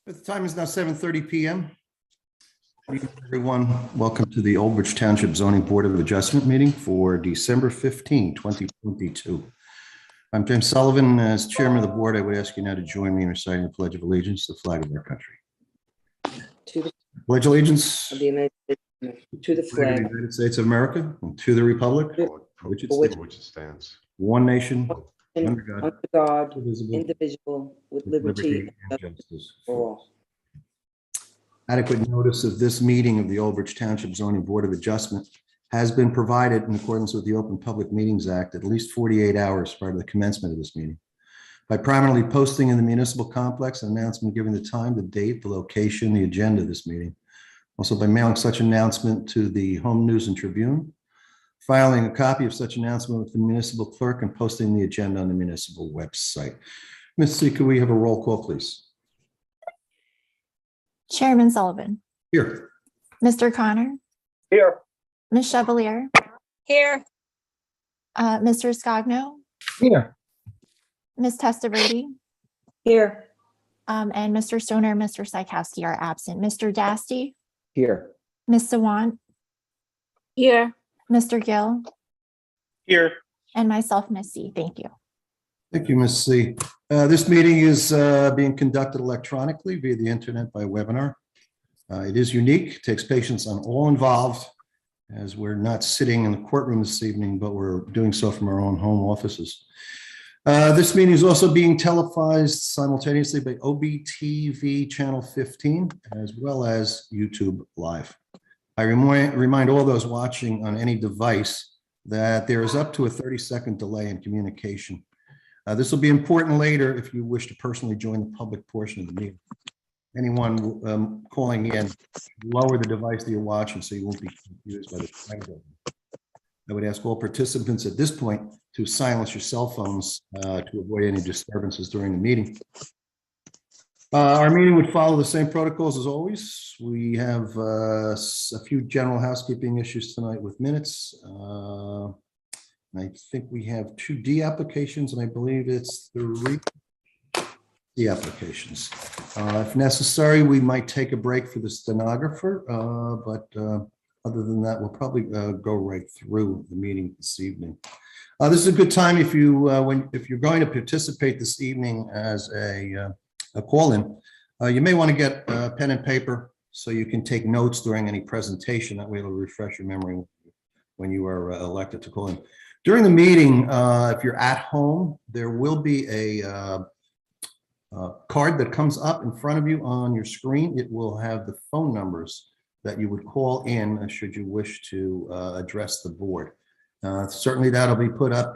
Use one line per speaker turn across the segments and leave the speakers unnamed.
The time is now 7:30 p.m. Good evening, everyone. Welcome to the Old Bridge Township Zoning Board of Adjustment meeting for December 15, 2022. I'm James Sullivan. As chairman of the board, I would ask you now to join me in reciting the Pledge of Allegiance, the flag of our country.
To the
Pledge allegiance
of the United States, to the
flag of the
flag
United States of America and to the republic
For
which it
for which-
stands,
which it stands.
one nation,
and
under God,
under God,
indivisible,
indivisible, with
with
liberty
and
and justice
justice
for all.
Adequate notice of this meeting of the Old Bridge Township Zoning Board of Adjustment has been provided in accordance with the Open Public Meetings Act at least 48 hours prior to the commencement of this meeting. By prominently posting in the municipal complex an announcement giving the time, the date, the location, the agenda of this meeting. Also by mailing such announcement to the Home News and Tribune, filing a copy of such announcement with the municipal clerk, and posting the agenda on the municipal website. Ms. C, could we have a roll call, please?
Chairman Sullivan,
Here.
Mr. Connor,
Here.
Ms. Chevalier,
Here,
Mr. Scogno,
Here.
Ms. Testaverde,
Here.
and Mr. Stoner and Mr. Psychowski are absent. Mr. Dasty,
Here.
Ms. Sawant,
here,
Mr. Gill,
Here.
and myself, Ms. C. Thank you.
Thank you, Ms. C. This meeting is being conducted electronically via the internet by webinar. It is unique, takes patience on all involved, as we're not sitting in the courtroom this evening, but we're doing so from our own home offices. This meeting is also being televised simultaneously by OBTV Channel 15, as well as YouTube Live. I remind all those watching on any device that there is up to a 30-second delay in communication. This will be important later if you wish to personally join the public portion of the meeting. Anyone calling in, lower the device that you're watching so you won't be confused by the time zone. I would ask all participants at this point to silence your cell phones to avoid any disturbances during the meeting. Our meeting would follow the same protocols as always. We have a few general housekeeping issues tonight with minutes. I think we have 2 D applications, and I believe it's 3 D applications. If necessary, we might take a break for the stenographer, but other than that, we'll probably go right through the meeting this evening. This is a good time if you're going to participate this evening as a call-in. You may want to get a pen and paper so you can take notes during any presentation. That way it'll refresh your memory when you are elected to call in. During the meeting, if you're at home, there will be a card that comes up in front of you on your screen. It will have the phone numbers that you would call in should you wish to address the board. Certainly that'll be put up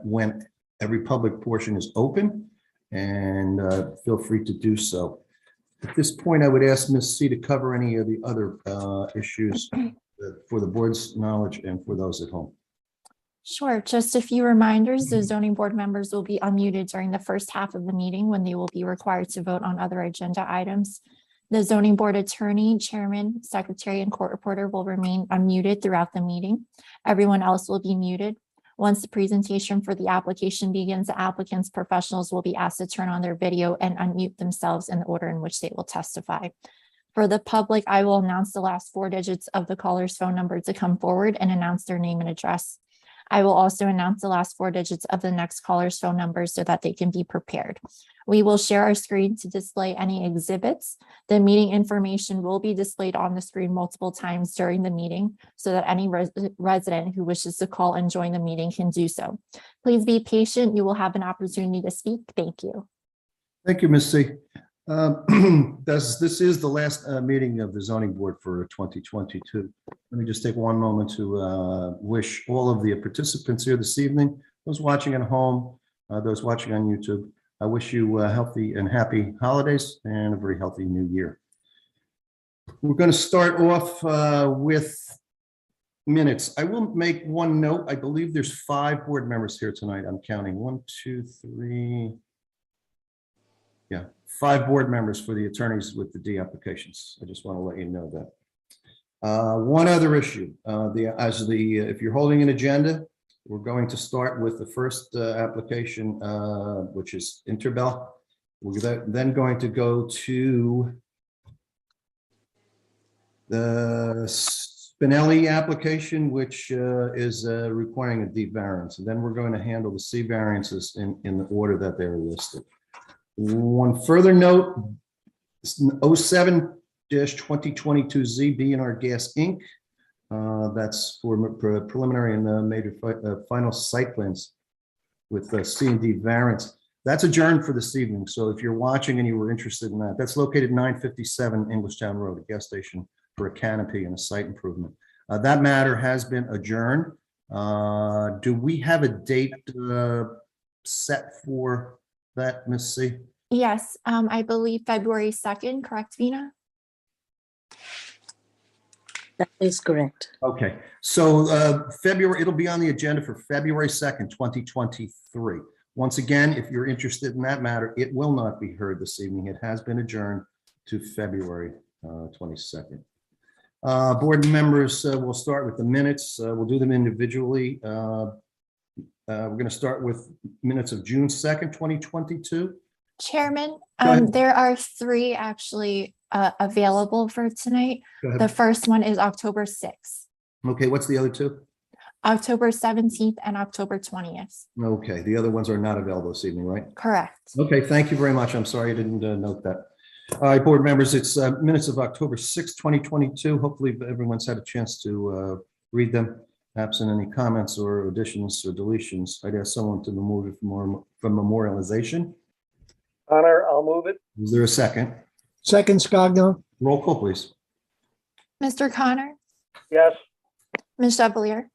when every public portion is open, and feel free to do so. At this point, I would ask Ms. C to cover any of the other issues for the board's knowledge and for those at home.
Sure. Just a few reminders. The zoning board members will be unmuted during the first half of the meeting when they will be required to vote on other agenda items. The zoning board attorney, chairman, secretary, and court reporter will remain unmuted throughout the meeting. Everyone else will be muted. Once the presentation for the application begins, the applicant's professionals will be asked to turn on their video and unmute themselves in the order in which they will testify. For the public, I will announce the last 4 digits of the caller's phone number to come forward and announce their name and address. I will also announce the last 4 digits of the next caller's phone number so that they can be prepared. We will share our screen to display any exhibits. The meeting information will be displayed on the screen multiple times during the meeting so that any resident who wishes to call and join the meeting can do so. Please be patient. You will have an opportunity to speak. Thank you.
Thank you, Ms. C. This is the last meeting of the zoning board for 2022. Let me just take one moment to wish all of the participants here this evening, those watching at home, those watching on YouTube, I wish you healthy and happy holidays and a very healthy new year. We're going to start off with minutes. I will make one note. I believe there's 5 board members here tonight. I'm counting 1, 2, 3. Yeah, 5 board members for the attorneys with the D applications. I just want to let you know that. One other issue, if you're holding an agenda, we're going to start with the first application, which is Interbel. We're then going to go to the Spinelli application, which is requiring a D variance. And then we're going to handle the C variances in the order that they're listed. One further note, 07-2022Z B&R Gas Inc. That's for preliminary and major final site plans with C and D variance. That's adjourned for this evening. So if you're watching and you were interested in that, that's located 957 Englishtown Road, a gas station for a canopy and a site improvement. That matter has been adjourned. Do we have a date set for that, Ms. C?
Yes, I believe February 2nd, correct, Vina?
That is correct.
Okay, so February, it'll be on the agenda for February 2nd, 2023. Once again, if you're interested in that matter, it will not be heard this evening. It has been adjourned to February 22nd. Board members, we'll start with the minutes. We'll do them individually. We're going to start with minutes of June 2nd, 2022.
Chairman,
Go ahead.
there are three actually available for tonight.
Go ahead.
The first one is October 6th,
Okay, what's the other two?
October 17th, and October 20th.
Okay, the other ones are not available this evening, right?
Correct.
Okay, thank you very much. I'm sorry I didn't note that. All right, board members, it's minutes of October 6th, 2022. Hopefully everyone's had a chance to read them. Absent any comments or additions or deletions, I'd ask someone to remove it from memorialization.
Connor, I'll move it.
Is there a second?
Second, Scogno.
Roll call, please.
Mr. Connor,
Yes.
Ms. Chevalier,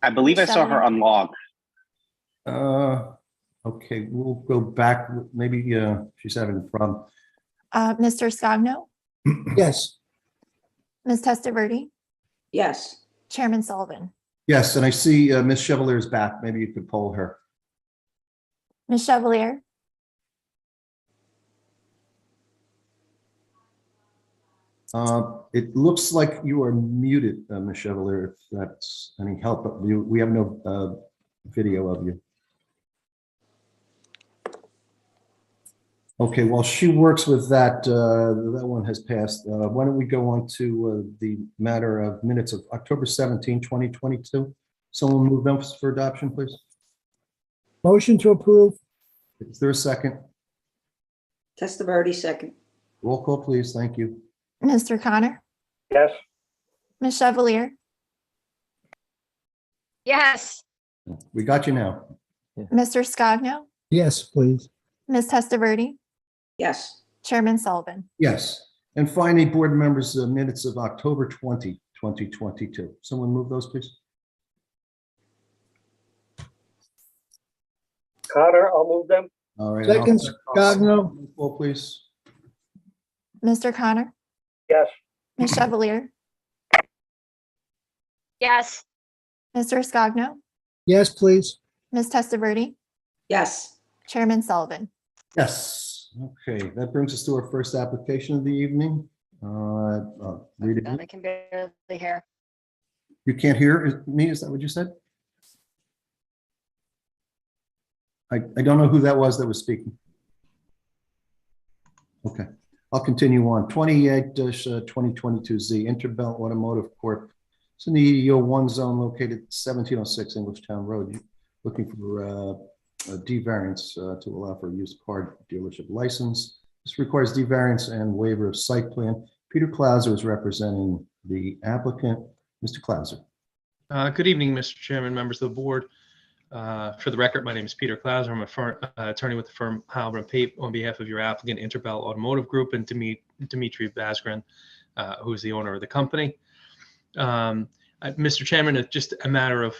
I believe I saw her unlog.
Okay, we'll go back. Maybe she's having a problem.
Mr. Scogno,
Yes.
Ms. Testaverde,
Yes.
Chairman Sullivan.
Yes, and I see Ms. Chevalier is back. Maybe you could poll her.
Ms. Chevalier,
It looks like you are muted, Ms. Chevalier, if that's any help, but we have no video of you. Okay, while she works with that, that one has passed. Why don't we go on to the matter of minutes of October 17, 2022? Someone move them for adoption, please.
Motion to approve.
Is there a second?
Testaverde, second.
Roll call, please. Thank you.
Mr. Connor,
Yes.
Ms. Chevalier,
Yes.
We got you now.
Mr. Scogno,
Yes, please.
Ms. Testaverde,
Yes.
Chairman Sullivan.
Yes. And finally, board members, minutes of October 20, 2022. Someone move those, please.
Connor, I'll move them.
All right.
Second, Scogno.
Roll call, please.
Mr. Connor,
Yes.
Ms. Chevalier,
Yes.
Mr. Scogno,
Yes, please.
Ms. Testaverde,
Yes.
Chairman Sullivan.
Yes. Okay, that brings us to our first application of the evening. Read it.
I can barely hear.
You can't hear me? Is that what you said? I don't know who that was speaking. Okay, I'll continue on. 28-2022Z Interbelt Automotive Corp. It's in the EDO 1 zone located 1706 Englishtown Road. Looking for a D variance to allow for a used car dealership license. This requires D variance and waiver of site plan. Peter Clauser is representing the applicant. Mr. Clauser.
Good evening, Mr. Chairman, members of the board. For the record, my name is Peter Clauser. I'm an attorney with the firm Halber & Pape on behalf of your applicant, Interbelt Automotive Group, and Dimitri Basgren, who's the owner of the company. Mr. Chairman, it's just a matter of,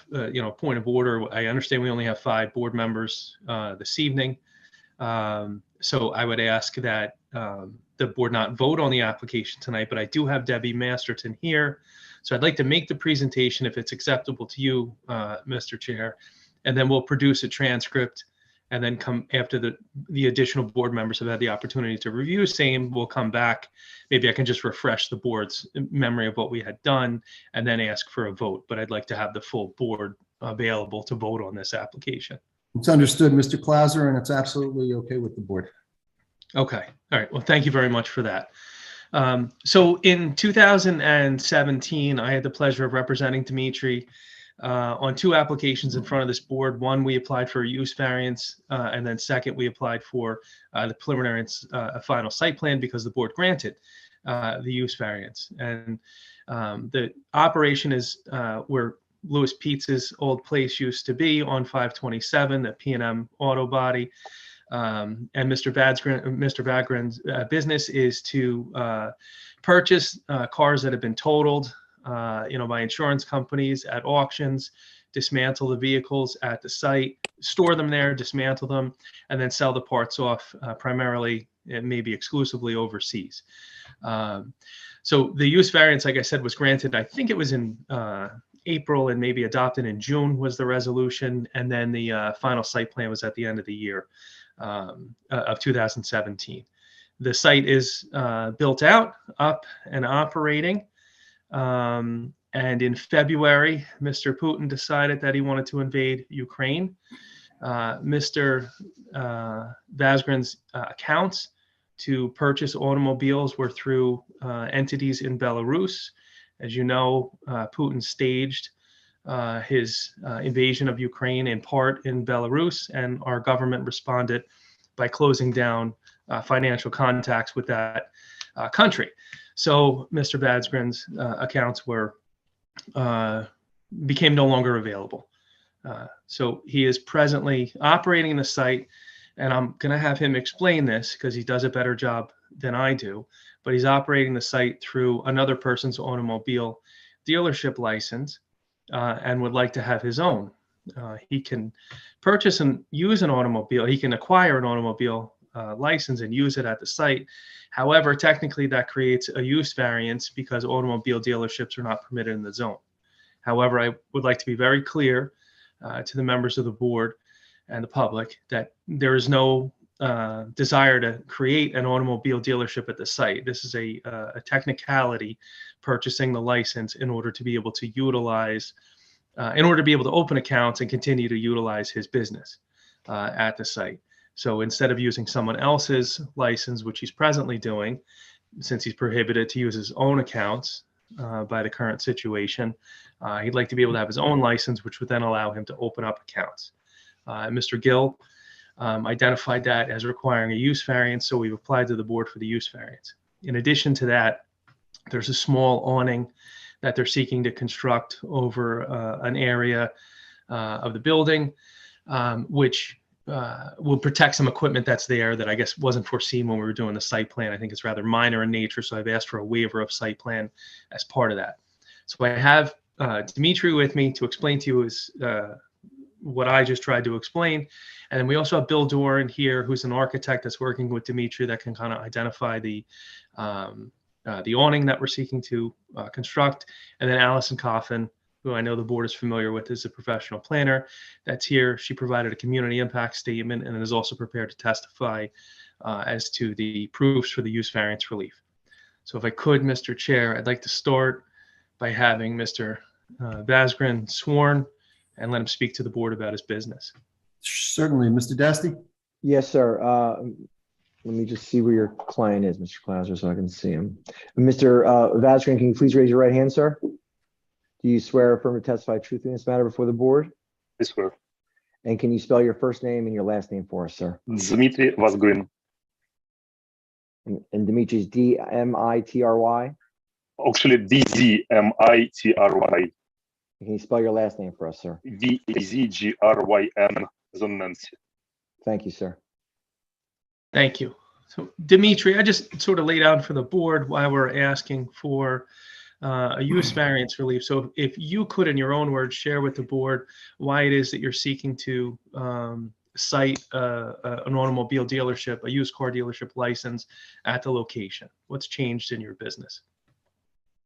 point of order. I understand we only have 5 board members this evening. So I would ask that the board not vote on the application tonight, but I do have Debbie Masterton here. So I'd like to make the presentation if it's acceptable to you, Mr. Chair, and then we'll produce a transcript, and then come after the additional board members have had the opportunity to review same, we'll come back. Maybe I can just refresh the board's memory of what we had done and then ask for a vote, but I'd like to have the full board available to vote on this application.
It's understood, Mr. Clauser, and it's absolutely okay with the board.
Okay, all right. Well, thank you very much for that. So in 2017, I had the pleasure of representing Dimitri on two applications in front of this board. One, we applied for a use variance, and then second, we applied for the preliminary and final site plan because the board granted the use variance. And the operation is where Louis Pizza's old place used to be on 527, the P&M Auto Body. And Mr. Vagren's business is to purchase cars that have been totaled, by insurance companies at auctions, dismantle the vehicles at the site, store them there, dismantle them, and then sell the parts off primarily and maybe exclusively overseas. So the use variance, like I said, was granted. I think it was in April and maybe adopted in June was the resolution. And then the final site plan was at the end of the year of 2017. The site is built out, up and operating. And in February, Mr. Putin decided that he wanted to invade Ukraine. Mr. Vazgren's accounts to purchase automobiles were through entities in Belarus. As you know, Putin staged his invasion of Ukraine in part in Belarus, and our government responded by closing down financial contacts with that country. So Mr. Vazgren's accounts became no longer available. So he is presently operating the site, and I'm going to have him explain this because he does a better job than I do, but he's operating the site through another person's automobile dealership license and would like to have his own. He can purchase and use an automobile. He can acquire an automobile license and use it at the site. However, technically that creates a use variance because automobile dealerships are not permitted in the zone. However, I would like to be very clear to the members of the board and the public that there is no desire to create an automobile dealership at the site. This is a technicality, purchasing the license in order to be able to utilize, in order to be able to open accounts and continue to utilize his business at the site. So instead of using someone else's license, which he's presently doing, since he's prohibited to use his own accounts by the current situation, he'd like to be able to have his own license, which would then allow him to open up accounts. Mr. Gill identified that as requiring a use variance, so we've applied to the board for the use variance. In addition to that, there's a small awning that they're seeking to construct over an area of the building, which will protect some equipment that's there that I guess wasn't foreseen when we were doing the site plan. I think it's rather minor in nature, so I've asked for a waiver of site plan as part of that. So I have Dimitri with me to explain to you what I just tried to explain. And then we also have Bill Doran here, who's an architect that's working with Dimitri that can kind of identify the awning that we're seeking to construct. And then Allison Coffin, who I know the board is familiar with, is a professional planner that's here. She provided a community impact statement and is also prepared to testify as to the proofs for the use variance relief. So if I could, Mr. Chair, I'd like to start by having Mr. Vazgren sworn and let him speak to the board about his business.
Certainly. Mr. Dasty?
Yes, sir. Let me just see where your client is, Mr. Clauser, so I can see him. Mr. Vazgren, can you please raise your right hand, sir? Do you swear or affirm to testify truthfully in this matter before the board?
I swear.
And can you spell your first name and your last name for us, sir?
Dmitry Vazgren.
And Dimitri's D-M-I-T-R-Y?
Actually, D-Z-M-I-T-R-Y.
Can you spell your last name for us, sir?
V-A-Z-G-R-Y-N, as in Nancy.
Thank you, sir.
Thank you. So Dimitri, I just sort of laid out for the board why we're asking for a use variance relief. So if you could, in your own words, share with the board why it is that you're seeking to cite an automobile dealership, a used car dealership license at the location. What's changed in your business?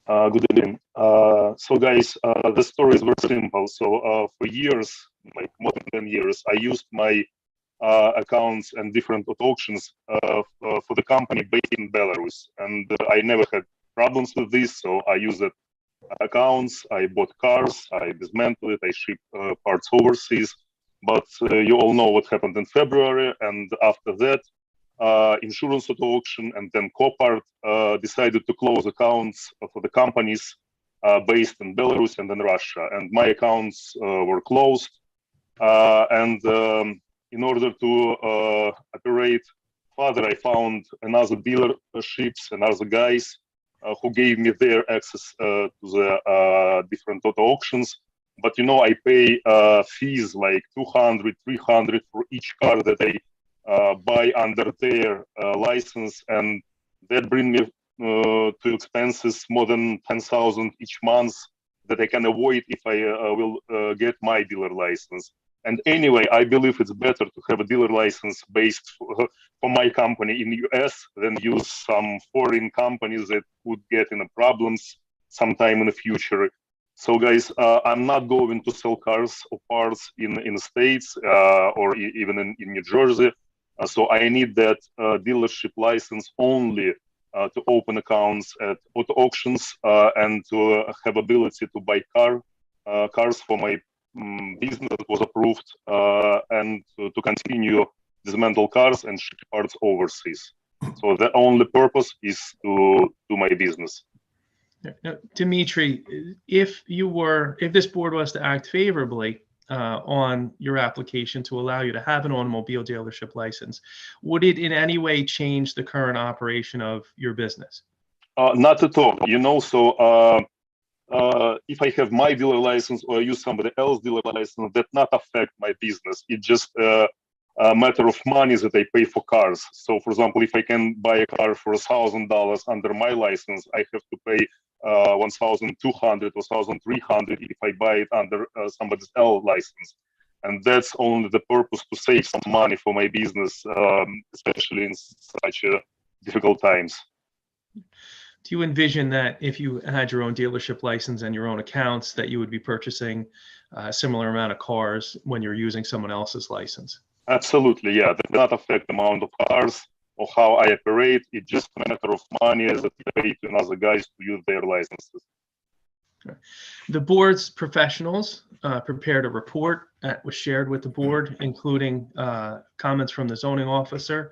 Good evening. So guys, the story is very simple. So for years, like more than 10 years, I used my accounts and different auctions for the company based in Belarus. And I never had problems with this, so I use it accounts. I bought cars. I dismantled it. I ship parts overseas. But you all know what happened in February. And after that, Insurance Auto Auction and then Copart decided to close accounts for the companies based in Belarus and in Russia. And my accounts were closed. In order to operate further, I found another dealerships and other guys who gave me their access to the different auto auctions. But, you know, I pay fees like 200, 300 for each car that I buy under their license. And that brings me to expenses more than 10,000 each month that I can avoid if I will get my dealer license. And anyway, I believe it's better to have a dealer license based for my company in the US than use some foreign companies that could get in problems sometime in the future. So guys, I'm not going to sell cars or parts in the States or even in New Jersey. So I need that dealership license only to open accounts at auto auctions and to have ability to buy cars for my business that was approved and to continue dismantle cars and ship parts overseas. So the only purpose is to do my business.
Now, Dimitri, if this board was to act favorably on your application to allow you to have an automobile dealership license, would it in any way change the current operation of your business?
Not at all. You know, so if I have my dealer license or I use somebody else's dealer license, that not affect my business. It's just a matter of money that I pay for cars. So, for example, if I can buy a car for $1,000 under my license, I have to pay 1,200 or 1,300 if I buy it under somebody else's license. And that's only the purpose to save some money for my business, especially in such difficult times.
Do you envision that if you had your own dealership license and your own accounts, that you would be purchasing a similar amount of cars when you're using someone else's license?
Absolutely, yeah. That does not affect the amount of cars or how I operate. It's just a matter of money that I pay to other guys to use their licenses.
Okay. The board's professionals prepared a report that was shared with the board, including comments from the zoning officer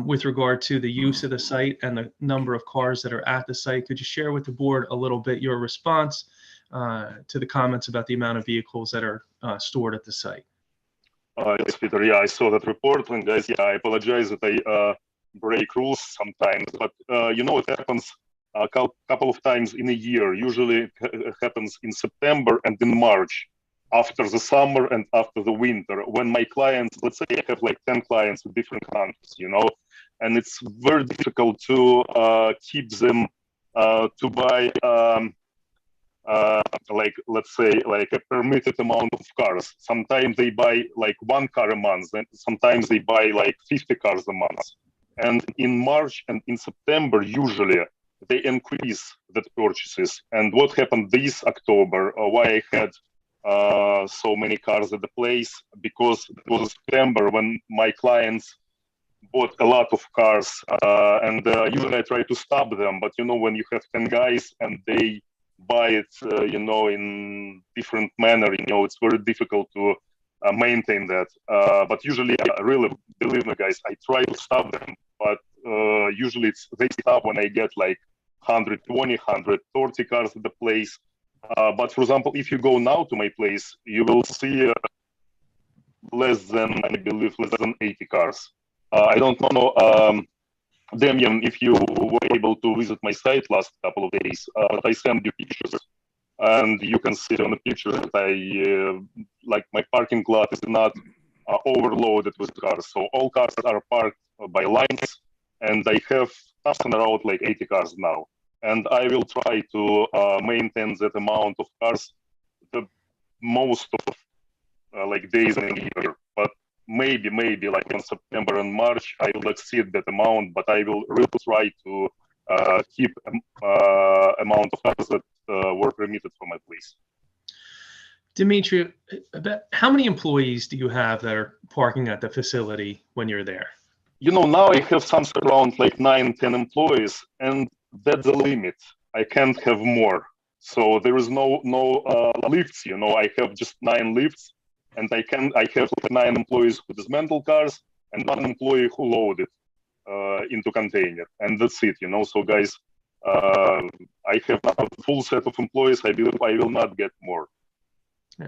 with regard to the use of the site and the number of cars that are at the site. Could you share with the board a little bit your response to the comments about the amount of vehicles that are stored at the site?
Yes, Peter, yeah, I saw that report. And guys, yeah, I apologize that I break rules sometimes, but you know, it happens a couple of times in a year. Usually it happens in September and in March, after the summer and after the winter, when my clients, let's say I have like 10 clients in different countries, you know, and it's very difficult to keep them to buy like, let's say, like a permitted amount of cars. Sometimes they buy like 1 car a month, and sometimes they buy like 50 cars a month. And in March and in September, usually they increase the purchases. And what happened this October, why I had so many cars at the place, because it was September when my clients bought a lot of cars, and usually I try to stop them. But you know, when you have 10 guys and they buy it, you know, in different manner, you know, it's very difficult to maintain that. But usually, really, believe me, guys, I try to stop them. But usually they stop when I get like 120, 130 cars at the place. But for example, if you go now to my place, you will see less than 80 cars. I don't know, Damian, if you were able to visit my site last couple of days, but I sent you pictures, and you can see on the pictures that I, like my parking lot is not overloaded with cars. So all cars are parked by lines, and I have something around like 80 cars now. And I will try to maintain that amount of cars the most of like days in a year. But maybe like in September and March, I will exceed that amount, but I will really try to keep amount of cars that were permitted for my place.
Dimitri, about how many employees do you have that are parking at the facility when you're there?
You know, now I have something around like 9-10 employees, and that's the limit. I can't have more. So there is no lifts. You know, I have just 9 lifts, and I have 9 employees who dismantle cars and 1 employee who load it into container, and that's it. You know, so guys, I have now a full set of employees. I believe I will not get more.
Yeah.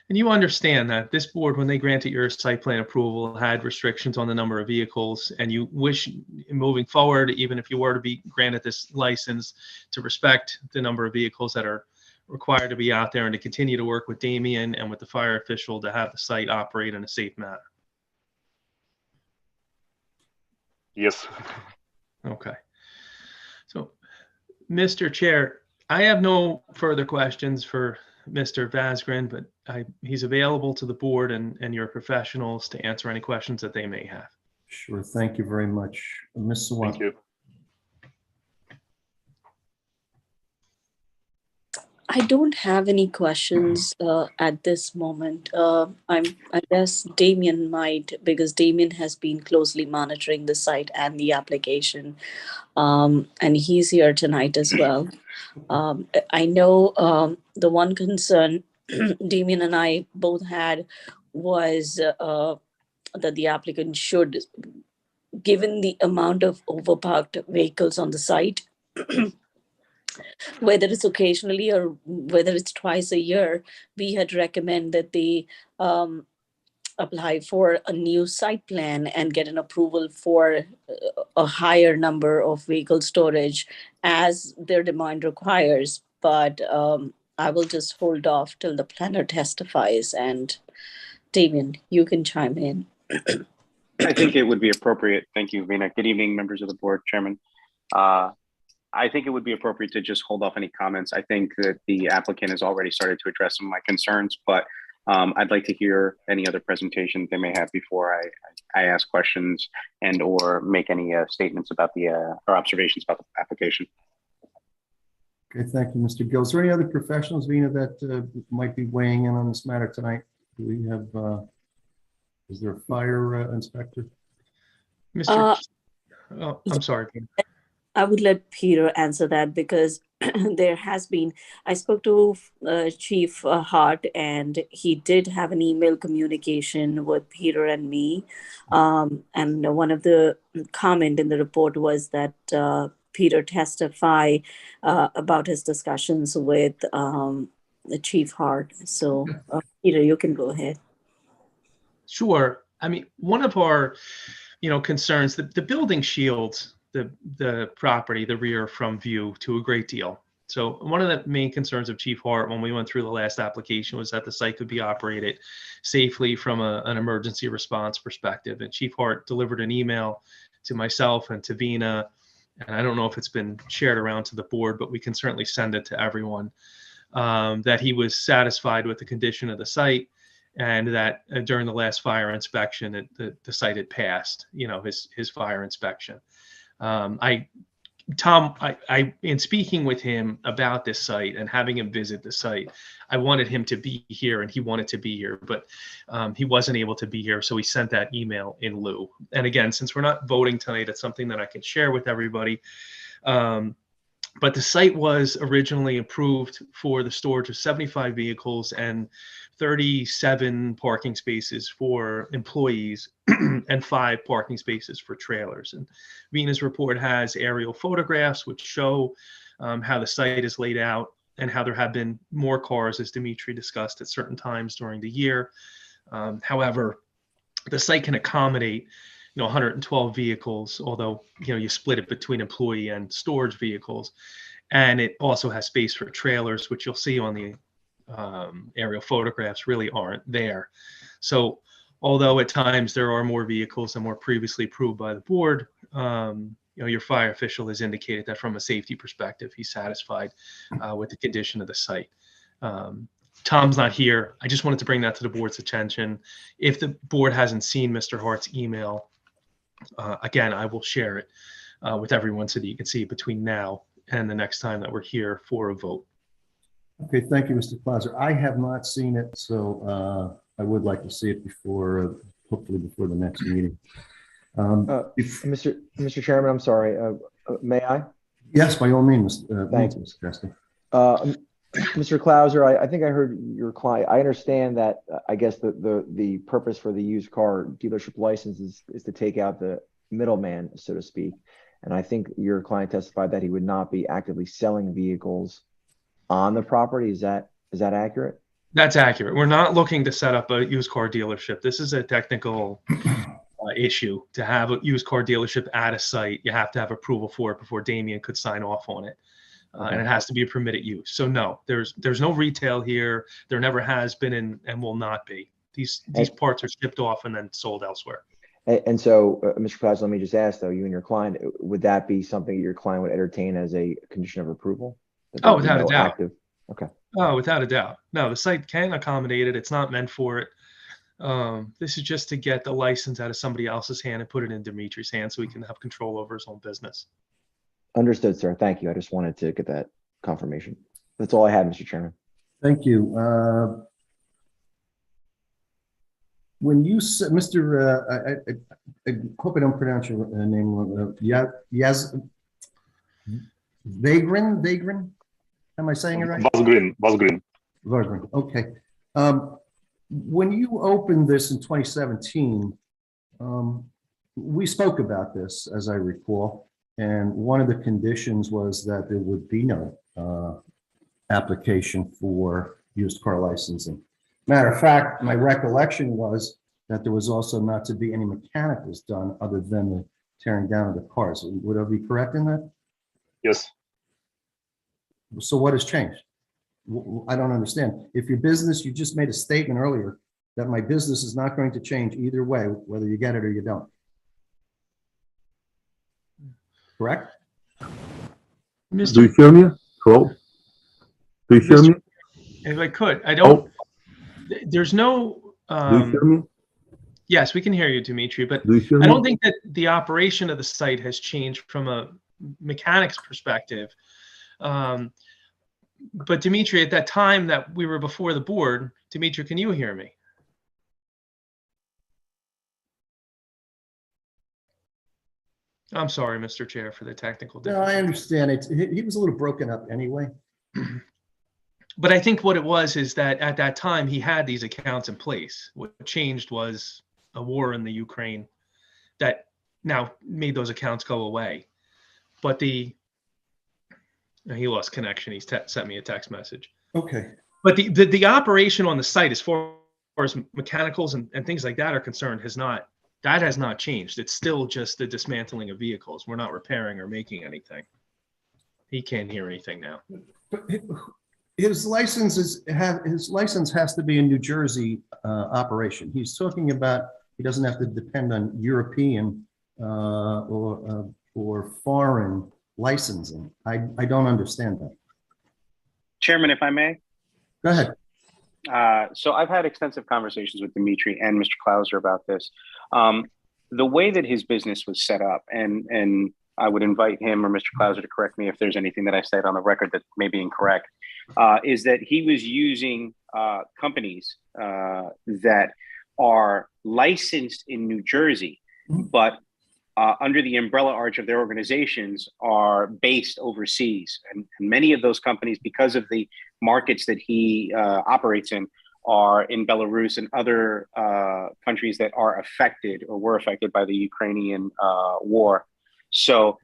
And you understand that this board, when they granted your site plan approval, had restrictions on the number of vehicles, and you wish moving forward, even if you were to be granted this license, to respect the number of vehicles that are required to be out there and to continue to work with Damien and with the fire official to have the site operate in a safe manner.
Yes.
Okay. So, Mr. Chair, I have no further questions for Mr. Vasgren, but he's available to the board and your professionals to answer any questions that they may have.
Sure. Thank you very much. Ms. Sawant.
Thank you.
I don't have any questions at this moment. I guess Damien might, because Damien has been closely monitoring the site and the application, and he's here tonight as well. I know the one concern Damien and I both had was that the applicant should, given the amount of overparked vehicles on the site, whether it's occasionally or whether it's twice a year, we had recommend that they apply for a new site plan and get an approval for a higher number of vehicle storage as their demand requires. But I will just hold off till the planner testifies. And Damien, you can chime in.
I think it would be appropriate. Thank you, Vina. Good evening, members of the board, Chairman. I think it would be appropriate to just hold off any comments. I think that the applicant has already started to address some of my concerns, but I'd like to hear any other presentation they may have before I ask questions and or make any statements about the or observations about the application.
Okay, thank you, Mr. Gill. Is there any other professionals, Vina, that might be weighing in on this matter tonight? Do we have, is there a fire inspector?
Mr. Oh, I'm sorry.
I would let Peter answer that because there has been, I spoke to Chief Hart and he did have an email communication with Peter and me. And one of the comment in the report was that Peter testify about his discussions with the Chief Hart. So Peter, you can go ahead.
Sure. I mean, one of our, concerns, the building shields the property, the rear from view to a great deal. So one of the main concerns of Chief Hart when we went through the last application was that the site could be operated safely from an emergency response perspective. And Chief Hart delivered an email to myself and to Vina, and I don't know if it's been shared around to the board, but we can certainly send it to everyone, that he was satisfied with the condition of the site and that during the last fire inspection, the site had passed, his fire inspection. Tom, in speaking with him about this site and having him visit the site, I wanted him to be here and he wanted to be here, but he wasn't able to be here. So he sent that email in lieu. And again, since we're not voting tonight, it's something that I can share with everybody. But the site was originally approved for the storage of 75 vehicles and 37 parking spaces for employees and 5 parking spaces for trailers. And Vina's report has aerial photographs which show how the site is laid out and how there have been more cars, as Dimitri discussed, at certain times during the year. However, the site can accommodate 112 vehicles, although you split it between employee and storage vehicles. And it also has space for trailers, which you'll see on the aerial photographs really aren't there. So although at times there are more vehicles than were previously approved by the board, your fire official has indicated that from a safety perspective, he's satisfied with the condition of the site. Tom's not here. I just wanted to bring that to the board's attention. If the board hasn't seen Mr. Hart's email, again, I will share it with everyone so that you can see it between now and the next time that we're here for a vote.
Okay, thank you, Mr. Clauser. I have not seen it, so I would like to see it before, hopefully before the next meeting.
Mr. Chairman, I'm sorry. May I?
Yes, by all means.
Thank you.
Mr. Caston.
Mr. Clauser, I think I heard your client. I understand that, I guess the purpose for the used car dealership license is to take out the middleman, so to speak. And I think your client testified that he would not be actively selling vehicles on the property. Is that accurate?
That's accurate. We're not looking to set up a used car dealership. This is a technical issue. To have a used car dealership at a site, you have to have approval for it before Damien could sign off on it. And it has to be a permitted use. So no, there's no retail here. There never has been and will not be. These parts are shipped off and then sold elsewhere.
And so, Mr. Clauser, let me just ask though, you and your client, would that be something your client would entertain as a condition of approval?
Oh, without a doubt.
Okay.
Oh, without a doubt. No, the site can accommodate it. It's not meant for it. This is just to get the license out of somebody else's hand and put it in Dimitri's hand so he can have control over his own business.
Understood, sir. Thank you. I just wanted to get that confirmation. That's all I had, Mr. Chairman.
Thank you. When you said, Mr. I hope I don't pronounce your name, Vagrin? Am I saying it right?
Vazgrin.
Vagrin, okay. When you opened this in 2017, we spoke about this, as I recall, and one of the conditions was that there would be no application for used car licensing. Matter of fact, my recollection was that there was also not to be any mechanicals done other than the tearing down of the cars. Would I be correct in that?
Yes.
So what has changed? I don't understand. If your business, you just made a statement earlier that my business is not going to change either way, whether you get it or you don't. Correct?
Do you hear me? Hello? Do you hear me?
If I could, I don't, there's no,
Do you hear me?
yes, we can hear you, Dimitri, but
Do you hear me?
I don't think that the operation of the site has changed from a mechanics perspective. But Dimitri, at that time that we were before the board, Dimitri, can you hear me? I'm sorry, Mr. Chair, for the technical
No,
difficulty.
I understand it. He was a little broken up anyway.
But I think what it was is that at that time he had these accounts in place. What changed was a war in the Ukraine that now made those accounts go away. But he lost connection. He sent me a text message.
Okay.
But the operation on the site, as far as mechanicals and things like that are concerned, has not changed. It's still just the dismantling of vehicles. We're not repairing or making anything. He can't hear anything now.
But his license has to be a New Jersey operation. He's talking about he doesn't have to depend on European or foreign licensing. I don't understand that.
Chairman, if I may.
Go ahead.
So I've had extensive conversations with Dimitri and Mr. Clauser about this. The way that his business was set up, and I would invite him or Mr. Clauser to correct me if there's anything that I said on the record that may be incorrect, is that he was using companies that are licensed in New Jersey, but under the umbrella arch of their organizations are based overseas. And many of those companies, because of the markets that he operates in, are in Belarus and other countries that are affected or were affected by the Ukrainian war. So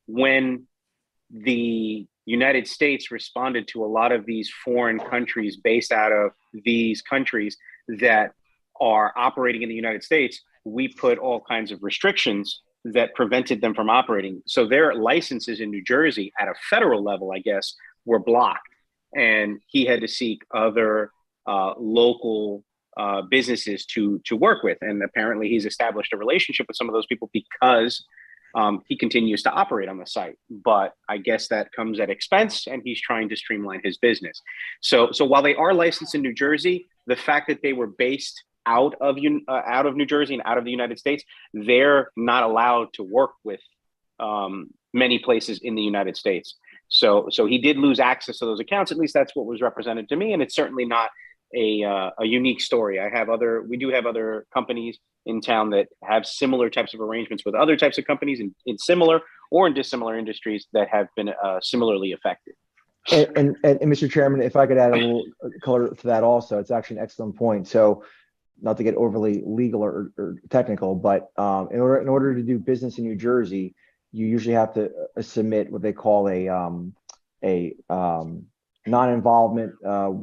when the United States responded to a lot of these foreign countries based out of these countries that are operating in the United States, we put all kinds of restrictions that prevented them from operating. So their licenses in New Jersey at a federal level, I guess, were blocked. And he had to seek other local businesses to work with. And apparently he's established a relationship with some of those people because he continues to operate on the site. But I guess that comes at expense, and he's trying to streamline his business. So while they are licensed in New Jersey, the fact that they were based out of New Jersey and out of the United States, they're not allowed to work with many places in the United States. So he did lose access to those accounts. At least that's what was represented to me, and it's certainly not a unique story. We do have other companies in town that have similar types of arrangements with other types of companies in similar or in dissimilar industries that have been similarly affected.
And Mr. Chairman, if I could add a little color to that also, it's actually an excellent point. So not to get overly legal or technical, but in order to do business in New Jersey, you usually have to submit what they call a non-involvement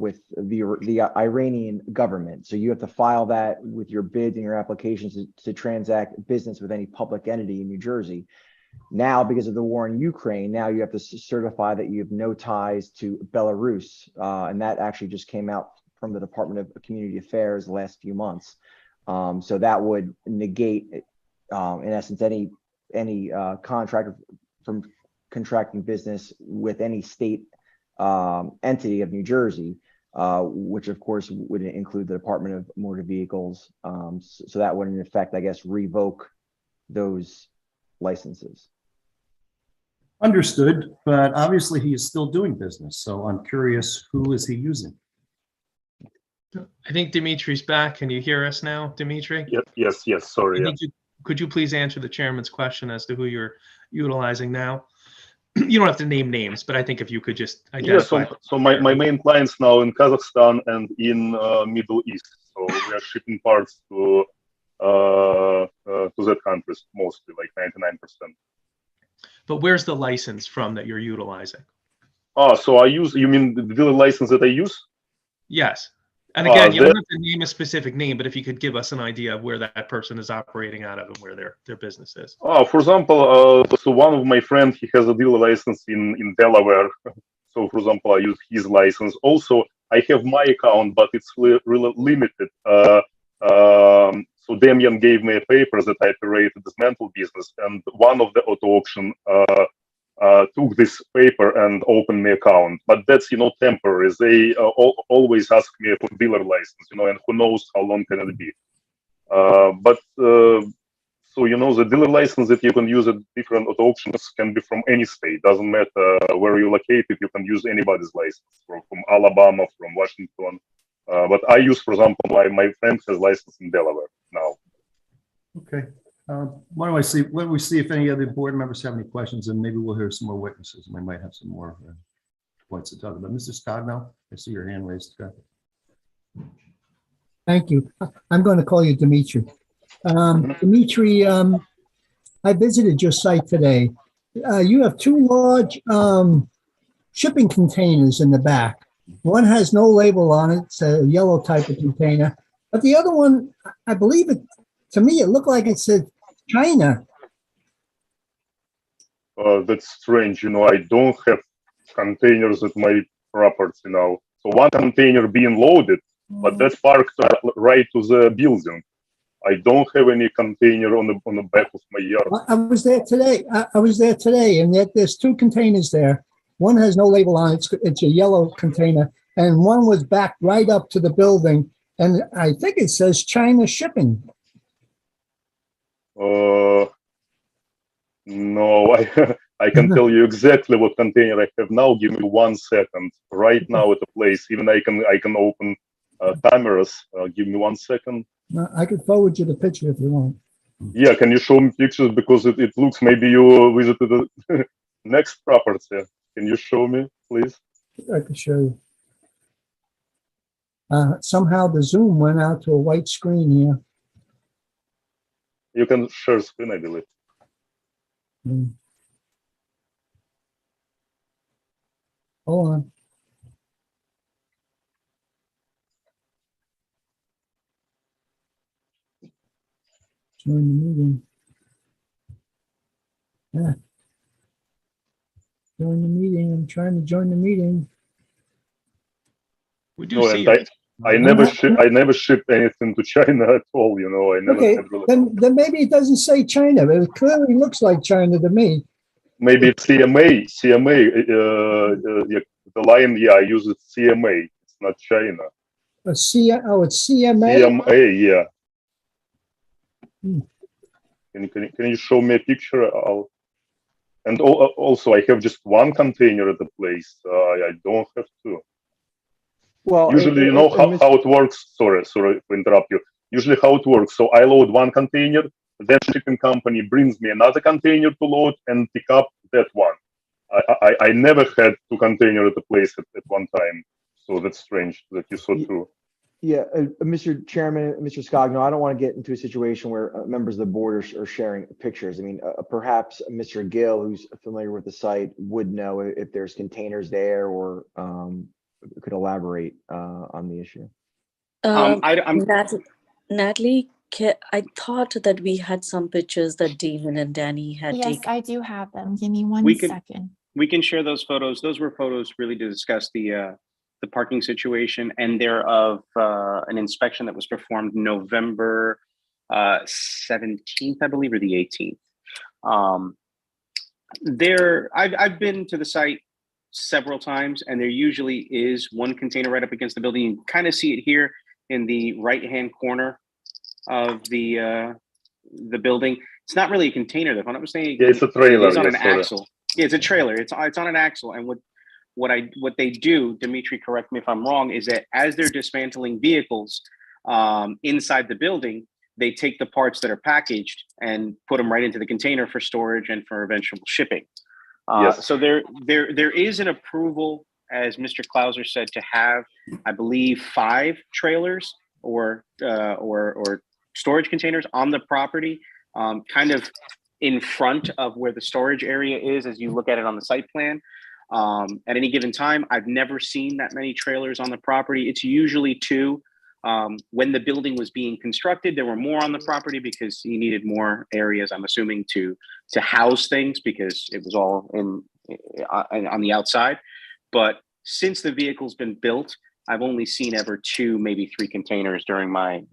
with the Iranian government. So you have to file that with your bids and your applications to transact business with any public entity in New Jersey. Now, because of the war in Ukraine, now you have to certify that you have no ties to Belarus. And that actually just came out from the Department of Community Affairs the last few months. So that would negate, in essence, any contract from contracting business with any state entity of New Jersey, which of course would include the Department of Motor Vehicles. So that would in effect, I guess, revoke those licenses.
Understood, but obviously he is still doing business. So I'm curious, who is he using?
I think Dimitri's back. Can you hear us now, Dimitri?
Yes. Sorry.
I think could you please answer the chairman's question as to who you're utilizing now? You don't have to name names, but I think if you could just identify.
So my main clients now in Kazakhstan and in Middle East. So we are shipping parts to that countries mostly, like 99%.
But where's the license from that you're utilizing?
Oh, so you mean the dealer license that I use?
Yes. And again, you don't have to name a specific name, but if you could give us an idea of where that person is operating out of and where their business is.
Oh, for example, so one of my friends, he has a dealer license in Delaware. So for example, I use his license. Also, I have my account, but it's really limited. So Damian gave me a paper that I operated this mental business, and one of the auto auction took this paper and opened me account. But that's temporary. They always ask me for dealer license, and who knows how long can it be. So the dealer license that you can use at different auto auctions can be from any state. Doesn't matter where you're located. You can use anybody's license from Alabama, from Washington. But I use, for example, my friend has license in Delaware now.
Okay. Why don't we see if any other board members have any questions, and maybe we'll hear some more witnesses, and we might have some more points to talk about. Mr. Scogno, I see your hand raised.
Thank you. I'm going to call you Dimitri. Dimitri, I visited your site today. You have two large shipping containers in the back. One has no label on it. It's a yellow type of container. But the other one, I believe to me, it looked like it said China.
That's strange. I don't have containers at my property now. So one container being loaded, but that's parked right to the building. I don't have any container on the back of my yard.
I was there today. And yet there's two containers there. One has no label on it. It's a yellow container. And one was backed right up to the building. And I think it says China shipping.
No, I can tell you exactly what container I have now. Give me 1 second. Right now at the place, even I can open cameras. Give me 1 second.
I could forward you the picture if you want.
Yeah, can you show me pictures, because it looks maybe you visited the next property. Can you show me, please?
I could show you. Somehow the Zoom went out to a white screen here.
You can share screen, I believe.
Hold on. Join the meeting. Yeah. Join the meeting. I'm trying to join the meeting.
We do
No,
see
and
it.
I never shipped anything to China at all. I never.
Okay,
had really.
then maybe it doesn't say China, but it clearly looks like China to me.
Maybe it's CMA. The line, I use it CMA. It's not China.
It's CMA.
CMA, yeah.
Hmm.
Can you show me a picture? And also, I have just one container at the place. I don't have two.
Well,
Usually, how it works. Sorry to interrupt you. Usually, how it works. So I load one container, then shipping company brings me another container to load and pick up that one. I never had two containers at the place at one time. So that's strange that you saw two.
Yeah, Mr. Chairman, Mr. Scogno, I don't want to get into a situation where members of the board are sharing pictures. I mean, perhaps Mr. Gill, who's familiar with the site, would know if there's containers there or could elaborate on the issue.
Natalie, I thought that we had some pictures that Damon and Danny had
Yes,
taken.
I do have them. Give me one
We can-
second.
We can share those photos. Those were photos really to discuss the parking situation, and they're of an inspection that was performed November 17th, I believe, or the 18th. I've been to the site several times, and there usually is one container right up against the building. You can kind of see it here in the right-hand corner of the building. It's not really a container, though. If I'm not mistaken,
Yeah, it's a trailer.
it's on an
yes, sorry.
axle. Yeah, it's a trailer. It's on an axle, and what they do, Dimitri, correct me if I'm wrong, is that as they're dismantling vehicles inside the building, they take the parts that are packaged and put them right into the container for storage and for eventual shipping.
Yes.
So there is an approval, as Mr. Clauser said, to have, I believe, 5 trailers or storage containers on the property, kind of in front of where the storage area is as you look at it on the site plan. At any given time, I've never seen that many trailers on the property. It's usually 2. When the building was being constructed, there were more on the property because you needed more areas, I'm assuming, to house things because it was all on the outside. But since the vehicle's been built, I've only seen ever 2, maybe 3 containers during my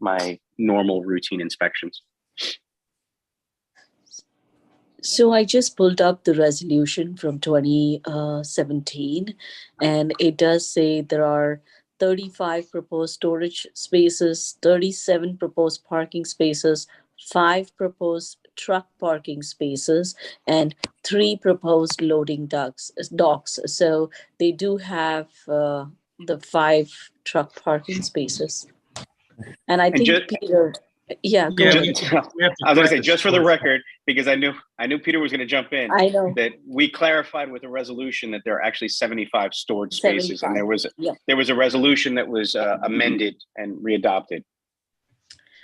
normal routine inspections.
So I just pulled up the resolution from 2017, and it does say there are 35 proposed storage spaces, 37 proposed parking spaces, 5 proposed truck parking spaces, and 3 proposed loading docks. So they do have the 5 truck parking spaces. And I think Peter, yeah, go ahead.
I was going to say, just for the record, because I knew Peter was going to jump in.
I know
that we clarified with the resolution that there are actually 75 storage spaces,
75.
and
Yeah.
there was a resolution that was amended and readopted.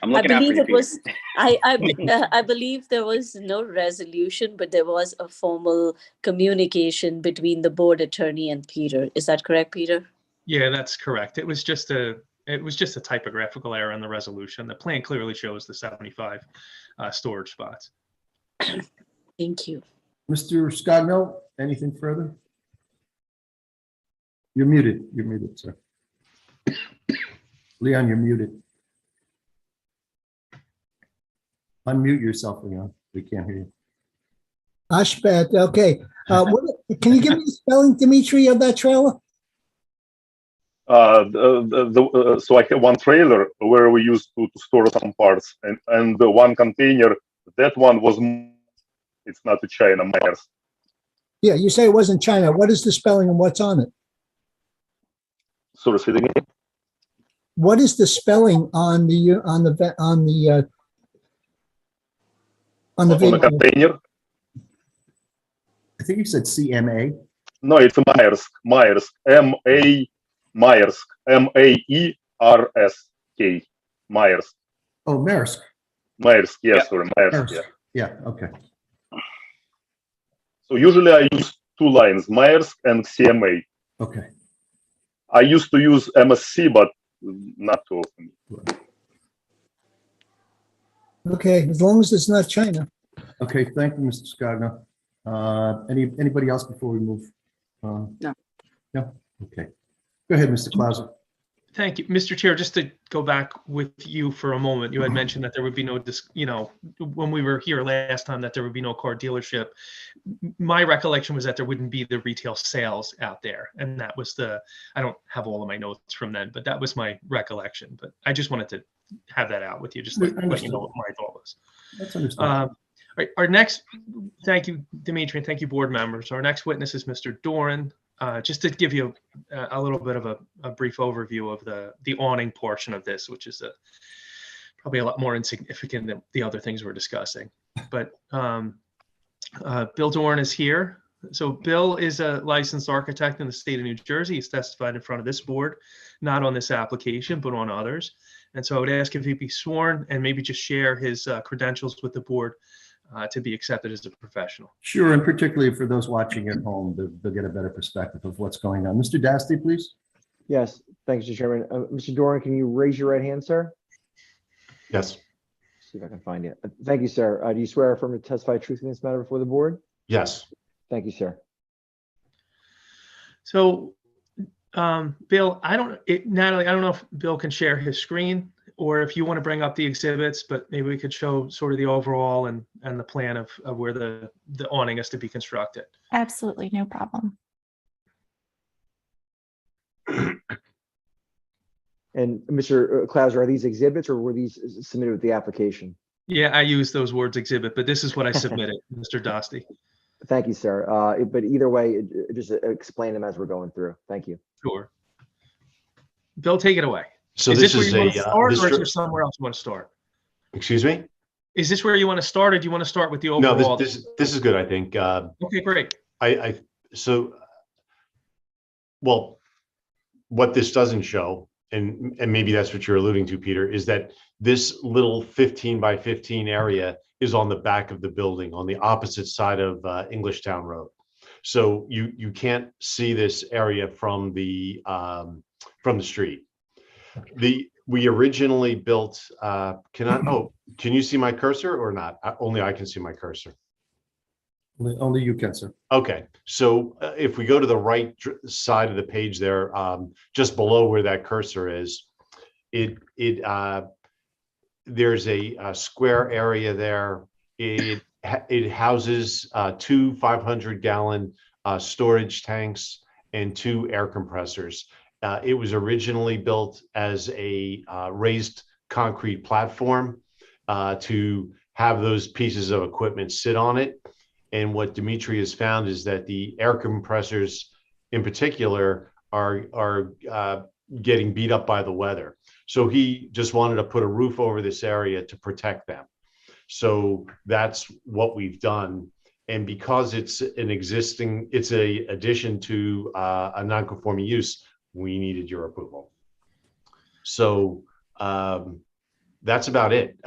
I'm
I
looking out for
believe
you,
it was. I believe there was no resolution, but there was a formal communication between the board attorney and Peter. Is that correct, Peter?
Yeah, that's correct. It was just a typographical error in the resolution. The plan clearly shows the 75 storage spots.
Thank you.
Mr. Scogno, anything further? You're muted. You're muted, sir. Leon, you're muted. Unmute yourself, Leon. We can't hear you.
Ashbat, okay. Can you give me the spelling, Dimitri, of that trailer?
So I have one trailer where we used to store some parts, and the one container, that one was, it's not a China Myers.
Yeah, you say it wasn't China. What is the spelling and what's on it?
Sorry, say it again.
What is the spelling on the
On the
vehicle?
container?
I think you said CMA.
No, it's Myers, M-A, Myers, M-A-E-R-S-K, Myers.
Oh, Maersk.
Myers, yes,
Yeah.
sorry, Myers,
Maersk.
yeah.
Yeah, okay.
So usually I use 2 lines, Myers and CMA.
Okay.
I used to use MSC, but not too often.
Okay, as long as it's not China.
Okay, thank you, Mr. Scogno. Anybody else before we move?
No.
No? Okay. Go ahead, Mr. Clauser.
Thank you, Mr. Chair. Just to go back with you for a moment, you had mentioned that there would be no, when we were here last time, that there would be no car dealership. My recollection was that there wouldn't be the retail sales out there, and that was I don't have all of my notes from then, but that was my recollection. But I just wanted to have that out with you, just to let you know what my thought was.
That's understandable.
All right, our next, thank you, Dimitri, and thank you, board members. Our next witness is Mr. Doran. Just to give you a little bit of a brief overview of the awning portion of this, which is probably a lot more insignificant than the other things we're discussing. But Bill Doran is here. So Bill is a licensed architect in the state of New Jersey. He's testified in front of this board, not on this application, but on others. And so I would ask if he'd be sworn and maybe just share his credentials with the board to be accepted as a professional.
Sure, and particularly for those watching at home, they'll get a better perspective of what's going on. Mr. Dasty, please.
Yes, thanks, Mr. Chairman. Mr. Doran, can you raise your right hand, sir?
Yes.
See if I can find it. Thank you, sir. Do you swear or affirm to testify truthfully in this matter before the board?
Yes.
Thank you, sir.
So Bill, Natalie, I don't know if Bill can share his screen or if you want to bring up the exhibits, but maybe we could show sort of the overall and the plan of where the awning is to be constructed.
Absolutely, no problem.
And Mr. Clauser, are these exhibits or were these submitted with the application?
Yeah, I use those words exhibit, but this is what I submitted, Mr. Dosty.
Thank you, sir. But either way, just explain them as we're going through. Thank you.
Sure. Bill, take it away.
So
Is
this
this where
is
you want to
a,
start, or is
this,
there somewhere else you want to start?
excuse me?
Is this where you want to start, or do you want to start with the
No,
overall?
this is good, I think.
Okay, great.
Well, what this doesn't show, and maybe that's what you're alluding to, Peter, is that this little 15 by 15 area is on the back of the building on the opposite side of Englishtown Road. So you can't see this area from the street. We originally built, can you see my cursor or not? Only I can see my cursor.
Only you can, sir.
Okay, so if we go to the right side of the page there, just below where that cursor is, there's a square area there. It houses 2 500-gallon storage tanks and 2 air compressors. It was originally built as a raised concrete platform to have those pieces of equipment sit on it. And what Dimitri has found is that the air compressors in particular are getting beat up by the weather. So he just wanted to put a roof over this area to protect them. So that's what we've done. And because it's an addition to a non-conforming use, we needed your approval. So that's about it.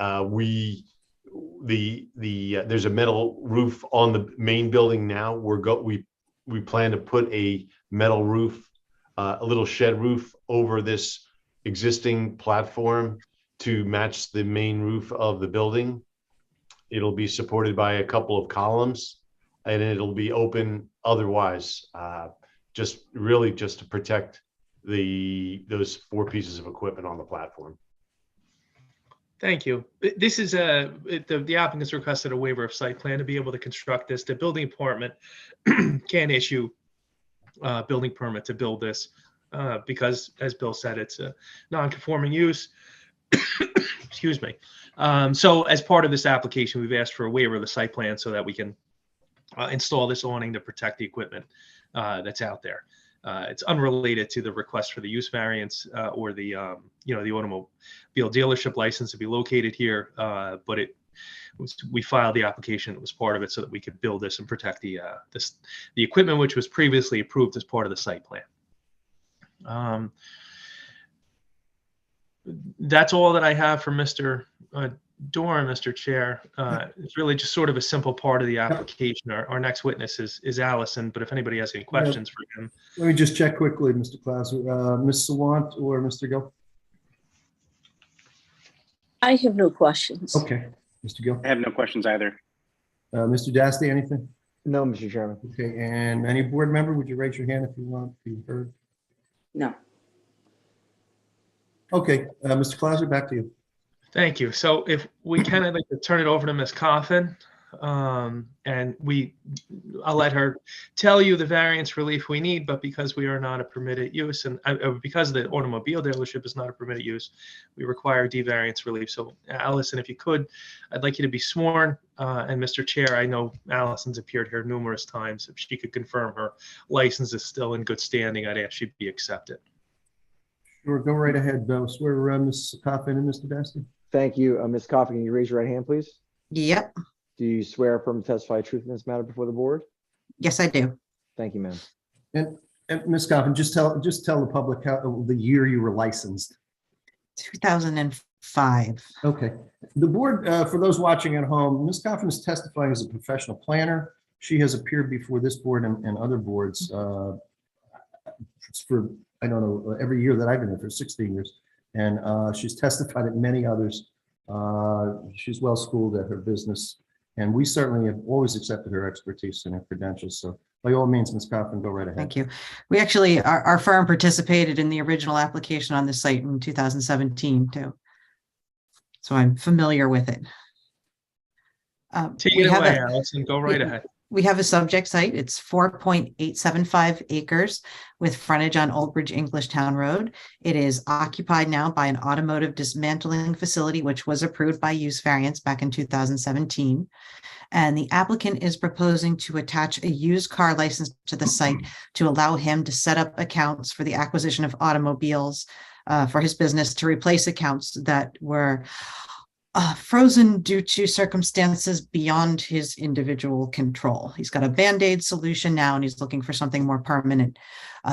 There's a metal roof on the main building now. We plan to put a metal roof, a little shed roof over this existing platform to match the main roof of the building. It'll be supported by a couple of columns, and it'll be open otherwise, just to protect those 4 pieces of equipment on the platform.
Thank you. This is the applicants requested a waiver of site plan to be able to construct this. The building department can issue a building permit to build this because, as Bill said, it's a non-conforming use. Excuse me. So as part of this application, we've asked for a waiver of the site plan so that we can install this awning to protect the equipment that's out there. It's unrelated to the request for the use variance or the automobile dealership license to be located here, but we filed the application. It was part of it so that we could build this and protect the equipment which was previously approved as part of the site plan. That's all that I have for Mr. Doran, Mr. Chair. It's really just sort of a simple part of the application. Our next witness is Allison, but if anybody has any questions for him.
Let me just check quickly, Mr. Clauser. Ms. Sawant or Mr. Gill?
I have no questions.
Okay, Mr. Gill.
I have no questions either.
Mr. Dasty, anything?
No, Mr. Chairman.
Okay, and any board member, would you raise your hand if you want to be heard?
No.
Okay, Mr. Clauser, back to you.
Thank you. So if we can, I'd like to turn it over to Ms. Coffin. And I'll let her tell you the variance relief we need, but because we are not a permitted use and because the automobile dealership is not a permitted use, we require D-variance relief. So Allison, if you could, I'd like you to be sworn. And Mr. Chair, I know Allison's appeared here numerous times. If she could confirm her license is still in good standing, I'd ask she be accepted.
Sure, go right ahead, Bill. Swear Ms. Coffin and Mr. Dasty.
Thank you. Ms. Coffin, can you raise your right hand, please?
Yep.
Do you swear affirm to testify truth in this matter before the board?
Yes, I do.
Thank you, ma'am.
And Ms. Coffin, just tell the public how, the year you were licensed.
2005.
Okay. The board, for those watching at home, Ms. Coffin is testifying as a professional planner. She has appeared before this board and other boards for, I don't know, every year that I've been here for 16 years. And she's testified at many others. She's well schooled at her business. And we certainly have always accepted her expertise and her credentials. So by all means, Ms. Coffin, go right ahead.
Thank you. We actually, our firm participated in the original application on the site in 2017 too. So I'm familiar with it.
Take
We
it
have
away,
a-
Allison. Go right ahead.
We have a subject site. It's 4.875 acres with frontage on Old Bridge English Town Road. It is occupied now by an automotive dismantling facility, which was approved by use variance back in 2017. And the applicant is proposing to attach a used car license to the site to allow him to set up accounts for the acquisition of automobiles for his business to replace accounts that were frozen due to circumstances beyond his individual control. He's got a Band-Aid solution now, and he's looking for something more permanent.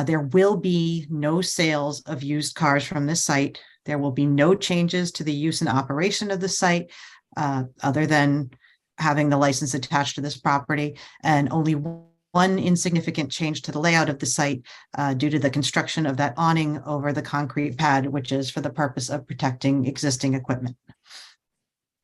There will be no sales of used cars from this site. There will be no changes to the use and operation of the site other than having the license attached to this property, and only one insignificant change to the layout of the site due to the construction of that awning over the concrete pad, which is for the purpose of protecting existing equipment.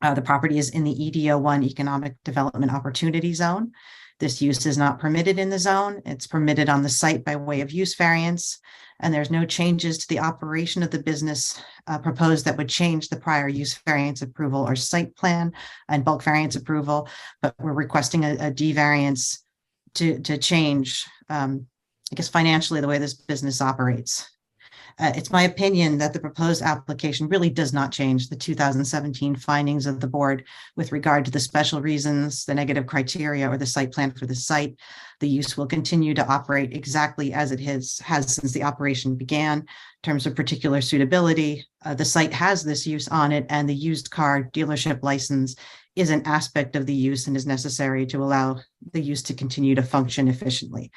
The property is in the EDO1 Economic Development Opportunity Zone. This use is not permitted in the zone. It's permitted on the site by way of use variance, and there's no changes to the operation of the business proposed that would change the prior use variance approval or site plan and bulk variance approval, but we're requesting a D variance to change, I guess, financially the way this business operates. It's my opinion that the proposed application really does not change the 2017 findings of the board with regard to the special reasons, the negative criteria, or the site plan for the site. The use will continue to operate exactly as it has since the operation began. In terms of particular suitability, the site has this use on it, and the used car dealership license is an aspect of the use and is necessary to allow the use to continue to function efficiently.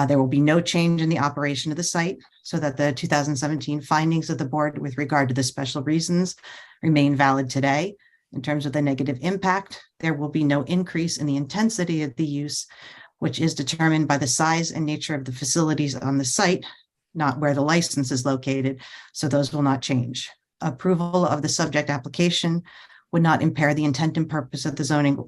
There will be no change in the operation of the site, so that the 2017 findings of the board with regard to the special reasons remain valid today. In terms of the negative impact, there will be no increase in the intensity of the use, which is determined by the size and nature of the facilities on the site, not where the license is located, so those will not change. Approval of the subject application would not impair the intent and purpose of the zoning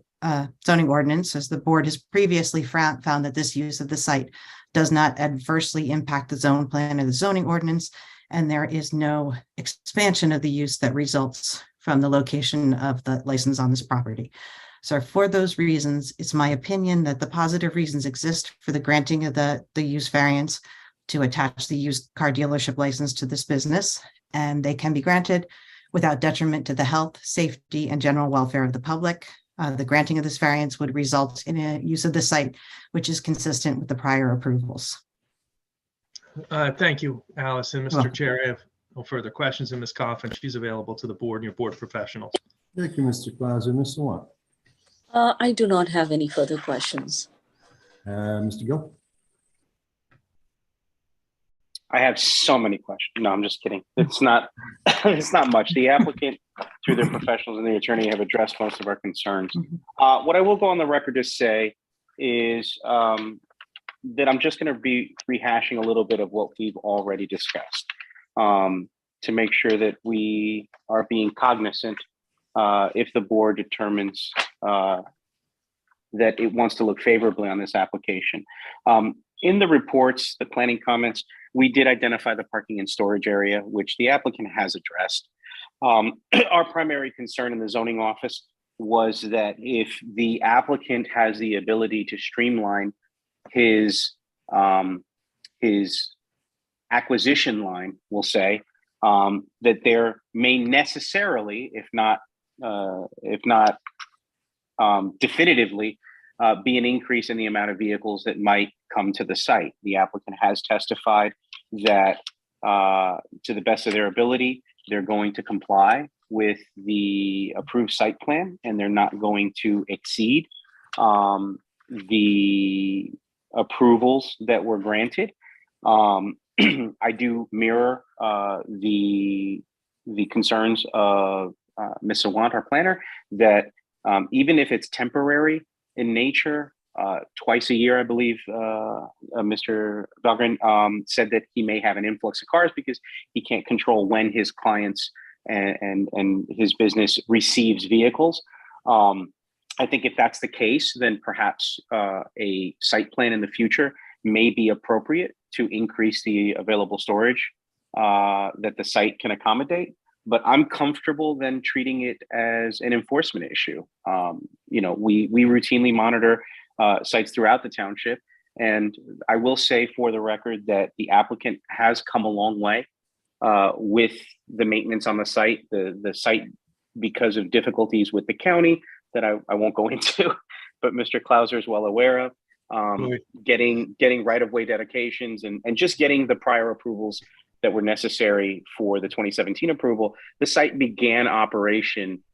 ordinance, as the board has previously found that this use of the site does not adversely impact the zone plan or the zoning ordinance, and there is no expansion of the use that results from the location of the license on this property. So for those reasons, it's my opinion that the positive reasons exist for the granting of the use variance to attach the used car dealership license to this business, and they can be granted without detriment to the health, safety, and general welfare of the public. The granting of this variance would result in a use of the site, which is consistent with the prior approvals.
Thank you, Allison. Mr.
Welcome.
Chair, I have no further questions, and Ms. Coffin, she's available to the board and your board professionals.
Thank you, Mr. Clauser. Ms. Swan.
I do not have any further questions.
Mr. Gill.
I have so many questions. No, I'm just kidding. It's not, it's not much. The applicant, through their professionals and the attorney, have addressed most of our concerns. What I will go on the record to say is that I'm just going to be rehashing a little bit of what we've already discussed to make sure that we are being cognizant if the board determines that it wants to look favorably on this application. In the reports, the planning comments, we did identify the parking and storage area, which the applicant has addressed. Our primary concern in the zoning office was that if the applicant has the ability to streamline his acquisition line, we'll say, that there may necessarily, if not definitively, be an increase in the amount of vehicles that might come to the site. The applicant has testified that to the best of their ability, they're going to comply with the approved site plan, and they're not going to exceed the approvals that were granted. I do mirror the concerns of Ms. Sawant, our planner, that even if it's temporary in nature, twice a year, I believe Mr. Dahlgren said that he may have an influx of cars because he can't control when his clients and his business receives vehicles. I think if that's the case, then perhaps a site plan in the future may be appropriate to increase the available storage that the site can accommodate. But I'm comfortable then treating it as an enforcement issue. We routinely monitor sites throughout the township. And I will say for the record that the applicant has come a long way with the maintenance on the site. The site, because of difficulties with the county that I won't go into, but Mr. Clauser is well aware of, getting right-of-way dedications and just getting the prior approvals that were necessary for the 2017 approval. The site began operation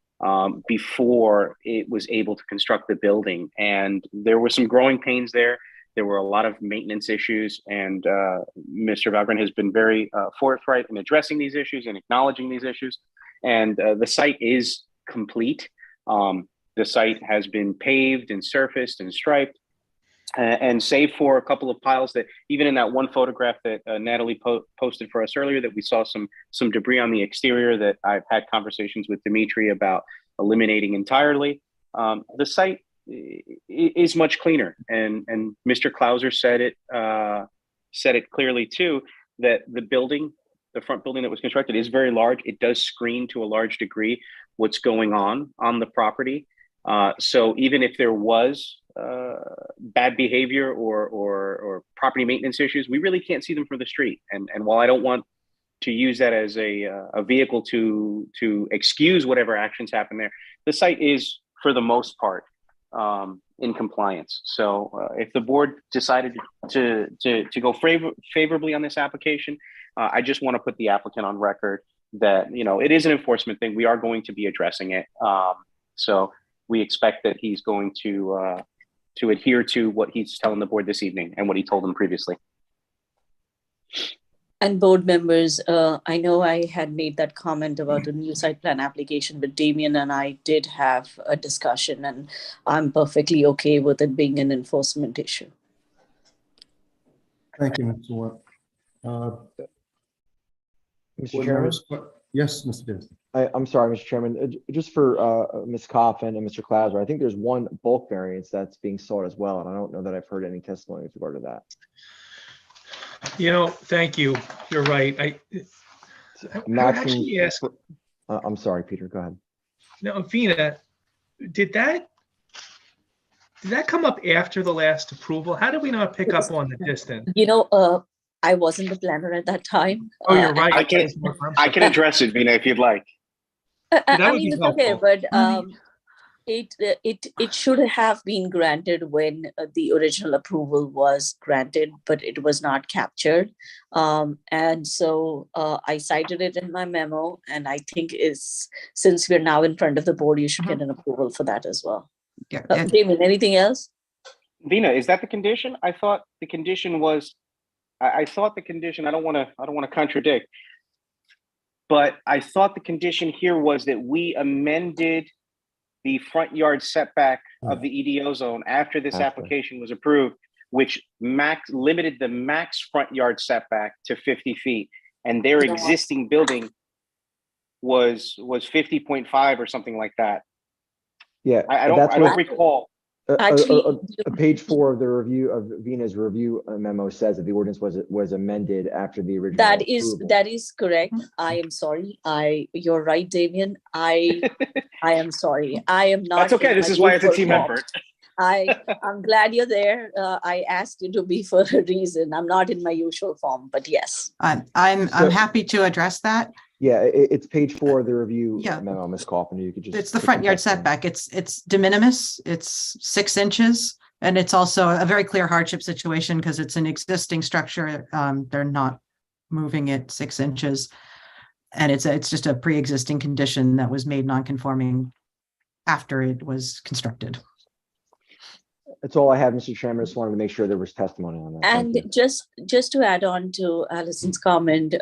before it was able to construct the building. And there were some growing pains there. There were a lot of maintenance issues, and Mr. Valgren has been very forthright in addressing these issues and acknowledging these issues. And the site is complete. The site has been paved and surfaced and striped. And save for a couple of piles that, even in that one photograph that Natalie posted for us earlier, that we saw some debris on the exterior that I've had conversations with Dimitri about eliminating entirely. The site is much cleaner, and Mr. Clauser said it clearly too, that the front building that was constructed is very large. It does screen to a large degree what's going on the property. So even if there was bad behavior or property maintenance issues, we really can't see them from the street. And while I don't want to use that as a vehicle to excuse whatever actions happen there, the site is, for the most part, in compliance. So if the board decided to go favorably on this application, I just want to put the applicant on record that, it is an enforcement thing. We are going to be addressing it. So we expect that he's going to adhere to what he's telling the board this evening and what he told them previously.
And board members, I know I had made that comment about the new site plan application, but Damien and I did have a discussion, and I'm perfectly okay with it being an enforcement issue.
Thank you, Mr. Watt.
Mr.
Board
Chairman?
members? Yes, Mr. Davis.
I'm sorry, Mr. Chairman, just for Ms. Coffin and Mr. Clauser, I think there's one bulk variance that's being sought as well, and I don't know that I've heard any testimony with regard to that.
Thank you. You're right.
I'm sorry, Peter, go ahead.
No, Vina, did that come up after the last approval? How did we not pick up on the distance?
I wasn't the planner at that time.
Oh, you're right.
I can address it, Vina, if you'd like.
I mean, it's okay, but it should have been granted when the original approval was granted, but it was not captured. And so I cited it in my memo, and I think since we're now in front of the board, you should get an approval for that as well.
Yeah.
Damien, anything else?
Vina, is that the condition? I thought the condition was, I thought the condition, I don't want to contradict, but I thought the condition here was that we amended the front yard setback of the EDO zone after this application was approved, which limited the max front yard setback to 50 feet. And their existing building was 50.5 or something like that.
Yeah,
I don't recall.
Page 4 of the review of Vina's review memo says that the ordinance was amended after the original.
That is correct. I am sorry. You're right, Damien. I am sorry. I am not.
That's okay. This is why it's a team effort.
I'm glad you're there. I asked you to be for a reason. I'm not in my usual form, but yes.
I'm happy to address that.
Yeah, it's page 4 of the review memo, Ms. Coffin. You could just.
It's the front yard setback. It's de minimis. It's 6 inches. And it's also a very clear hardship situation because it's an existing structure. They're not moving it 6 inches. And it's just a pre-existing condition that was made non-conforming after it was constructed.
That's all I have, Mr. Chairman. Just wanted to make sure there was testimony on that. Thank
And
you.
just to add on to Allison's comment,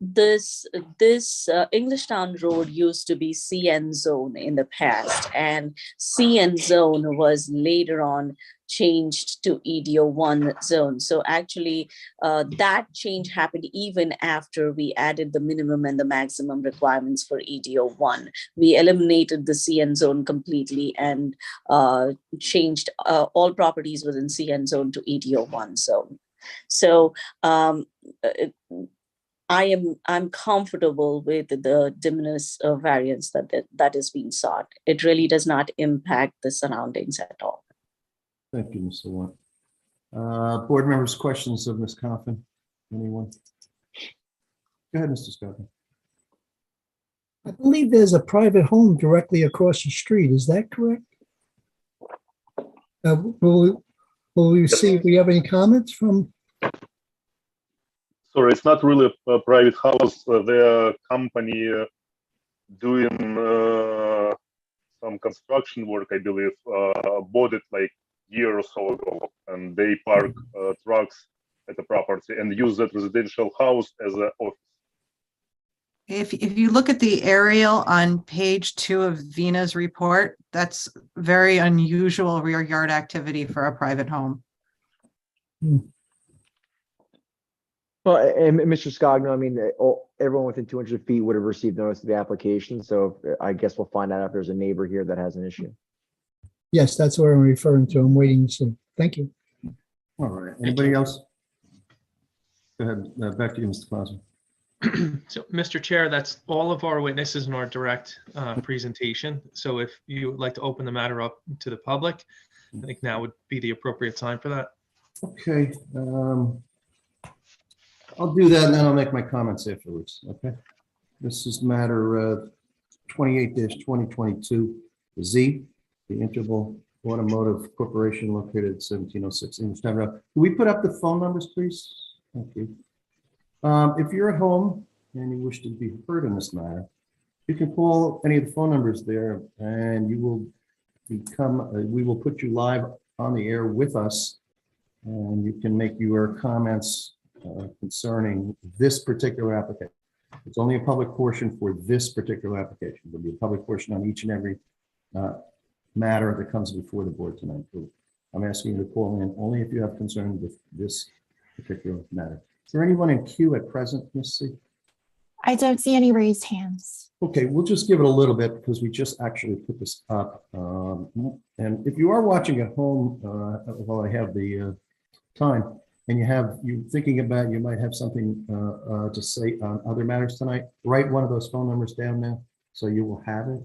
this Englishtown Road used to be CN zone in the past, and CN zone was later on changed to EDO1 zone. So actually, that change happened even after we added the minimum and the maximum requirements for EDO1. We eliminated the CN zone completely and changed all properties within CN zone to EDO1 zone. So I'm comfortable with the de minimis variance that is being sought. It really does not impact the surroundings at all.
Thank you, Mr. Warren. Board members, questions of Ms. Coffin? Anyone? Go ahead, Mr. Scoggin.
I believe there's a private home directly across the street. Is that correct? Will we see if we have any comments from?
Sorry, it's not really a private house. Their company doing some construction work, I believe, bought it like year or so ago, and they park trucks at the property and use that residential house as an office.
If you look at the aerial on page 2 of Vina's report, that's very unusual rear yard activity for a private home.
Well, and Mr. Scogno, I mean, everyone within 200 feet would have received notice of the application. So I guess we'll find out if there's a neighbor here that has an issue.
Yes, that's what I'm referring to. I'm waiting to see. Thank you.
All right. Anybody else? Go ahead. Back to you, Mr. Clausen.
So, Mr. Chair, that's all of our witnesses in our direct presentation. So if you would like to open the matter up to the public, I think now would be the appropriate time for that.
Okay. I'll do that and then I'll make my comments afterwards. Okay. This is matter 28-2022 Z, the Interval Automotive Corporation located at 1706 Englishtown Road. Can we put up the phone numbers, please? Thank you. If you're at home and you wish to be heard in this matter, you can call any of the phone numbers there and you will become, we will put you live on the air with us and you can make your comments concerning this particular application. It's only a public portion for this particular application. There'll be a public portion on each and every matter that comes before the board tonight. I'm asking you to call in only if you have concern with this particular matter. Is there anyone in queue at present, Ms. C?
I don't see any raised hands.
Okay, we'll just give it a little bit because we just actually put this up. And if you are watching at home while I have the time, and you're thinking about you might have something to say on other matters tonight, write one of those phone numbers down now so you will have it.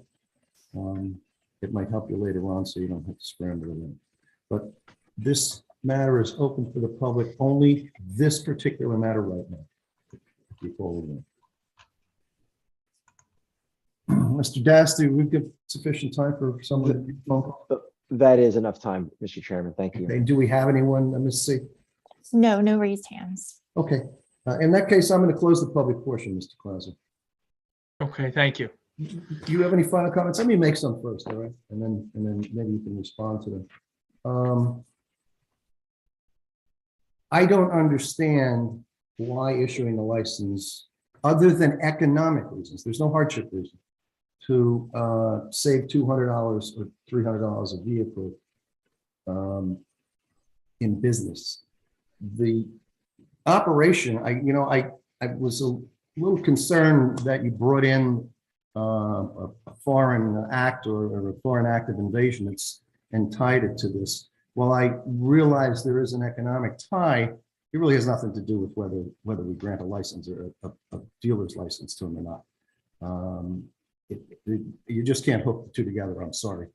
It might help you later on so you don't have to scramble it in. But this matter is open for the public, only this particular matter right now. If you call it in. Mr. Dasty, we've got sufficient time for someone to phone call?
That is enough time, Mr. Chairman. Thank you.
Okay, do we have anyone, Ms. C?
No raised hands.
Okay, in that case, I'm going to close the public portion, Mr. Clausen.
Okay, thank you.
Do you have any final comments? Let me make some first, all right? And then maybe you can respond to them. I don't understand why issuing a license, other than economic reasons, there's no hardship reason, to save $200 or $300 a vehicle in business. The operation, I was a little concerned that you brought in a foreign act or a foreign act of invasion and tied it to this. While I realize there is an economic tie, it really has nothing to do with whether we grant a license or a dealer's license to them or not. You just can't hook the two together. I'm sorry.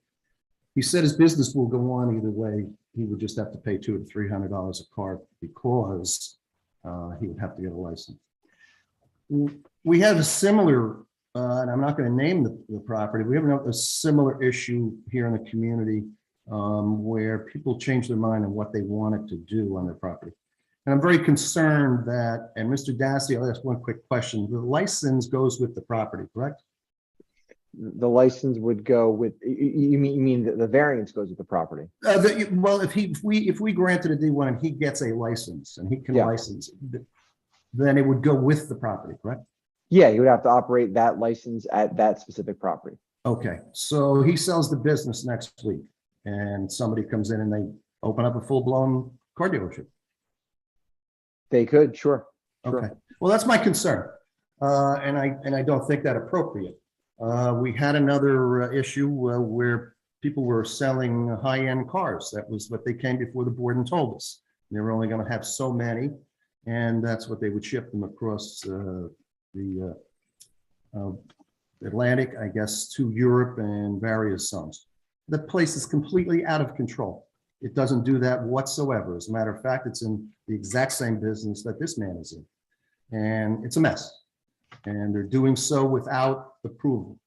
He said his business will go on either way. He would just have to pay $200 to $300 a car because he would have to get a license. We have a similar, and I'm not going to name the property. We have a similar issue here in the community where people change their mind on what they wanted to do on their property. And I'm very concerned that, and Mr. Dasty, I'll ask one quick question. The license goes with the property, correct?
the license would go with, you mean the variance goes with the property?
Well, if we granted a D1 and he gets a license and he can
Yeah.
license, then it would go with the property, correct?
Yeah, you would have to operate that license at that specific property.
Okay, so he sells the business next week and somebody comes in and they open up a full-blown car dealership.
They could, sure.
Okay, well, that's my concern. And I don't think that appropriate. We had another issue where people were selling high-end cars. That was what they came before the board and told us. They were only going to have so many, and that's what they would ship them across the Atlantic, I guess, to Europe and various zones. The place is completely out of control. It doesn't do that whatsoever. As a matter of fact, it's in the exact same business that this man is in. And it's a mess. And they're doing so without approval.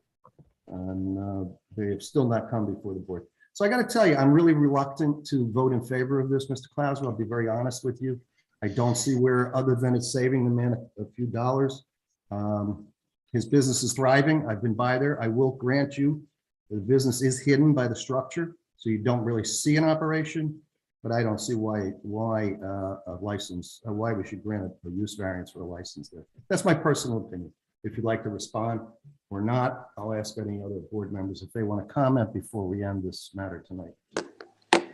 And they have still not come before the board. So I got to tell you, I'm really reluctant to vote in favor of this, Mr. Clauser. I'll be very honest with you. I don't see where, other than it's saving the man a few dollars. His business is thriving. I've been by there. I will grant you the business is hidden by the structure, so you don't really see an operation. But I don't see why a license, why we should grant a use variance for a license there. That's my personal opinion. If you'd like to respond or not, I'll ask any other board members if they want to comment before we end this matter tonight.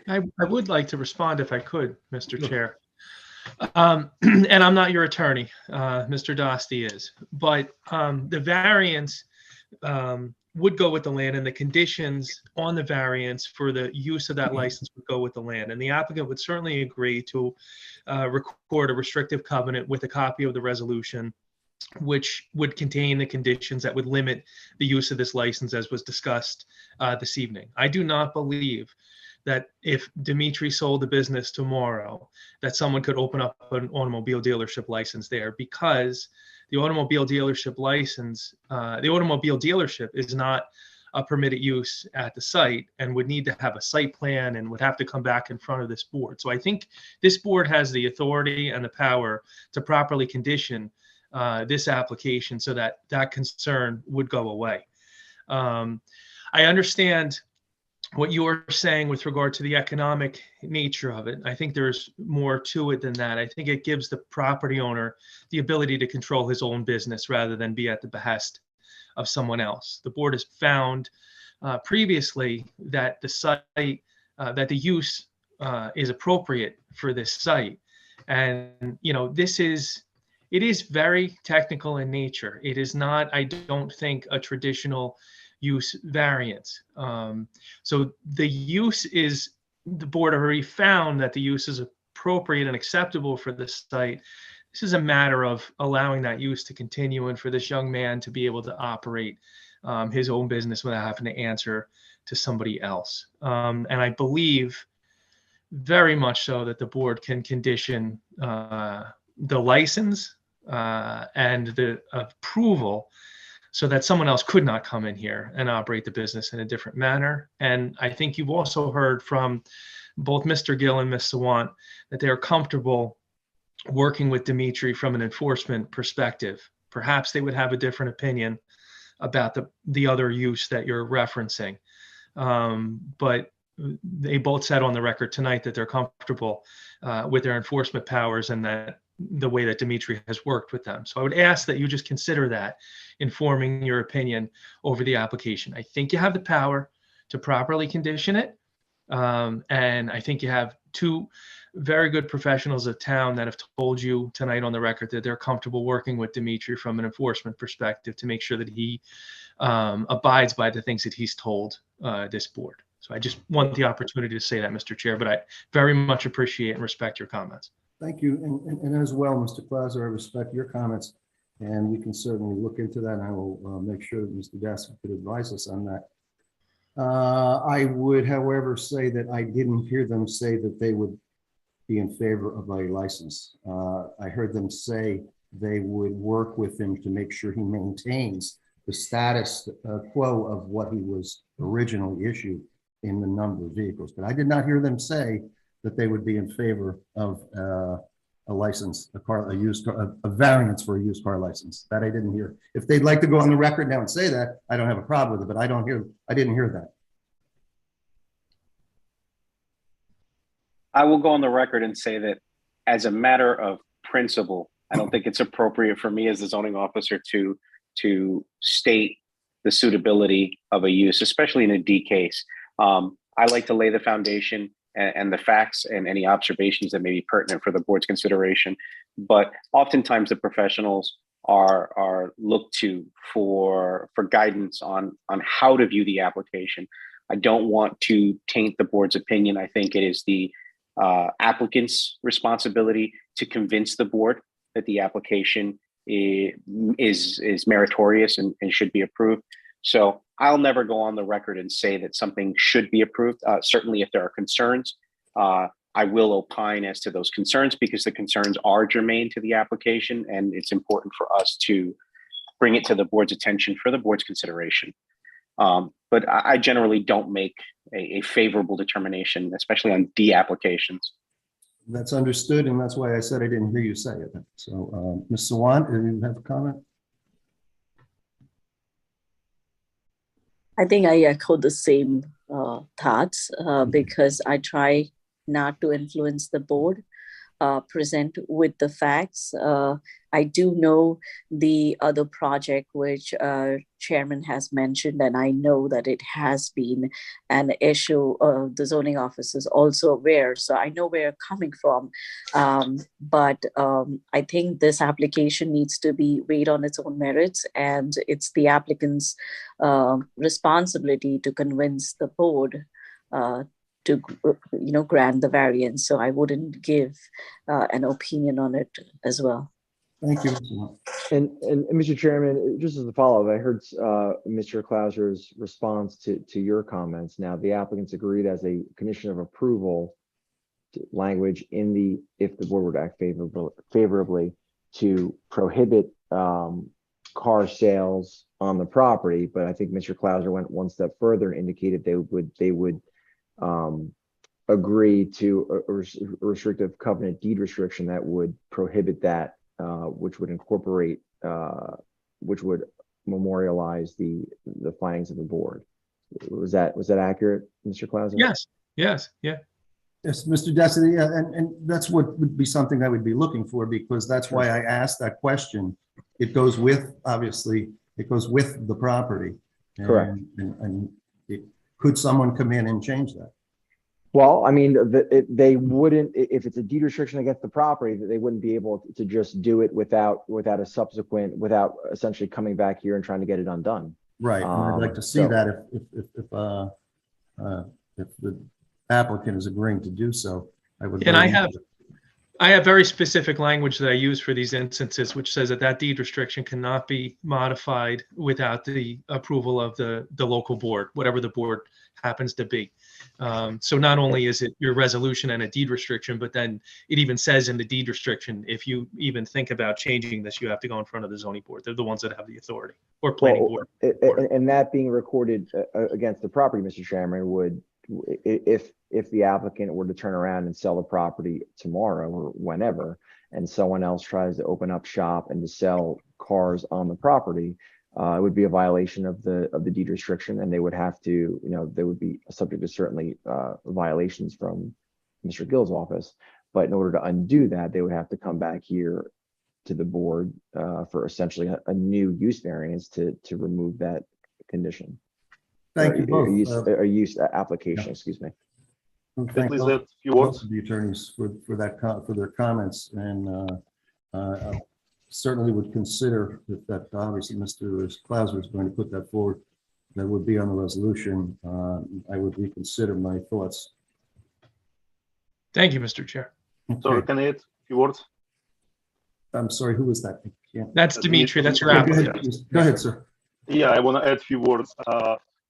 I would like to respond if I could, Mr. Chair. And I'm not your attorney, Mr. Dostie is, but the variance would go with the land, and the conditions on the variance for the use of that license would go with the land. And the applicant would certainly agree to record a restrictive covenant with a copy of the resolution, which would contain the conditions that would limit the use of this license as was discussed this evening. I do not believe that if Dimitri sold the business tomorrow, that someone could open up an automobile dealership license there, because the automobile dealership license, the automobile dealership is not a permitted use at the site and would need to have a site plan and would have to come back in front of this board. So I think this board has the authority and the power to properly condition this application so that that concern would go away. I understand what you're saying with regard to the economic nature of it. I think there's more to it than that. I think it gives the property owner the ability to control his own business rather than be at the behest of someone else. The board has found previously that the site, that the use is appropriate for this site. And, you know, it is very technical in nature. It is not, I don't think, a traditional use variance. So the use is, the board already found that the use is appropriate and acceptable for the site. This is a matter of allowing that use to continue and for this young man to be able to operate his own business without having to answer to somebody else. And I believe very much so that the board can condition the license and the approval so that someone else could not come in here and operate the business in a different manner. And I think you've also heard from both Mr. Gill and Ms. Sawant that they are comfortable working with Dimitri from an enforcement perspective. Perhaps they would have a different opinion about the other use that you're referencing. But they both said on the record tonight that they're comfortable with their enforcement powers and that the way that Dimitri has worked with them. So I would ask that you just consider that in forming your opinion over the application. I think you have the power to properly condition it. And I think you have two very good professionals of town that have told you tonight on the record that they're comfortable working with Dimitri from an enforcement perspective to make sure that he abides by the things that he's told this board. So I just want the opportunity to say that, Mr. Chair, but I very much appreciate and respect your comments.
Thank you. And as well, Mr. Clauser, I respect your comments, and we can certainly look into that. And I will make sure that Mr. Dasty could advise us on that. I would, however, say that I didn't hear them say that they would be in favor of a license. I heard them say they would work with him to make sure he maintains the status quo of what he was originally issued in the number of vehicles. But I did not hear them say that they would be in favor of a license, a used car, a variance for a used car license. That I didn't hear. If they'd like to go on the record now and say that, I don't have a problem with it, but I didn't hear that.
I will go on the record and say that as a matter of principle, I don't think it's appropriate for me as the zoning officer to state the suitability of a use, especially in a D case. I like to lay the foundation and the facts and any observations that may be pertinent for the board's consideration. But oftentimes the professionals are looked to for guidance on how to view the application. I don't want to taint the board's opinion. I think it is the applicant's responsibility to convince the board that the application is meritorious and should be approved. So I'll never go on the record and say that something should be approved. Certainly if there are concerns, I will opine as to those concerns because the concerns are germane to the application and it's important for us to bring it to the board's attention for the board's consideration. But I generally don't make a favorable determination, especially on D applications.
That's understood, and that's why I said I didn't hear you say it. So, Ms. Sawant, do you have a comment?
I think I echo the same thoughts because I try not to influence the board, present with the facts. I do know the other project which Chairman has mentioned, and I know that it has been an issue. The zoning office is also aware, so I know where you're coming from. But I think this application needs to be weighed on its own merits, and it's the applicant's responsibility to convince the board to grant the variance. So I wouldn't give an opinion on it as well.
Thank you.
And Mr. Chairman, just as a follow-up, I heard Mr. Clauser's response to your comments. Now, the applicants agreed as a condition of approval language if the board would act favorably to prohibit car sales on the property. But I think Mr. Clauser went one step further and indicated they would agree to a restrictive covenant deed restriction that would prohibit that, which would incorporate, which would memorialize the findings of the board. Was that accurate, Mr. Clauser?
Yes, yeah.
Yes, Mr. Destiny, and that's what would be something I would be looking for, because that's why I asked that question. It goes with, obviously, it goes with the property.
Correct.
And could someone come in and change that?
Well, I mean, they wouldn't, if it's a deed restriction against the property, that they wouldn't be able to just do it without essentially coming back here and trying to get it undone.
Right. And I'd like to see that if the applicant is agreeing to do so.
And I have very specific language that I use for these instances, which says that deed restriction cannot be modified without the approval of the local board, whatever the board happens to be. So not only is it your resolution and a deed restriction, but then it even says in the deed restriction, if you even think about changing this, you have to go in front of the zoning board. They're the ones that have the authority, or planning board.
And that being recorded against the property, Mr. Chairman, would, if the applicant were to turn around and sell the property tomorrow or whenever, and someone else tries to open up shop and to sell cars on the property, it would be a violation of the deed restriction, and they would have to, they would be subject to certainly violations from Mr. Gill's office. But in order to undo that, they would have to come back here to the board for essentially a new use variance to remove that condition.
Thank you both.
A use application, excuse me.
Thank
Please
both
add a few words.
of the attorneys for their comments, and certainly would consider if that, obviously Mr. Clauser is going to put that forward, that would be on the resolution. I would reconsider my thoughts.
Thank you, Mr. Chair.
Sorry, can I add a few words?
I'm sorry, who was that?
That's Dimitri. That's your
Go
applicant.
ahead, go ahead, sir.
Yeah, I want to add a few words.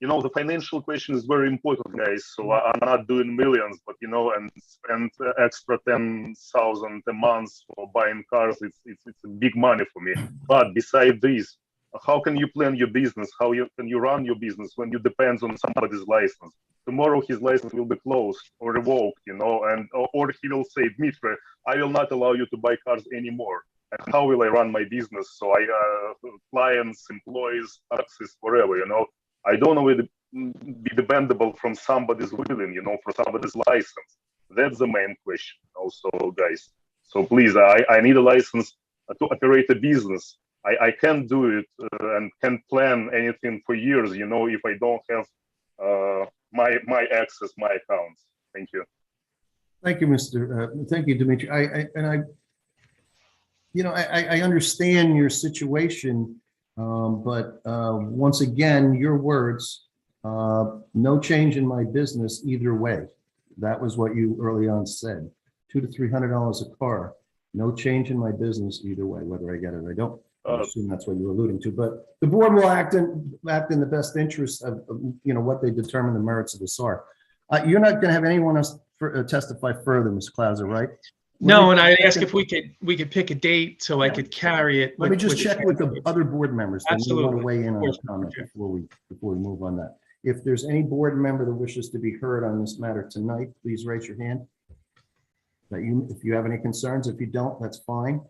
The financial question is very important, guys. So I'm not doing millions, but and spend extra 10,000 a month for buying cars. It's big money for me. But besides this, how can you plan your business? How can you run your business when you depend on somebody's license? tomorrow his license will be closed or revoked, and or he will say, Dmitry, I will not allow you to buy cars anymore. And how will I run my business? So clients, employees, taxes, whatever, I don't want to be dependable from somebody's willing, for somebody's license. That's the main question also, guys. So please, I need a license to operate a business. I can't do it and can't plan anything for years, if I don't have my access, my accounts. Thank you.
Thank you, thank you, Dimitri. I understand your situation, but once again, your words, no change in my business either way. That was what you early on said. $200 to $300 a car, no change in my business either way, whether I get it or I don't. I assume that's what you're alluding to, but the board will act in the best interest of what they determine the merits of this are. You're not going to have anyone else testify further, Ms. Klauser, right?
No, and I asked if we could pick a date so I could carry it.
Let me just check with the other board members. Then we want to
Absolutely.
weigh in on the comment before we move on that. If there's any board member that wishes to be heard on this matter tonight, please raise your hand. If you have any concerns, if you don't, that's fine.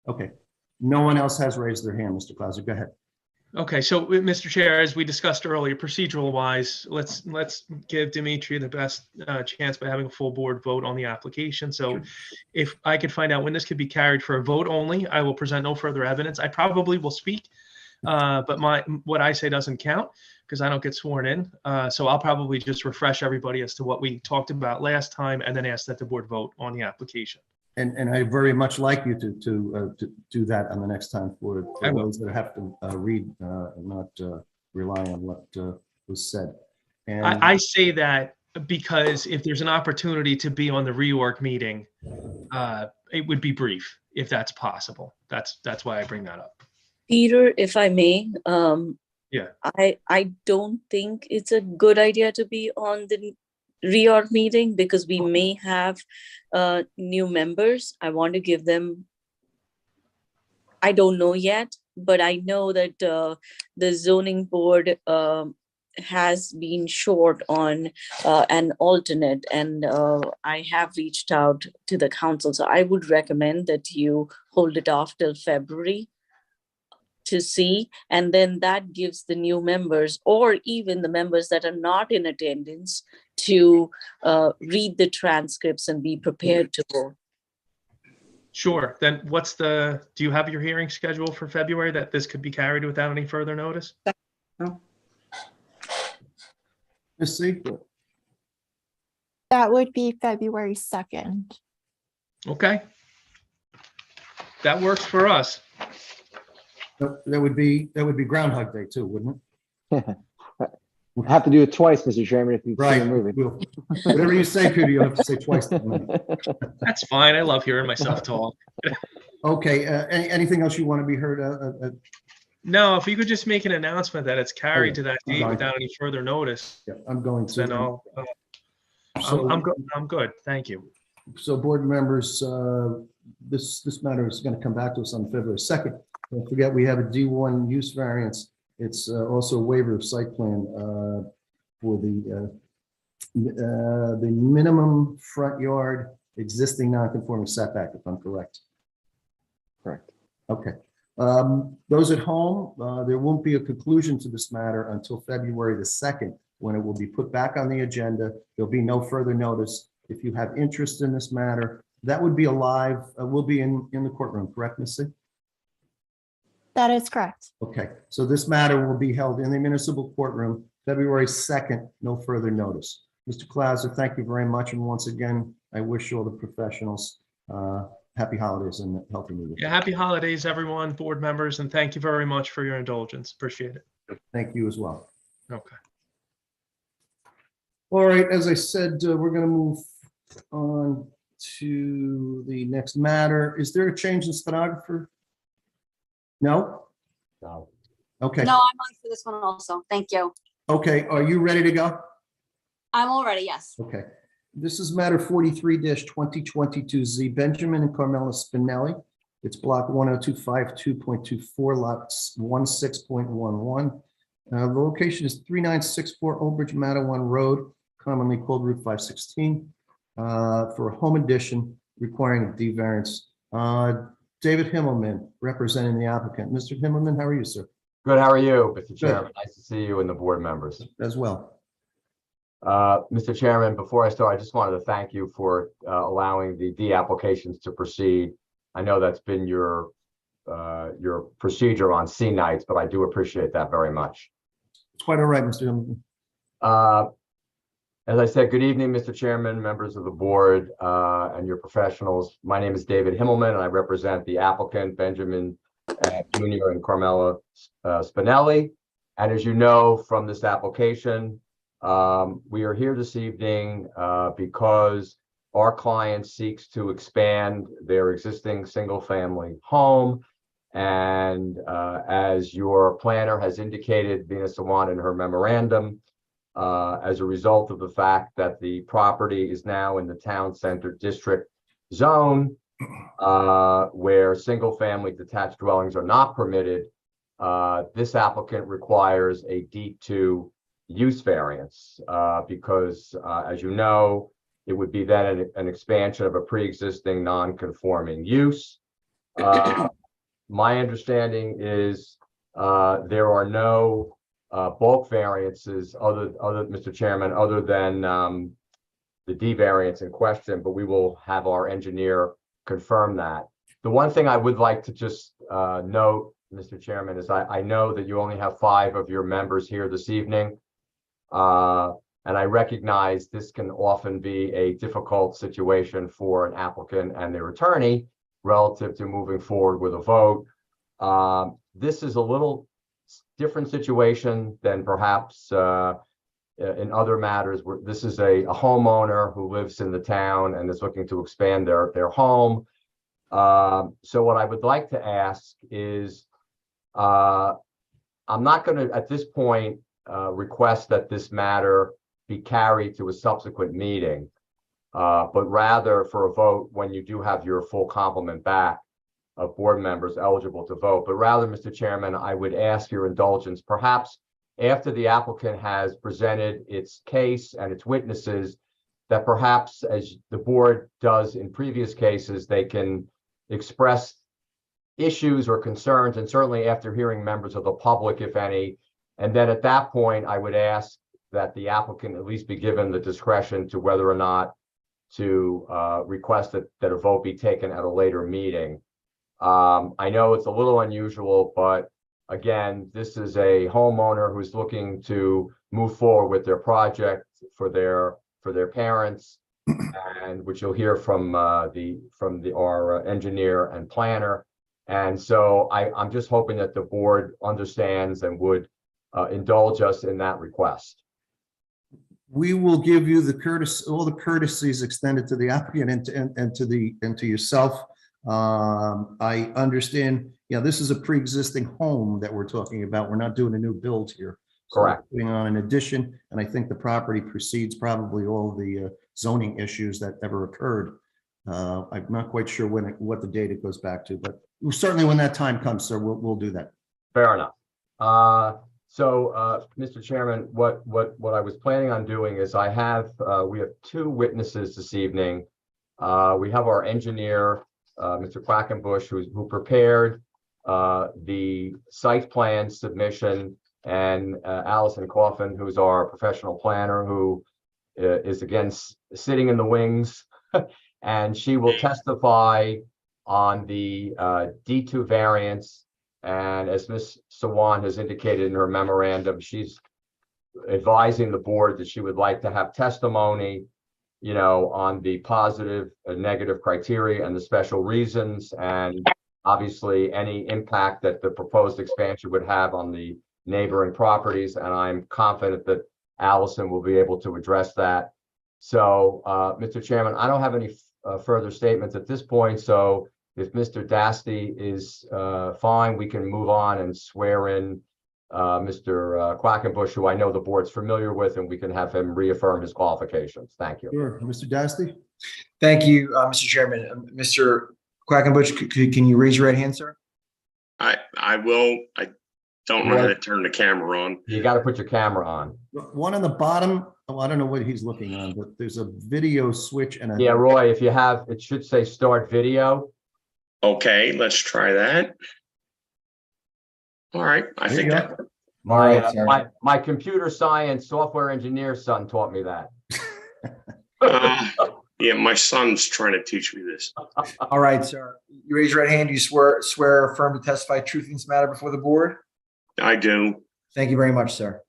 Okay. No one else has raised their hand, Mr. Klauser. Go ahead.
Okay, so Mr. Chair, as we discussed earlier, procedural wise, let's give Dimitri the best chance by having a full board vote on the application. So if I could find out when this could be carried for a vote only, I will present no further evidence. I probably will speak, but what I say doesn't count because I don't get sworn in. So I'll probably just refresh everybody as to what we talked about last time and then ask that the board vote on the application.
And I very much like you to do that on the next time for those that have to read and not rely on what was said. And
I say that because if there's an opportunity to be on the reorg meeting, it would be brief if that's possible. That's why I bring that up.
Peter, if I may,
Yeah.
I don't think it's a good idea to be on the reorg meeting because we may have new members. I want to give them, I don't know yet, but I know that the zoning board has been short on an alternate, and I have reached out to the council. So I would recommend that you hold it off till February to see, and then that gives the new members or even the members that are not in attendance to read the transcripts and be prepared to vote.
Sure. Then do you have your hearing scheduled for February that this could be carried without any further notice?
Ms. C?
That would be February 2nd.
Okay. That works for us.
That would be Groundhog Day too, wouldn't it?
We'll have to do it twice, Mr. Chairman, if you've
Right.
seen the movie.
Whatever you say, Peter, you'll have to say twice.
That's fine. I love hearing myself talk.
Okay. Anything else you want to be heard?
No, if you could just make an announcement that it's carried to that date
Fine.
without any further notice,
Yeah, I'm going to.
then I'm good. I'm good. Thank you.
So board members, this matter is going to come back to us on February 2nd. Don't forget, we have a D1 use variance. It's also a waiver of site plan for the minimum front yard existing non-conforming setback, if I'm correct.
Correct.
Okay. Those at home, there won't be a conclusion to this matter until February the 2nd, when it will be put back on the agenda. There'll be no further notice. If you have interest in this matter, that would be alive, will be in the courtroom, correct, Ms. C?
That is correct.
Okay, so this matter will be held in the municipal courtroom, February 2nd, no further notice. Mr. Klauser, thank you very much. And once again, I wish all the professionals happy holidays and healthy new year.
Yeah, happy holidays, everyone, board members, and thank you very much for your indulgence. Appreciate it.
Thank you as well.
Okay.
All right, as I said, we're going to move on to the next matter. Is there a change in stenographer? No?
No.
Okay.
No, I'm on for this one also. Thank you.
Okay, are you ready to go?
I'm all ready, yes.
Okay. This is matter 43-2022Z, Benjamin and Carmela Spinelli. It's block 10252.24, lots 16.11. The location is 3964 Old Bridge Mattawan Road, commonly called Route 516, for a home addition requiring a D variance. David Himmelman, representing the applicant. Mr. Himmelman, how are you, sir?
Good, how are you, Mr. Chairman? Nice to see you and the board members.
As well.
Mr. Chairman, before I start, I just wanted to thank you for allowing the D applications to proceed. I know that's been your procedure on C nights, but I do appreciate that very much.
It's quite all right, Mr. Himmelman.
As I said, good evening, Mr. Chairman, members of the board, and your professionals. My name is David Himmelman, and I represent the applicant, Benjamin Jr. and Carmela Spinelli. And as you know from this application, we are here this evening because our client seeks to expand their existing single-family home. And as your planner has indicated, Veena Sawan, in her memorandum, as a result of the fact that the property is now in the town center district zone, where single-family detached dwellings are not permitted, this applicant requires a D2 use variance because, as you know, it would be then an expansion of a pre-existing non-conforming use. My understanding is there are no bulk variances other, Mr. Chairman, other than the D variance in question, but we will have our engineer confirm that. The one thing I would like to just note, Mr. Chairman, is I know that you only have 5 of your members here this evening. And I recognize this can often be a difficult situation for an applicant and their attorney relative to moving forward with a vote. This is a little different situation than perhaps in other matters where this is a homeowner who lives in the town and is looking to expand their home. So what I would like to ask is, I'm not going to, at this point, request that this matter be carried to a subsequent meeting, but rather for a vote when you do have your full complement back of board members eligible to vote. But rather, Mr. Chairman, I would ask your indulgence, perhaps after the applicant has presented its case and its witnesses, that perhaps, as the board does in previous cases, they can express issues or concerns, and certainly after hearing members of the public, if any. And then at that point, I would ask that the applicant at least be given the discretion to whether or not to request that a vote be taken at a later meeting. I know it's a little unusual, but again, this is a homeowner who's looking to move forward with their project for their parents, and which you'll hear from our engineer and planner. And so I'm just hoping that the board understands and would indulge us in that request.
We will give you all the courtesies extended to the applicant and to yourself. I understand, this is a pre-existing home that we're talking about. We're not doing a new build here.
Correct.
So putting on an addition, and I think the property precedes probably all the zoning issues that ever occurred. I'm not quite sure what the date it goes back to, but certainly when that time comes, sir, we'll do that.
Fair enough. So, Mr. Chairman, what I was planning on doing is we have 2 witnesses this evening. We have our engineer, Mr. Quackenbush, who prepared the site plan submission, and Allison Coffin, who's our professional planner, who is again sitting in the wings, and she will testify on the D2 variance. And as Ms. Sawan has indicated in her memorandum, she's advising the board that she would like to have testimony, on the positive and negative criteria and the special reasons, and obviously any impact that the proposed expansion would have on the neighboring properties. And I'm confident that Allison will be able to address that. So, Mr. Chairman, I don't have any further statements at this point. So if Mr. Dasty is fine, we can move on and swear in Mr. Quackenbush, who I know the board's familiar with, and we can have him reaffirm his qualifications. Thank you.
Sure. Mr. Dasty?
Thank you, Mr. Chairman. Mr. Quackenbush, can you raise your right hand, sir?
I will. I don't know how to turn the camera on.
You got to put your camera on.
One on the bottom, oh, I don't know what he's looking on, but there's a video switch and a.
Yeah, Roy, if you have, it should say start video.
Okay, let's try that. All right, I
There
think
you
that
go.
worked.
My computer science software engineer son taught me that.
Yeah, my son's trying to teach me this.
All right, sir. You raise your right hand. You swear or affirm to testify truth in this matter before the board?
I do.
Thank you very much, sir.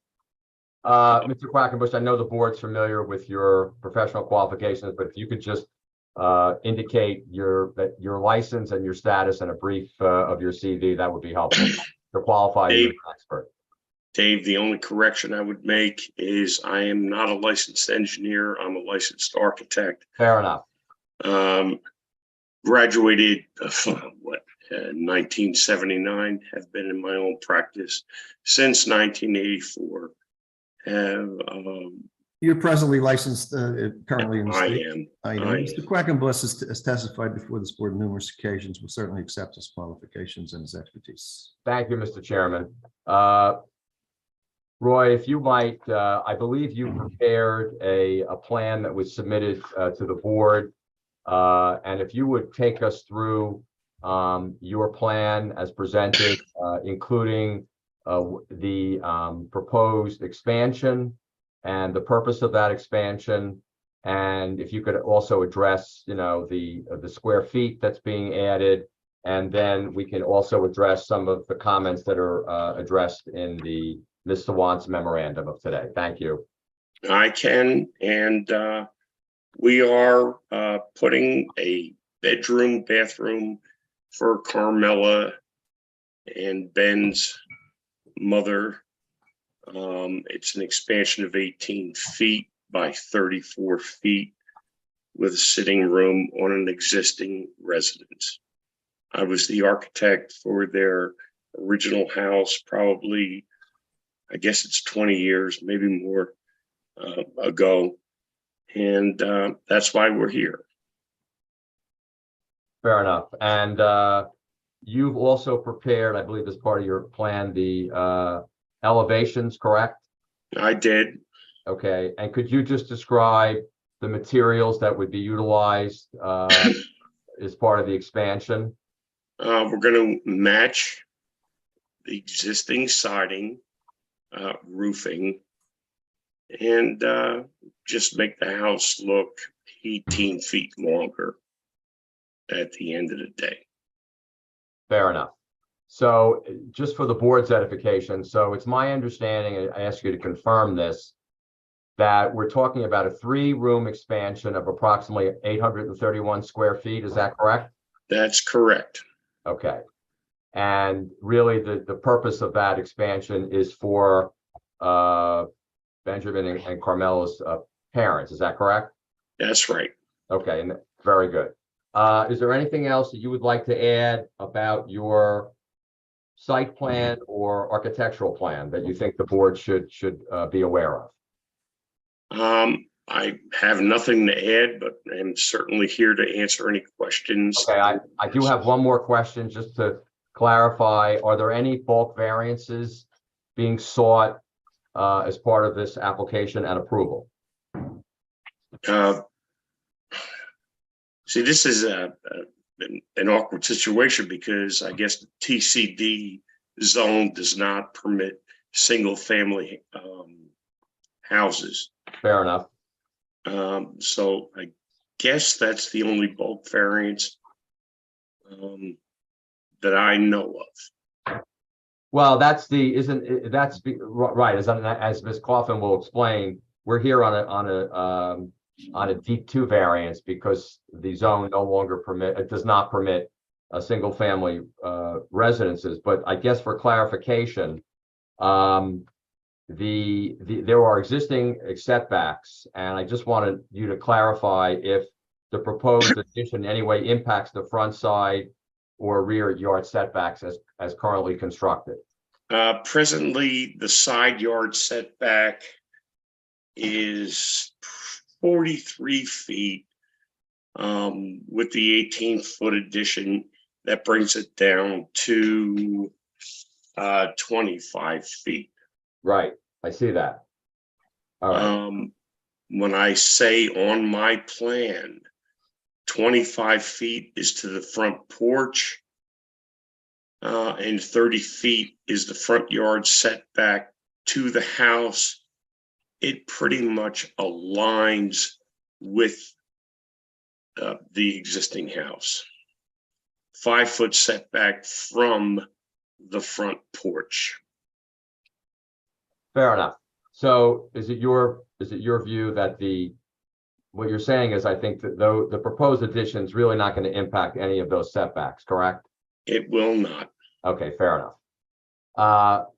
Mr. Quackenbush, I know the board's familiar with your professional qualifications, but if you could just indicate your license and your status and a brief of your CV, that would be helpful to qualify you as an expert.
Dave, the only correction I would make is I am not a licensed engineer. I'm a licensed architect.
Fair enough.
Graduated, 1979, have been in my own practice since 1984.
You're presently licensed currently in the
I
state.
am.
I am. Mr. Quackenbush has testified before this board on numerous occasions. Will certainly accept his qualifications and his expertise.
Thank you, Mr. Chairman. Roy, if you might, I believe you prepared a plan that was submitted to the board. And if you would take us through your plan as presented, including the proposed expansion and the purpose of that expansion. And if you could also address, the square feet that's being added. And then we can also address some of the comments that are addressed in the Ms. Sawant's memorandum of today. Thank you.
I can, and we are putting a bedroom, bathroom for Carmela and Ben's mother. It's an expansion of 18 feet by 34 feet with a sitting room on an existing residence. I was the architect for their original house, probably, I guess it's 20 years, maybe more ago. And that's why we're here.
Fair enough. And you've also prepared, I believe as part of your plan, the elevations, correct?
I did.
Okay. And could you just describe the materials that would be utilized as part of the expansion?
We're going to match the existing siding, roofing, and just make the house look 18 feet longer at the end of the day.
Fair enough. So just for the board's edification, so it's my understanding, and I ask you to confirm this, that we're talking about a 3-room expansion of approximately 831 square feet. Is that correct?
That's correct.
Okay. And really the purpose of that expansion is for Benjamin and Carmela's parents. Is that correct?
That's right.
Okay, and very good. Is there anything else that you would like to add about your site plan or architectural plan that you think the board should be aware of?
I have nothing to add, but I'm certainly here to answer any questions.
Okay, I do have one more question just to clarify. Are there any bulk variances being sought as part of this application and approval?
See, this is an awkward situation because I guess the TCD zone does not permit single family houses.
Fair enough.
So I guess that's the only bulk variance that I know of.
Well, right, as Ms. Coffin will explain, we're here on a D2 variance because the zone no longer does not permit a single family residences. But I guess for clarification, there are existing setbacks, and I just wanted you to clarify if the proposed addition in any way impacts the front side or rear yard setbacks as currently constructed.
Presently, the side yard setback is 43 feet. With the 18-foot addition, that brings it down to 25 feet.
Right, I see that. All right,
When I say on my plan, 25 feet is to the front porch, and 30 feet is the front yard setback to the house, it pretty much aligns with the existing house. 5-foot setback from the front porch.
fair enough. So is it your view that what you're saying is, I think that though the proposed addition is really not going to impact any of those setbacks, correct?
It will not.
Okay, fair enough.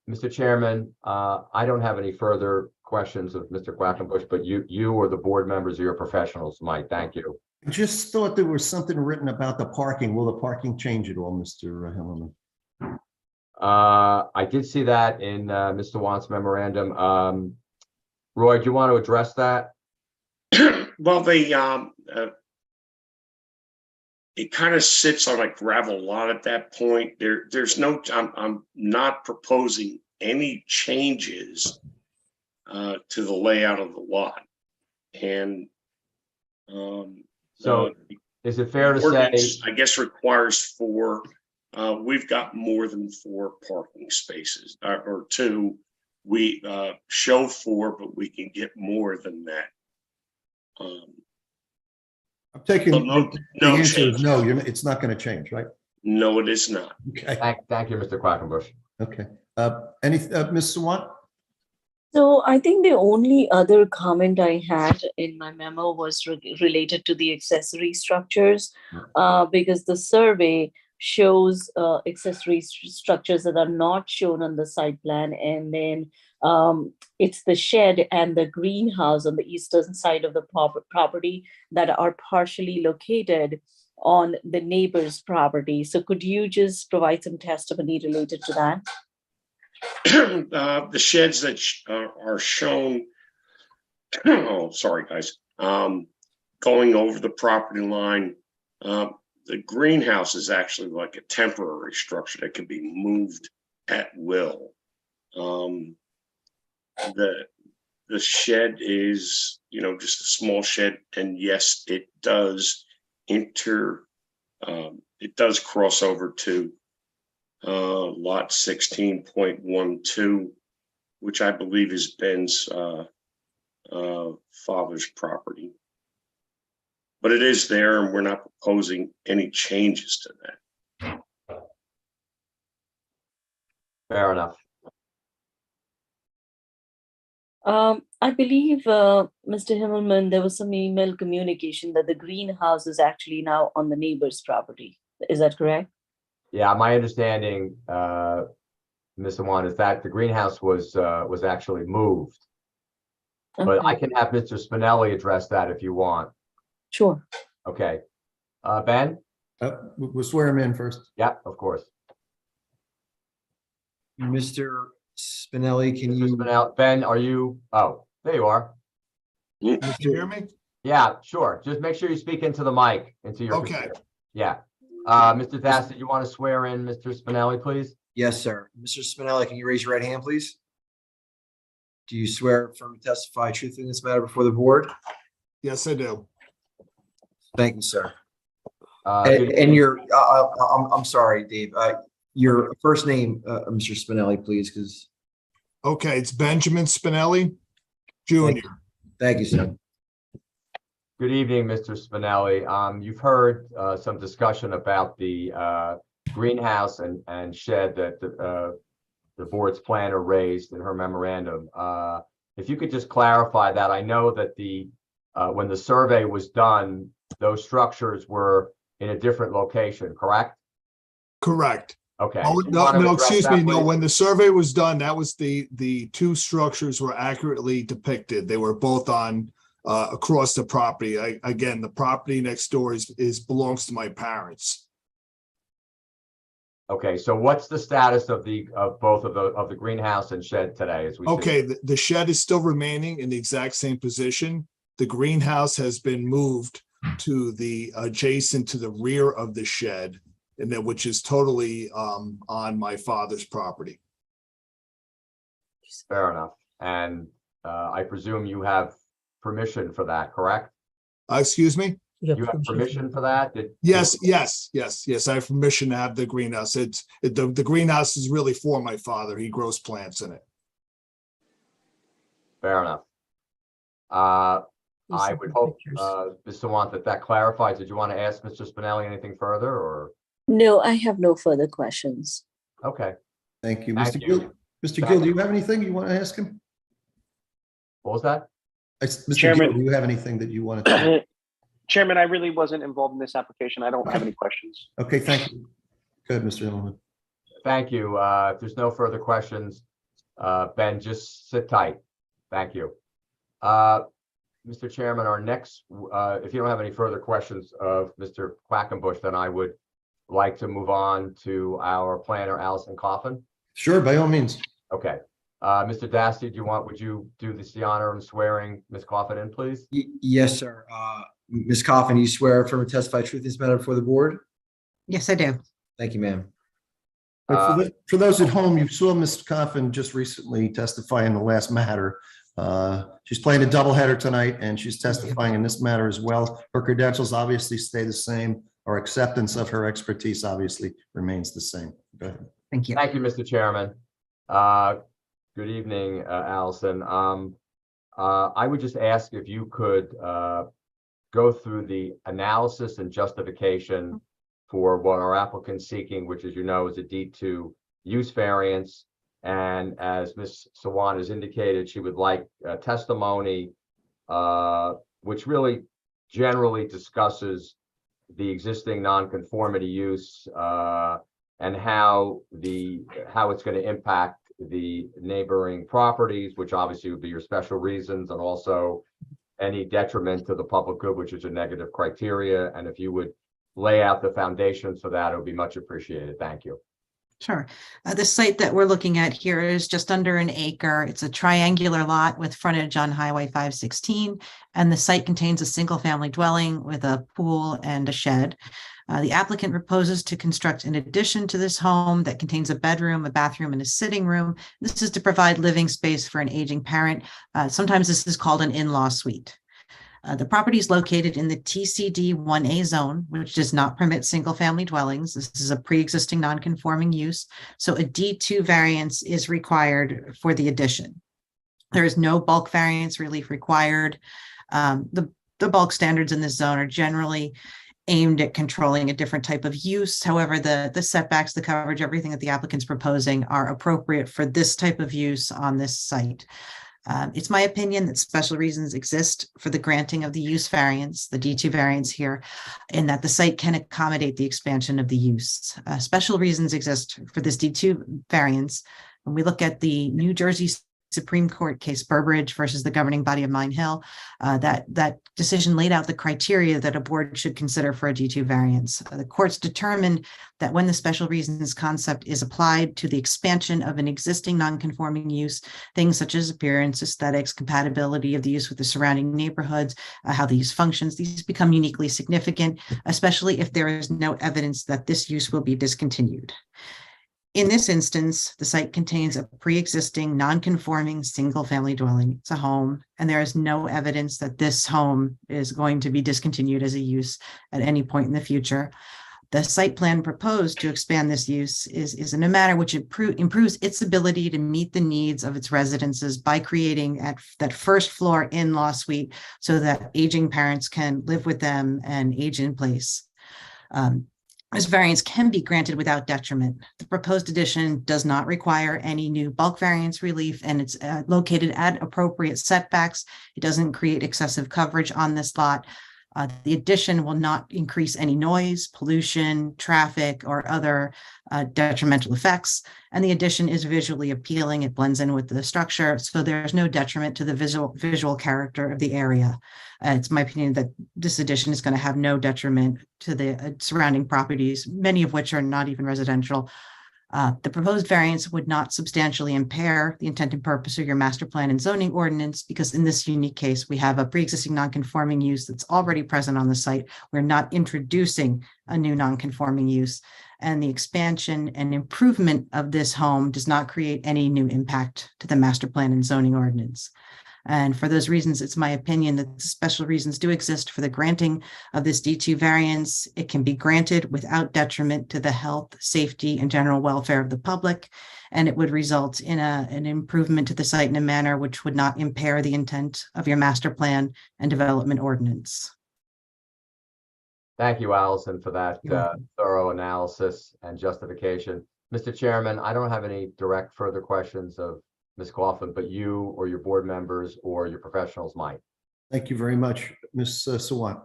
Mr. Chairman, I don't have any further questions of Mr. Quackenbush, but you or the board members or your professionals might. Thank you.
I just thought there was something written about the parking. Will the parking change at all, Mr. Himmelman?
I did see that in Mr. Want's memorandum. Roy, do you want to address that?
Well, it kind of sits on a gravel lot at that point. There's no, I'm not proposing any changes to the layout of the lot. And
so is it fair to say,
I guess requires 4, we've got more than 4 parking spaces, or 2. We show 4, but we can get more than that.
I'm taking,
no
the answer
change.
is no, it's not going to change, right?
No, it is not.
Okay,
thank you, Mr. Quackenbush.
okay. Ms. Sawant?
So I think the only other comment I had in my memo was related to the accessory structures, because the survey shows accessory structures that are not shown on the site plan, and then it's the shed and the greenhouse on the eastern side of the property that are partially located on the neighbor's property. So could you just provide some testimony related to that?
The sheds that are shown, oh, sorry, guys, going over the property line, the greenhouse is actually like a temporary structure that can be moved at will. The shed is, just a small shed, and yes, it does cross over to lot 16.12, which I believe is Ben's father's property. But it is there, and we're not proposing any changes to that.
Fair enough.
I believe, Mr. Himmelman, there was some email communication that the greenhouse is actually now on the neighbor's property. Is that correct?
Yeah, my understanding, Mr. Wan, is that the greenhouse was actually moved. But I can have Mr. Spinelli address that if you want.
Sure.
Okay. Ben?
We'll swear him in first.
Yeah, of course.
Mr. Spinelli, can you?
Ben, are you? Oh, there you are.
Can you hear me?
Yeah, sure. Just make sure you speak into the mic, into your
Okay.
computer. Yeah. Mr. Thast, you want to swear in Mr. Spinelli, please?
Yes, sir. Mr. Spinelli, can you raise your right hand, please? Do you swear affirm to testify truthfully in this matter before the board?
Yes, I do.
Thank you, sir.
Good
And your, I'm sorry, Dave. Your first name, Mr. Spinelli, please, because.
Okay, it's Benjamin Spinelli, Jr.
Thank you, sir.
Good evening, Mr. Spinelli. You've heard some discussion about the greenhouse and shed that the board's planner raised in her memorandum. If you could just clarify that. I know that when the survey was done, those structures were in a different location, correct?
Correct.
Okay.
Oh,
So you want to
no,
address
excuse
that,
me. No,
please?
when the survey was done, that was the 2 structures were accurately depicted. They were both on across the property. Again, the property next door belongs to my parents.
Okay, so what's the status of both of the greenhouse and shed today as we see?
Okay, the shed is still remaining in the exact same position. The greenhouse has been moved to the adjacent to the rear of the shed, and which is totally on my father's property.
Fair enough. And I presume you have permission for that, correct?
Excuse me?
You have permission for that?
Yes. I have permission to have the greenhouse. The greenhouse is really for my father. He grows plants in it.
Fair enough. I would hope, Ms. Sawant, that clarifies. Did you want to ask Mr. Spinelli anything further, or?
No, I have no further questions.
Okay.
Thank you.
Thank
Mr.
you.
Gill, Mr. Gill, do you have anything you want to ask him?
What was that?
Mr.
Chairman.
Gill, do you have anything that you wanted to?
Chairman, I really wasn't involved in this application. I don't have any questions.
Okay, thank you. Go ahead, Mr. Hillman.
Thank you. If there's no further questions, Ben, just sit tight. Thank you. Mr. Chairman, our next, if you don't have any further questions of Mr. Quackenbush, then I would like to move on to our planner, Allison Coffin.
Sure, by all means.
Okay. Mr. Dasty, would you do the honor of swearing Ms. Coffin in, please?
Yes, sir. Ms. Coffin, you swear affirm to testify truth in this matter before the board?
Yes, I do.
Thank you, ma'am.
For those at home, you saw Ms. Coffin just recently testify in the last matter. She's playing a doubleheader tonight, and she's testifying in this matter as well. Her credentials obviously stay the same. Our acceptance of her expertise obviously remains the same. Go ahead.
Thank you.
Thank you, Mr. Chairman. Good evening, Allison. I would just ask if you could go through the analysis and justification for what our applicant's seeking, which, as you know, is a D2 use variance. And as Ms. Sawant has indicated, she would like testimony, which really generally discusses the existing nonconformity use and how it's going to impact the neighboring properties, which obviously would be your special reasons, and also any detriment to the public good, which is a negative criteria. And if you would lay out the foundations for that, it would be much appreciated. Thank you.
Sure. The site that we're looking at here is just under an acre. It's a triangular lot with frontage on Highway 516, and the site contains a single-family dwelling with a pool and a shed. The applicant proposes to construct an addition to this home that contains a bedroom, a bathroom, and a sitting room. This is to provide living space for an aging parent. Sometimes this is called an in-law suite. The property is located in the TCD 1A zone, which does not permit single-family dwellings. This is a pre-existing non-conforming use, so a D2 variance is required for the addition. There is no bulk variance relief required. The bulk standards in this zone are generally aimed at controlling a different type of use. However, the setbacks, the coverage, everything that the applicant's proposing are appropriate for this type of use on this site. It's my opinion that special reasons exist for the granting of the use variance, the D2 variance here, and that the site can accommodate the expansion of the use. Special reasons exist for this D2 variance. When we look at the New Jersey Supreme Court case Burbridge versus the governing body of Mine Hill, that decision laid out the criteria that a board should consider for a D2 variance. The courts determined that when the special reasons concept is applied to the expansion of an existing non-conforming use, things such as appearance, aesthetics, compatibility of the use with the surrounding neighborhoods, how the use functions, these become uniquely significant, especially if there is no evidence that this use will be discontinued. In this instance, the site contains a pre-existing non-conforming single-family dwelling. It's a home, and there is no evidence that this home is going to be discontinued as a use at any point in the future. The site plan proposed to expand this use is in a manner which improves its ability to meet the needs of its residences by creating that first floor in-law suite so that aging parents can live with them and age in place. This variance can be granted without detriment. The proposed addition does not require any new bulk variance relief, and it's located at appropriate setbacks. It doesn't create excessive coverage on this lot. The addition will not increase any noise, pollution, traffic, or other detrimental effects. And the addition is visually appealing. It blends in with the structure, so there's no detriment to the visual character of the area. It's my opinion that this addition is going to have no detriment to the surrounding properties, many of which are not even residential. The proposed variance would not substantially impair the intent and purpose of your master plan and zoning ordinance, because in this unique case, we have a pre-existing non-conforming use that's already present on the site. We're not introducing a new non-conforming use, and the expansion and improvement of this home does not create any new impact to the master plan and zoning ordinance. And for those reasons, it's my opinion that special reasons do exist for the granting of this D2 variance. It can be granted without detriment to the health, safety, and general welfare of the public, and it would result in an improvement to the site in a manner which would not impair the intent of your master plan and development ordinance.
Thank you, Allison, for that thorough analysis and justification. Mr. Chairman, I don't have any direct further questions of Ms. Coughlin, but you or your board members or your professionals might.
Thank you very much, Ms. Sawant.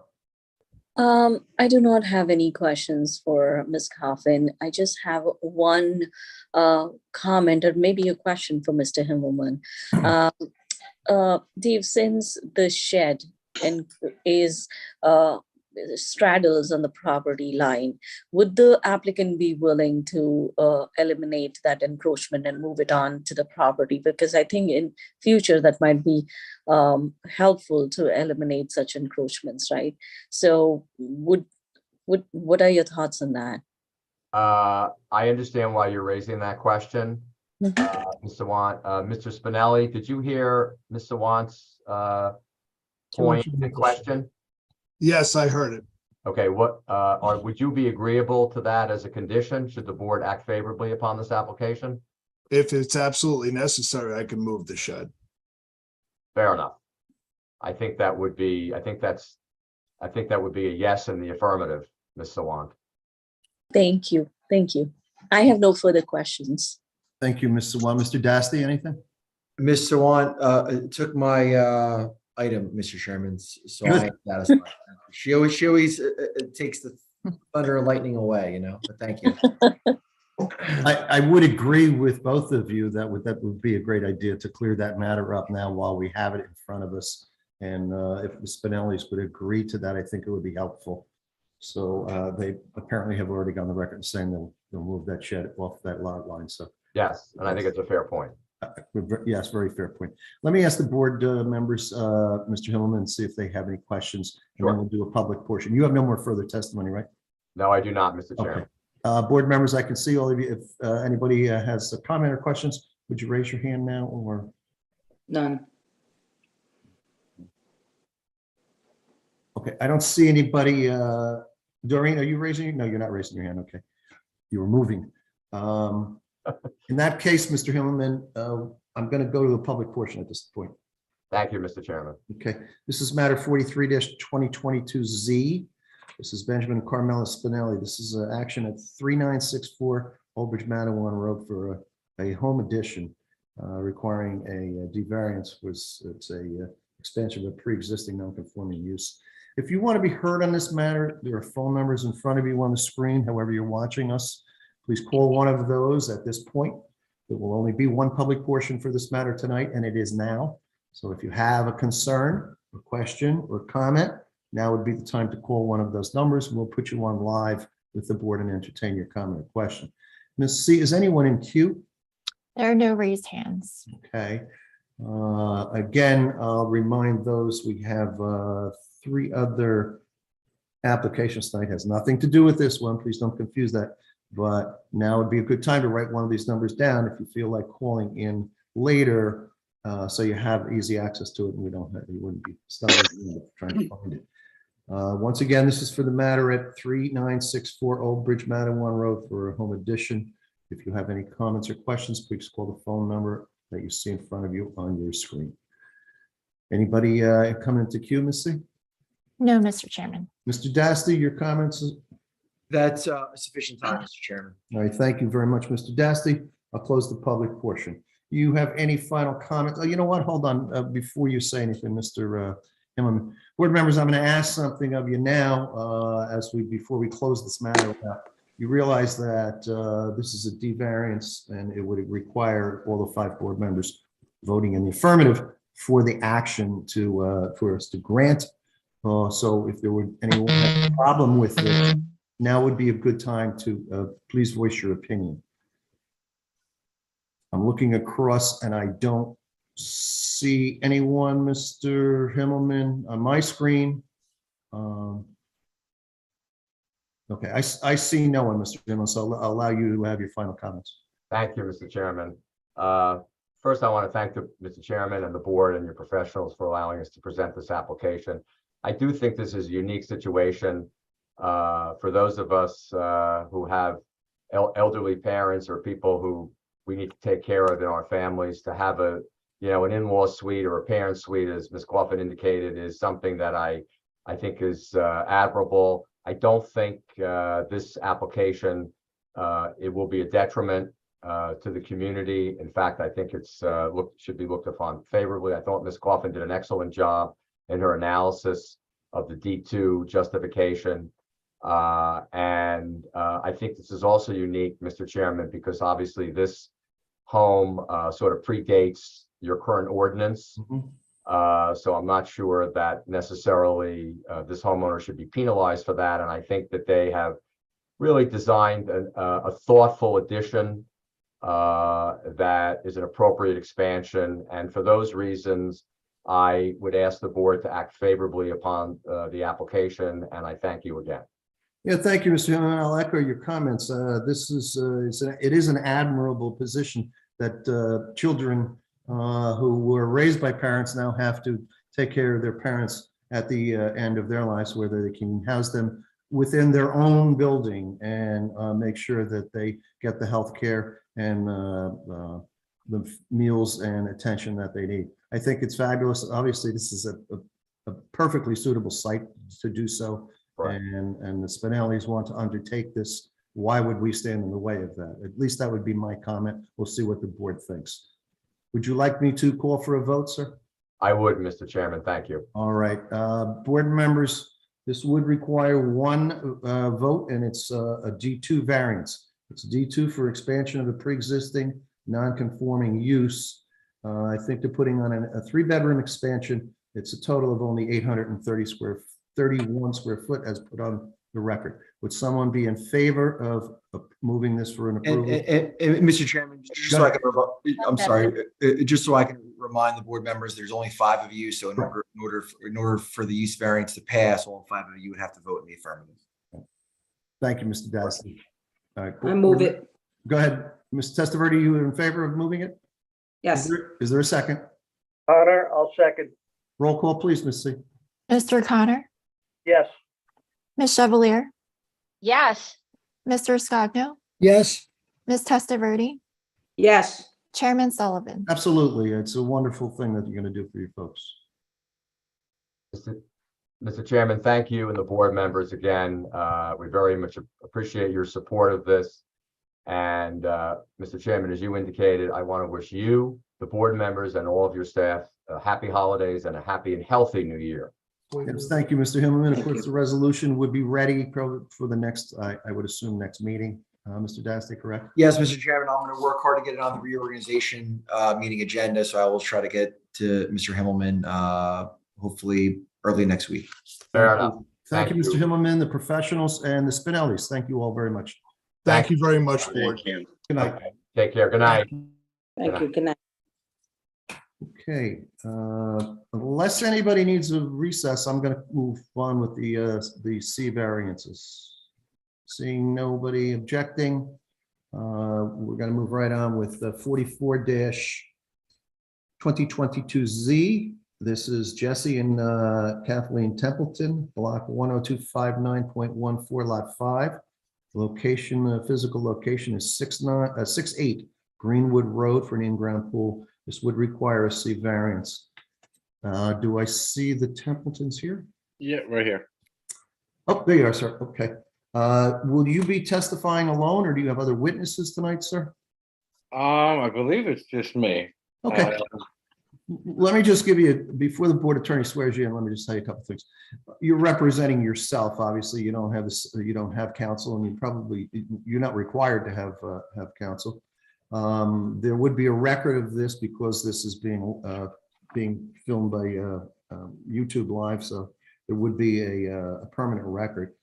I do not have any questions for Ms. Coughlin. I just have one comment or maybe a question for Mr. Himmelman. Dave, since the shed is straddles on the property line, would the applicant be willing to eliminate that encroachment and move it on to the property? Because I think in future that might be helpful to eliminate such encroachments, right? So what are your thoughts on that?
I understand why you're raising that question, Ms. Sawant. Mr. Spinelli, did you hear Ms. Sawant's point and question?
Yes, I heard it.
Okay, would you be agreeable to that as a condition? Should the board act favorably upon this application?
If it's absolutely necessary, I can move the shed.
Fair enough. I think that would be a yes in the affirmative, Ms. Sawant.
Thank you. Thank you. I have no further questions.
Thank you, Ms. Sawant. Mr. Dasty, anything?
Ms. Sawant, it took my item, Mr. Chairman, so I am satisfied. She always takes the thunder and lightning away, you know, but thank you.
I would agree with both of you that would be a great idea to clear that matter up now while we have it in front of us. And if the Spinellis would agree to that, I think it would be helpful. So they apparently have already gone the record saying they'll move that shed off that lot line. So
yes, and I think it's a fair point.
Yes, very fair point. Let me ask the board members, Mr. Himmelman, see if they have any questions, and then we'll do a public portion. You have no more further testimony, right?
No, I do not, Mr. Chairman.
Okay. Board members, I can see all of you. If anybody has a comment or questions, would you raise your hand now or?
None.
Okay, I don't see anybody. Doreen, are you raising? No, you're not raising your hand. Okay, you were moving. In that case, Mr. Himmelman, I'm going to go to the public portion at this point.
Thank you, Mr. Chairman.
Okay, this is matter 43-2022Z. This is Benjamin and Carmela Spinelli. This is an action at 3964 Old Bridge Madawan Road for a home addition requiring a D variance. It's a expansion of a pre-existing non-conforming use. If you want to be heard on this matter, there are phone numbers in front of you on the screen, however you're watching us. Please call one of those at this point. There will only be one public portion for this matter tonight, and it is now. So if you have a concern, a question, or comment, now would be the time to call one of those numbers. We'll put you on live with the board and entertain your comment or question. Ms. C, is anyone in queue?
There are no raised hands.
Okay. Again, I'll remind those we have 3 other applications tonight. Has nothing to do with this one. Please don't confuse that. But now would be a good time to write one of these numbers down if you feel like calling in later, so you have easy access to it and you wouldn't be stumbling trying to find it. Once again, this is for the matter at 3964 Old Bridge Madawan Road for a home addition. If you have any comments or questions, please call the phone number that you see in front of you on your screen. Anybody coming into queue, Ms. C?
No, Mr. Chairman.
Mr. Dasty, your comments?
That's sufficient time, Mr. Chairman.
All right, thank you very much, Mr. Dasty. I'll close the public portion. You have any final comments? Oh, you know what? Hold on. Before you say anything, Mr. Himmelman. Board members, I'm going to ask something of you now before we close this matter out. You realize that this is a D variance and it would require all the 5 board members voting in the affirmative for the action for us to grant. So if there were anyone have a problem with it, now would be a good time to please voice your opinion. I'm looking across and I don't see anyone, Mr. Himmelman, on my screen. Okay, I see no one, Mr. Himmelman, so I'll allow you to have your final comments.
Thank you, Mr. Chairman. First, I want to thank Mr. Chairman and the board and your professionals for allowing us to present this application. I do think this is a unique situation for those of us who have elderly parents or people who we need to take care of in our families. To have an in-law suite or a parent suite, as Ms. Coffin indicated, is something that I think is admirable. I don't think this application it will be a detriment to the community. In fact, I think it's should be looked upon favorably. I thought Ms. Coffin did an excellent job in her analysis of the D2 justification. And I think this is also unique, Mr. Chairman, because obviously this home sort of predates your current ordinance. So I'm not sure that necessarily this homeowner should be penalized for that. And I think that they have really designed a thoughtful addition that is an appropriate expansion. And for those reasons, I would ask the board to act favorably upon the application. And I thank you again.
Yeah, thank you, Mr. Hillman. I'll echo your comments. This is it is an admirable position that children who were raised by parents now have to take care of their parents at the end of their lives, where they can house them within their own building and make sure that they get the health care and the meals and attention that they need. I think it's fabulous. Obviously, this is a perfectly suitable site to do so. Right. And the Spinellis want to undertake this. Why would we stand in the way of that? At least that would be my comment. We'll see what the board thinks. Would you like me to call for a vote, sir?
I would, Mr. Chairman. Thank you.
All right. Board members, this would require one vote, and it's a D2 variance. It's D2 for expansion of the pre-existing non-conforming use. I think they're putting on a 3-bedroom expansion. It's a total of only 31 square foot as put on the record. Would someone be in favor of moving this for an approval?
And Mr. Chairman, just so I can, I'm sorry, just so I can remind the board members, there's only 5 of you. So in order for the use variance to pass, all 5 of you would have to vote in the affirmative.
Thank you, Mr. Dasty. All right,
I move it.
Go ahead. Mr. Testaverde, you in favor of moving it?
Yes.
Is there a second?
Connor, I'll second.
Roll call, please, Ms. C.
Mr. Connor,
Yes.
Ms. Chevalier,
Yes.
Mr. Scogno,
Yes.
Ms. Testaverde,
Yes.
Chairman Sullivan.
Absolutely. It's a wonderful thing that you're going to do for your folks.
Mr. Chairman, thank you and the board members again. We very much appreciate your support of this. And Mr. Chairman, as you indicated, I want to wish you, the board members, and all of your staff happy holidays and a happy and healthy new year.
Yes, thank you, Mr. Himmelman. Of course, the resolution would be ready for the next, I would assume, next meeting. Mr. Dasty, correct?
Yes, Mr. Chairman, I'm going to work hard to get it on the reorganization meeting agenda. So I will try to get to Mr. Himmelman hopefully early next week.
Fair enough.
Thank you, Mr. Himmelman, the professionals, and the Spinellis. Thank you all very much.
Thank you very much, board.
Good night.
Okay. Take care. Good night.
Thank you. Good night.
Okay, unless anybody needs a recess, I'm going to move on with the C variances. Seeing nobody objecting, we're going to move right on with the 44-2022Z. This is Jesse and Kathleen Templeton, block 10259.14, lot 5. Location, physical location is 68 Greenwood Road for an in-ground pool. This would require a C variance. Do I see the Templetons here?
Yeah, right here.
Oh, there you are, sir. Okay. Will you be testifying alone, or do you have other witnesses tonight, sir?
I believe it's just me.
Okay. Let me just give you, before the board attorney swears you in, let me just tell you a couple things. You're representing yourself. Obviously, you don't have this, you don't have counsel, and you're not required to have counsel. There would be a record of this because this is being filmed by YouTube Live, so there would be a permanent record.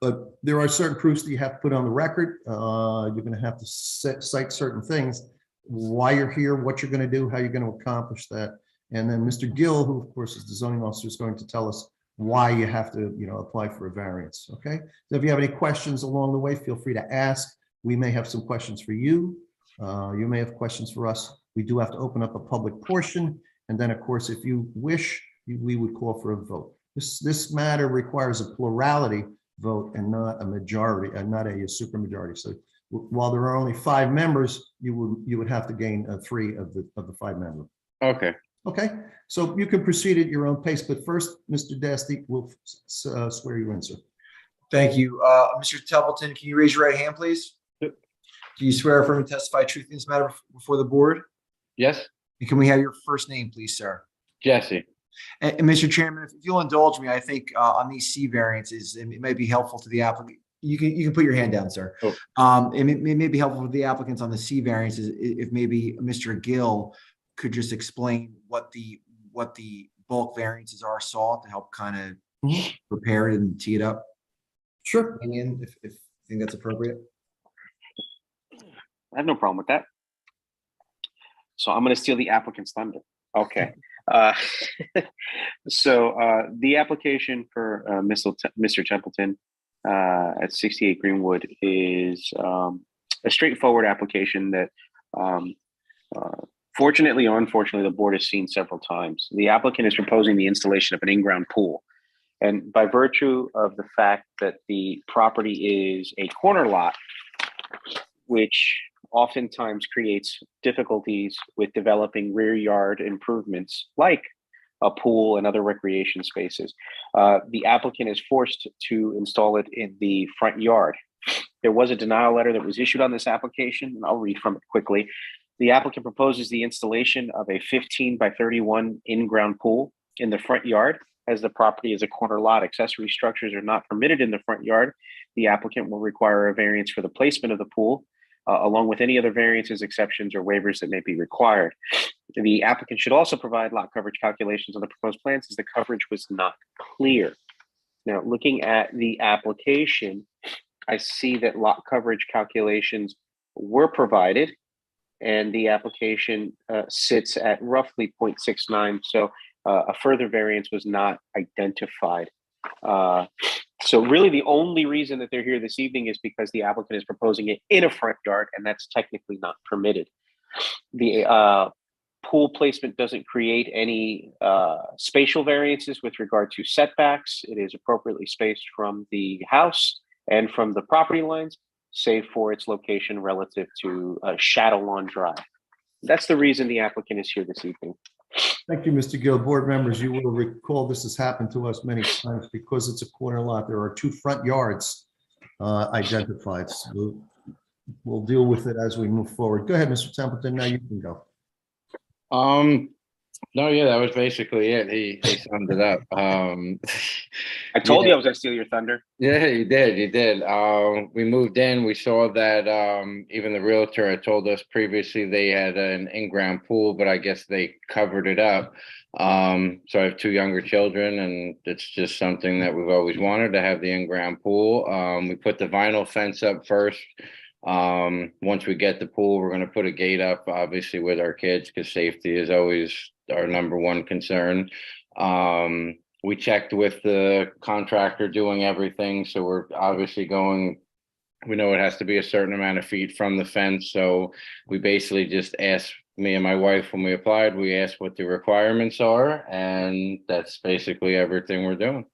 But there are certain proofs that you have to put on the record. You're going to have to cite certain things why you're here, what you're going to do, how you're going to accomplish that. And then Mr. Gill, who of course is the zoning officer, is going to tell us why you have to, apply for a variance. Okay. So if you have any questions along the way, feel free to ask. We may have some questions for you. You may have questions for us. We do have to open up a public portion. And then, of course, if you wish, we would call for a vote. This matter requires a plurality vote and not a majority, and not a supermajority. So while there are only 5 members, you would have to gain 3 of the 5 members.
Okay.
Okay, so you can proceed at your own pace, but first, Mr. Dasty will swear you in, sir.
Thank you. Mr. Templeton, can you raise your right hand, please? Do you swear affirm to testify truth in this matter before the board?
Yes,
And can we have your first name, please, sir?
Jesse.
And Mr. Chairman, if you'll indulge me, I think on these C variances, it might be helpful to the applicant. You can put your hand down, sir.
Oh.
It may be helpful for the applicants on the C variances if maybe Mr. Gill could just explain what the bulk variances are sought to help kind of prepare it and tee it up.
Sure.
If you think that's appropriate.
I have no problem with that. So I'm going to steal the applicant's thunder. Okay. So the application for Mr. Templeton at 68 Greenwood is a straightforward application that fortunately or unfortunately the board has seen several times. The applicant is proposing the installation of an in-ground pool. And by virtue of the fact that the property is a corner lot, which oftentimes creates difficulties with developing rear yard improvements like a pool and other recreation spaces, the applicant is forced to install it in the front yard. There was a denial letter that was issued on this application, and I'll read from it quickly. The applicant proposes the installation of a 15 by 31 in-ground pool in the front yard. As the property is a corner lot, accessory structures are not permitted in the front yard. The applicant will require a variance for the placement of the pool, along with any other variances, exceptions, or waivers that may be required. The applicant should also provide lot coverage calculations on the proposed plans, as the coverage was not clear. Now, looking at the application, I see that lot coverage calculations were provided, and the application sits at roughly 0.69. So a further variance was not identified. So really the only reason that they're here this evening is because the applicant is proposing it in a front yard, and that's technically not permitted. The pool placement doesn't create any spatial variances with regard to setbacks. It is appropriately spaced from the house and from the property lines, save for its location relative to Shadow Lawn Drive. That's the reason the applicant is here this evening.
Thank you, Mr. Gill. Board members, you will recall this has happened to us many times because it's a corner lot. There are 2 front yards identified. So we'll deal with it as we move forward. Go ahead, Mr. Templeton. Now you can go.
No, yeah, that was basically it. He summed it up.
I told you I was going to steal your thunder.
Yeah, you did. We moved in, we saw that even the realtor had told us previously they had an in-ground pool, but I guess they covered it up. So I have 2 younger children, and it's just something that we've always wanted, to have the in-ground pool. We put the vinyl fence up first. Once we get the pool, we're going to put a gate up, obviously, with our kids, because safety is always our #1 concern. We checked with the contractor doing everything, so we're obviously we know it has to be a certain amount of feet from the fence, so we basically just asked, me and my wife, when we applied, we asked what the requirements are, and that's basically everything we're doing.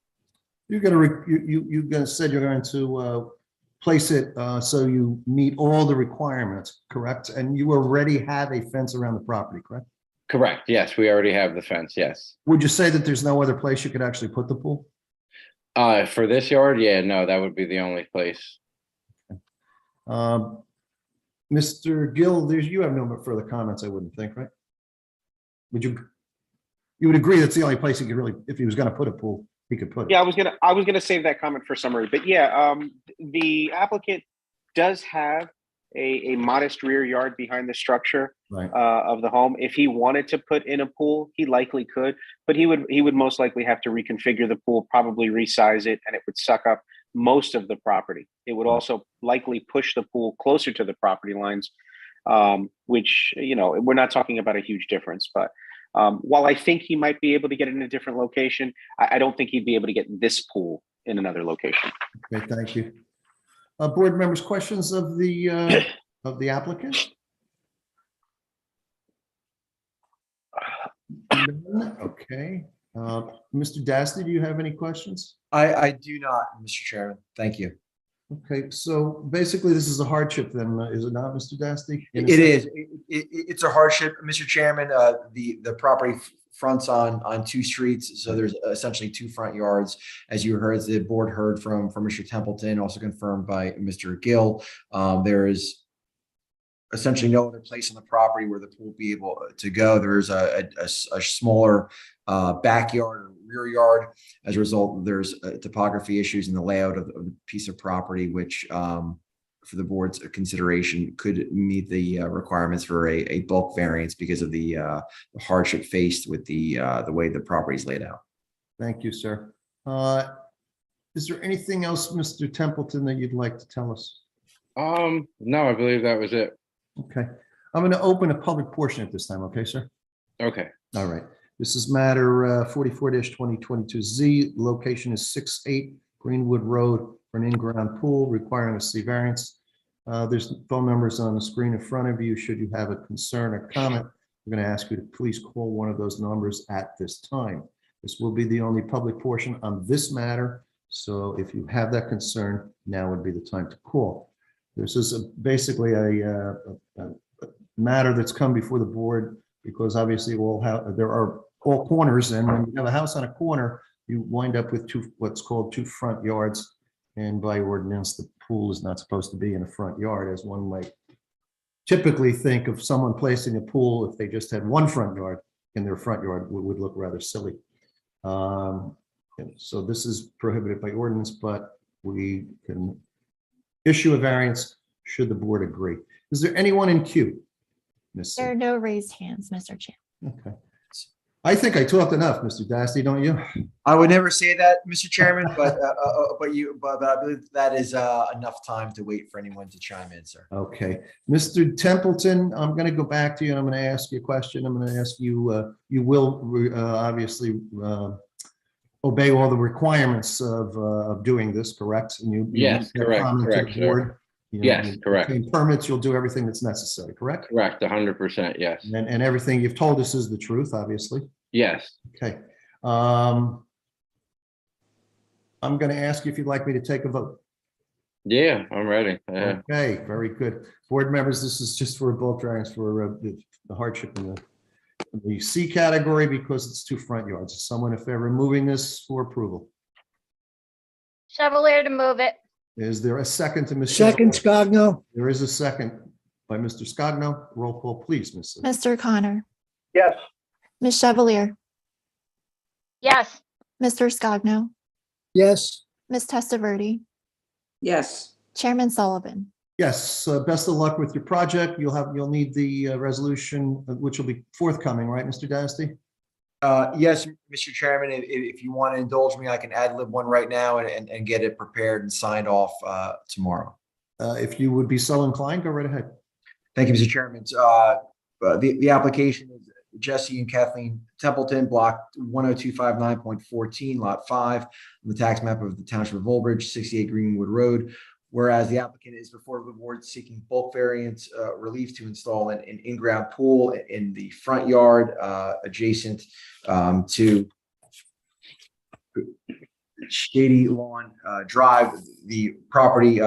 You're going to said you're going to place it so you meet all the requirements, correct? And you already have a fence around the property, correct?
Correct. Yes, we already have the fence. Yes.
Would you say that there's no other place you could actually put the pool?
For this yard, yeah, no, that would be the only place.
Mr. Gill, you have no further comments, I wouldn't think, right? You would agree that's the only place he could really, if he was going to put a pool, he could put it.
Yeah, I was gonna save that comment for summary, but yeah, the applicant does have a modest rear yard behind the structure of the home. If he wanted to put in a pool, he likely could, but he would most likely have to reconfigure the pool, probably resize it, and it would suck up most of the property. It would also likely push the pool closer to the property lines, which, we're not talking about a huge difference, but while I think he might be able to get it in a different location, I don't think he'd be able to get this pool in another location.
Okay, thank you. Board members, questions of the applicant? None? Okay. Mr. Dasty, do you have any questions?
I do not, Mr. Chairman. Thank you.
Okay, so basically this is a hardship then, is it not, Mr. Dasty?
It is. It's a hardship, Mr. Chairman. The property fronts on two streets, so there's essentially two front yards. As you heard, the board heard from Mr. Templeton, also confirmed by Mr. Gill. There is essentially no other place on the property where the pool will be able to go. There's a smaller backyard or rear yard. As a result, there's topography issues in the layout of the piece of property, which for the board's consideration could meet the requirements for a bulk variance because of the hardship faced with the way the property is laid out.
Thank you, sir. Is there anything else, Mr. Templeton, that you'd like to tell us?
No, I believe that was it.
Okay, I'm going to open a public portion at this time. Okay, sir?
Okay.
All right. This is matter 44-2022Z. Location is 68 Greenwood Road for an in-ground pool requiring a C variance. There's phone numbers on the screen in front of you. Should you have a concern or comment, I'm going to ask you to please call one of those numbers at this time. This will be the only public portion on this matter. So if you have that concern, now would be the time to call. This is basically a matter that's come before the board because obviously there are all corners, and when you have a house on a corner, you wind up with what's called two front yards. And by ordinance, the pool is not supposed to be in a front yard, as one might typically think of someone placing a pool if they just had one front yard in their front yard would look rather silly. So this is prohibited by ordinance, but we can issue a variance should the board agree. Is there anyone in queue? Ms.
There are no raised hands, Mr. Chair.
Okay. I think I talked enough, Mr. Dasty, don't you?
I would never say that, Mr. Chairman, but I believe that is enough time to wait for anyone to chime in, sir.
Okay. Mr. Templeton, I'm going to go back to you and I'm going to ask you a question. I'm going to ask you, you will obviously obey all the requirements of doing this, correct? And you
Yes, correct, sir. Yes, correct.
Permits, you'll do everything that's necessary, correct?
Correct, 100%, yes.
And everything you've told us is the truth, obviously.
Yes.
Okay. I'm going to ask you if you'd like me to take a vote.
Yeah, I'm ready.
Okay, very good. Board members, this is just for a bulk variance for the hardship in the C category because it's two front yards. Is someone in favor of moving this for approval?
Chevalier to move it.
Is there a second to Mr.
Second, Scogno.
There is a second by Mr. Scogno. Roll call, please, Ms.
Mr. Connor,
Yes.
Ms. Chevalier,
Yes.
Mr. Scogno,
Yes.
Ms. Testaverde,
Yes.
Chairman Sullivan.
Yes, best of luck with your project. You'll need the resolution, which will be forthcoming, right, Mr. Dasty?
Yes, Mr. Chairman, if you want to indulge me, I can ad lib one right now and get it prepared and signed off tomorrow.
If you would be so inclined, go right ahead.
Thank you, Mr. Chairman. The application is Jesse and Kathleen Templeton, block 10259.14, lot 5, on the tax map of the Township of Old Bridge, 68 Greenwood Road. Whereas the applicant is before the board seeking bulk variance relief to install an in-ground pool in the front yard adjacent to Shady Lawn Drive. The property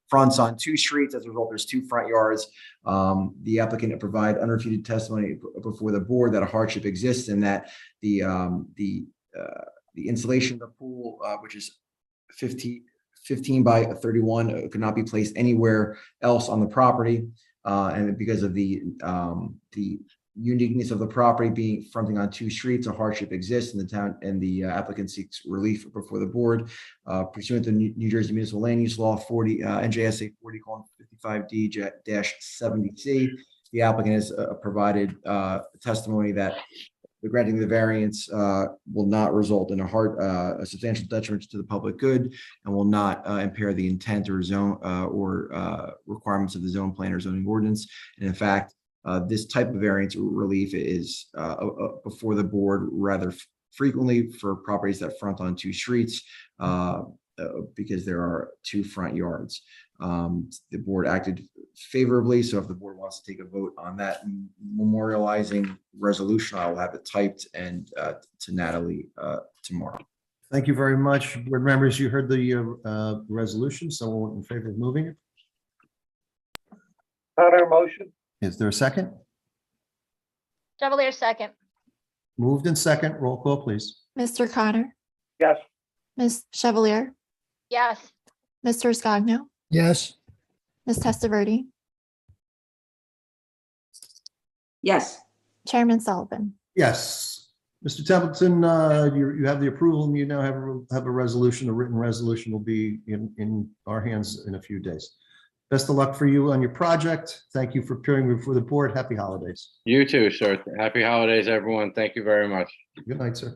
fronts on two streets. As a result, there's two front yards. The applicant will provide unrefuted testimony before the board that a hardship exists and that the installation of the pool, which is 15 by 31, could not be placed anywhere else on the property. And because of the uniqueness of the property being fronting on two streets, a hardship exists in the town, and the applicant seeks relief before the board pursuant to New Jersey Municipal Land Use Law 40 NJSA 40:55D-70C. The applicant has provided testimony that granting the variance will not result in a substantial detriment to the public good and will not impair the intent or zone or requirements of the zone plan or zoning ordinance. And in fact, this type of variance relief is before the board rather frequently for properties that front on two streets because there are two front yards. The board acted favorably, so if the board wants to take a vote on that memorializing resolution, I will have it typed and to Natalie tomorrow.
Thank you very much. Board members, you heard the resolution. Someone in favor of moving it?
Connor, motion.
Is there a second?
Chevalier second.
Moved in second. Roll call, please.
Mr. Connor,
Yes.
Ms. Chevalier,
Yes.
Mr. Scogno,
Yes.
Ms. Testaverde,
Yes.
Chairman Sullivan.
Yes. Mr. Templeton, you have the approval and you now have a resolution. A written resolution will be in our hands in a few days. Best of luck for you on your project. Thank you for appearing before the board. Happy holidays.
You too, sir. Happy holidays, everyone. Thank you very much.
Good night, sir.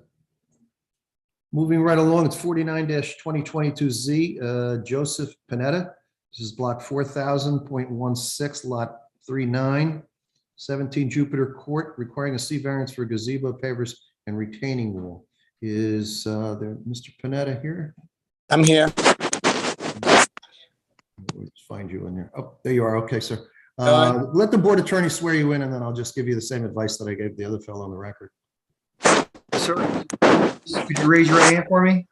Moving right along, it's 49-2022Z, Joseph Panetta. This is block 4000.16, lot 39, 17 Jupiter Court, requiring a C variance for gazebo, pavers, and retaining wall. Is there Mr. Panetta here?
I'm here.
Let's find you in there. Oh, there you are. Okay, sir. Let the board attorney swear you in, and then I'll just give you the same advice that I gave the other fellow on the record.
Sir, could you raise your right hand for me?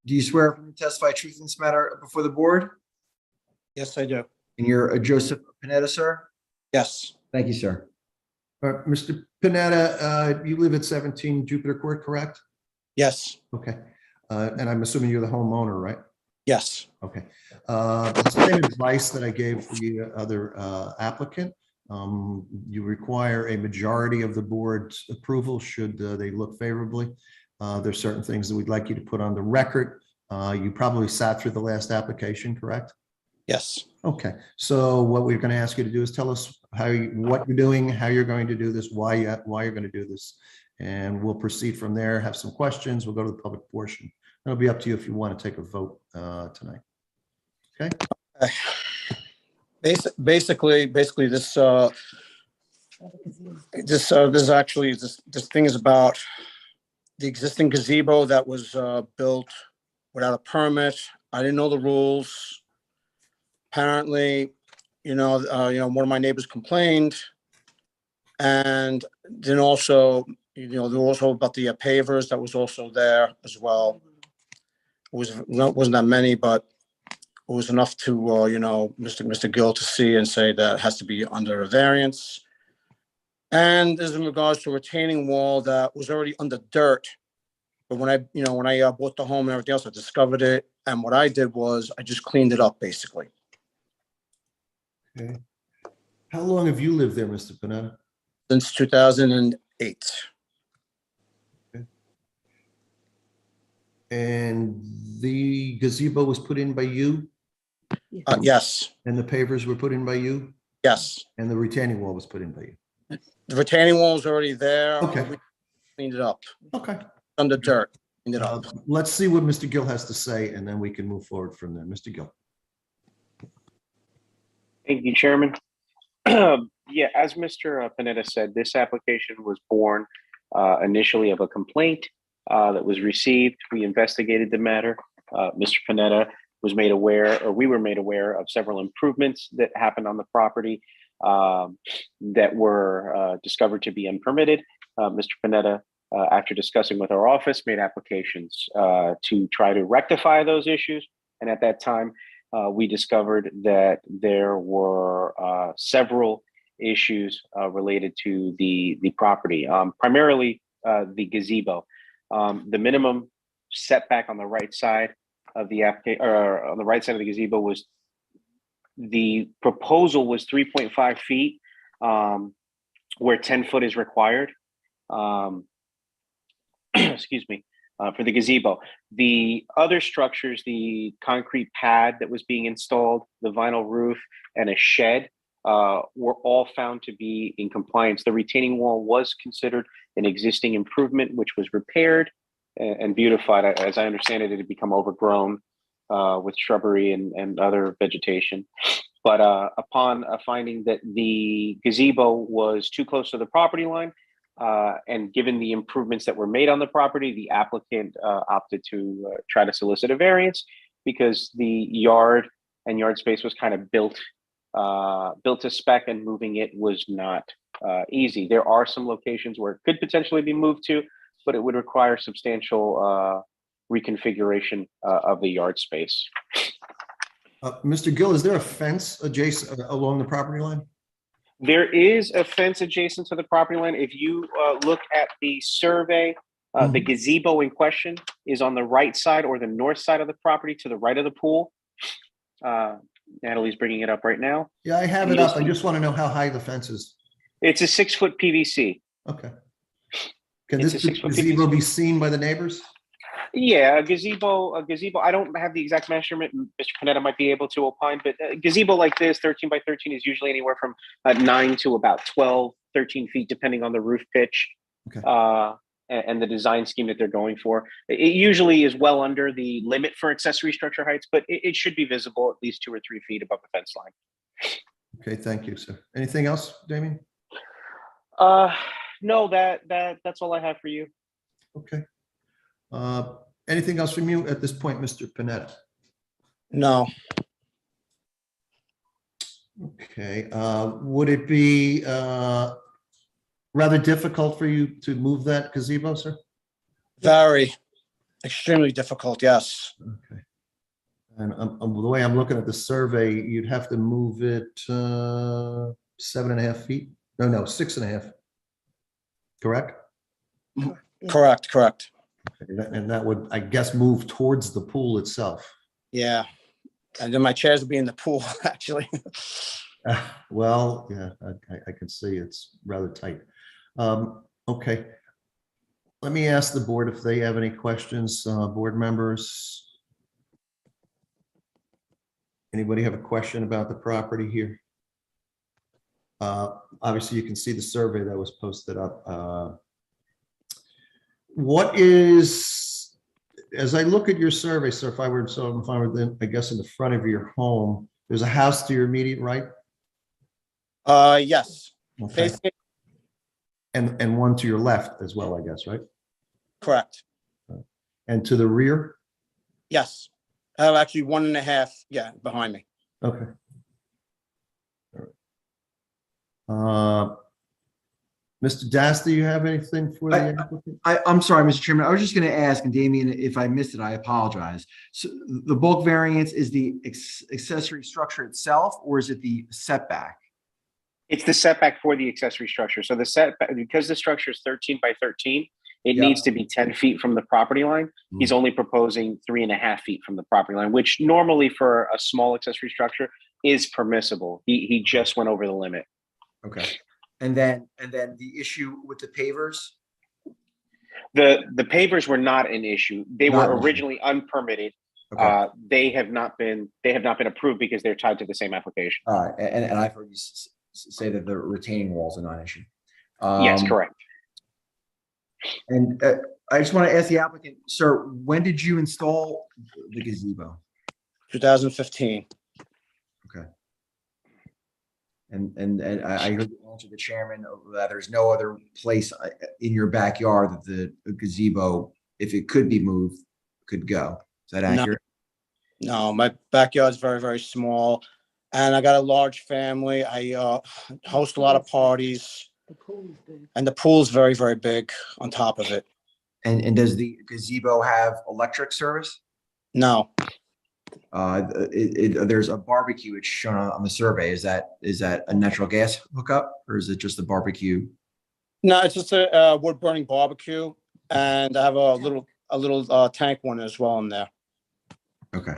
Do you swear to testify truth in this matter before the board?
Yes, I do.
And you're Joseph Panetta, sir?
Yes.
Thank you, sir.
Mr. Panetta, you live at 17 Jupiter Court, correct?
Yes.
Okay. And I'm assuming you're the homeowner, right?
Yes.
Okay. The same advice that I gave the other applicant. You require a majority of the board's approval should they look favorably. There's certain things that we'd like you to put on the record. You probably sat through the last application, correct?
Yes.
Okay. So what we're going to ask you to do is tell us what you're doing, how you're going to do this, why you're going to do this, and we'll proceed from there. Have some questions. We'll go to the public portion. It'll be up to you if you want to take a vote tonight. Okay.
Basically, this thing is about the existing gazebo that was built without a permit. I didn't know the rules. Apparently, one of my neighbors complained, and then also, there was also about the pavers that was also there as well. Wasn't that many, but it was enough to, Mr. Gill to see and say that it has to be under a variance. And as in regards to a retaining wall that was already under dirt. But when I bought the home and everything else, I discovered it. And what I did was I just cleaned it up, basically.
Okay. How long have you lived there, Mr. Panetta?
Since 2008.
And the gazebo was put in by you?
Yes.
And the pavers were put in by you?
Yes.
And the retaining wall was put in by you?
The retaining wall was already there.
Okay.
We cleaned it up.
Okay.
Under dirt. Cleaned it up.
Let's see what Mr. Gill has to say, and then we can move forward from there. Mr. Gill.
Thank you, Chairman. Yeah, as Mr. Panetta said, this application was born initially of a complaint that was received. We investigated the matter. Mr. Panetta was made aware, or we were made aware of several improvements that happened on the property that were discovered to be unpermitted. Mr. Panetta, after discussing with our office, made applications to try to rectify those issues. And at that time, we discovered that there were several issues related to the property, primarily the gazebo. The minimum setback on the right side of the application, or on the right side of the gazebo, was the proposal was 3.5 feet, where 10 foot is required. Excuse me. For the gazebo. The other structures, the concrete pad that was being installed, the vinyl roof, and a shed were all found to be in compliance. The retaining wall was considered an existing improvement, which was repaired and beautified. As I understand it, it had become overgrown with shrubbery and other vegetation. But upon finding that the gazebo was too close to the property line, and given the improvements that were made on the property, the applicant opted to try to solicit a variance because the yard and yard space was kind of built to spec, and moving it was not easy. There are some locations where it could potentially be moved to, but it would require substantial reconfiguration of the yard space.
Mr. Gill, is there a fence adjacent along the property line?
There is a fence adjacent to the property line. If you look at the survey, the gazebo in question is on the right side or the north side of the property to the right of the pool. Natalie's bringing it up right now.
Yeah, I have it up. I just want to know how high the fence is.
It's a 6-foot PVC.
Okay. Can
It's
this
a 6-foot
gazebo
PVC.
be seen by the neighbors?
Yeah, a gazebo. I don't have the exact measurement. Mr. Panetta might be able to opine, but a gazebo like this, 13 by 13, is usually anywhere from 9 to about 12, 13 feet, depending on the roof pitch.
Okay.
And the design scheme that they're going for. It usually is well under the limit for accessory structure heights, but it should be visible at least 2 or 3 feet above the fence line.
Okay, thank you, sir. Anything else, Damien?
No, that's all I have for you.
Okay. Anything else from you at this point, Mr. Panetta?
No.
Okay, would it be rather difficult for you to move that gazebo, sir?
Very, extremely difficult, yes.
Okay. And the way I'm looking at the survey, you'd have to move it 7.5 feet? No, 6.5. Correct?
Correct.
Okay, and that would, I guess, move towards the pool itself.
Yeah. And then my chairs will be in the pool, actually.
Well, yeah, I can see it's rather tight. Okay. Let me ask the board if they have any questions, board members. Anybody have a question about the property here? Obviously, you can see the survey that was posted up. What is, as I look at your survey, sir, if I were then, I guess in the front of your home, there's a house to your immediate right?
Yes.
Okay.
Facing-
And one to your left as well, I guess, right?
Correct.
And to the rear?
Yes. I have actually 1.5, behind me.
Okay. All right. Mr. Das, do you have anything for the applicant?
I'm sorry, Mr. Chairman. I was just going to ask, and Damien, if I missed it, I apologize. So the bulk variance is the accessory structure itself, or is it the setback?
It's the setback for the accessory structure. So the setback, because the structure is 13 by 13, it needs to be 10 feet from the property line. He's only proposing 3.5 feet from the property line, which normally for a small accessory structure is permissible. He just went over the limit.
Okay. And then the issue with the pavers?
The pavers were not an issue. They
Not an
were
issue.
originally unpermitted.
Okay.
They have not been approved because they're tied to the same application.
All right. And I've heard you say that the retaining walls are not an issue.
Yes, correct.
And I just want to ask the applicant, sir, when did you install the gazebo?
2015.
Okay. And I heard the answer to the chairman that there's no other place in your backyard that the gazebo, if it could be moved, could go. Is that accurate?
No, my backyard's very, very small. And I got a large family. I host a lot of parties. And the pool's very, very big on top of it.
And does the gazebo have electric service?
No.
There's a barbecue. It's shown on the survey. Is that a natural gas hookup, or is it just a barbecue?
No, it's just a wood burning barbecue. And I have a little tank one as well in there.
Okay.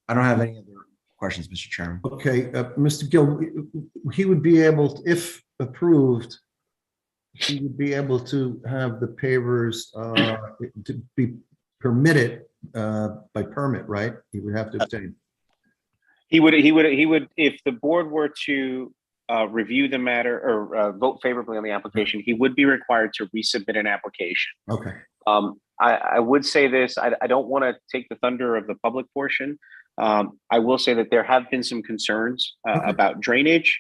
I don't have any other questions, Mr. Chairman.
Okay, Mr. Gill, he would be able, to, if approved, he would be able to have the pavers to be permitted by permit, right? He would have to obtain.
He would, if the board were to review the matter or vote favorably on the application, he would be required to resubmit an application.
Okay.
I would say this, I don't want to take the thunder of the public portion. I will say that there have been some concerns about drainage.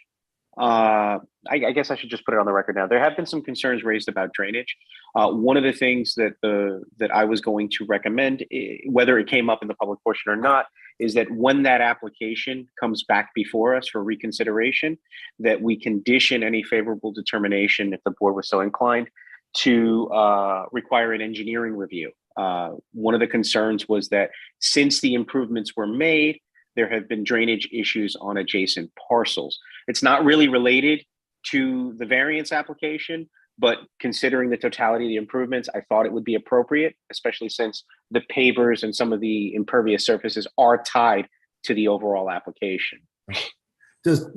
I guess I should just put it on the record now. There have been some concerns raised about drainage. One of the things that I was going to recommend, whether it came up in the public portion or not, is that when that application comes back before us for reconsideration, that we condition any favorable determination, if the board was so inclined, to require an engineering review. One of the concerns was that since the improvements were made, there have been drainage issues on adjacent parcels. It's not really related to the variance application, but considering the totality of the improvements, I thought it would be appropriate, especially since the pavers and some of the impervious surfaces are tied to the overall application.
Does,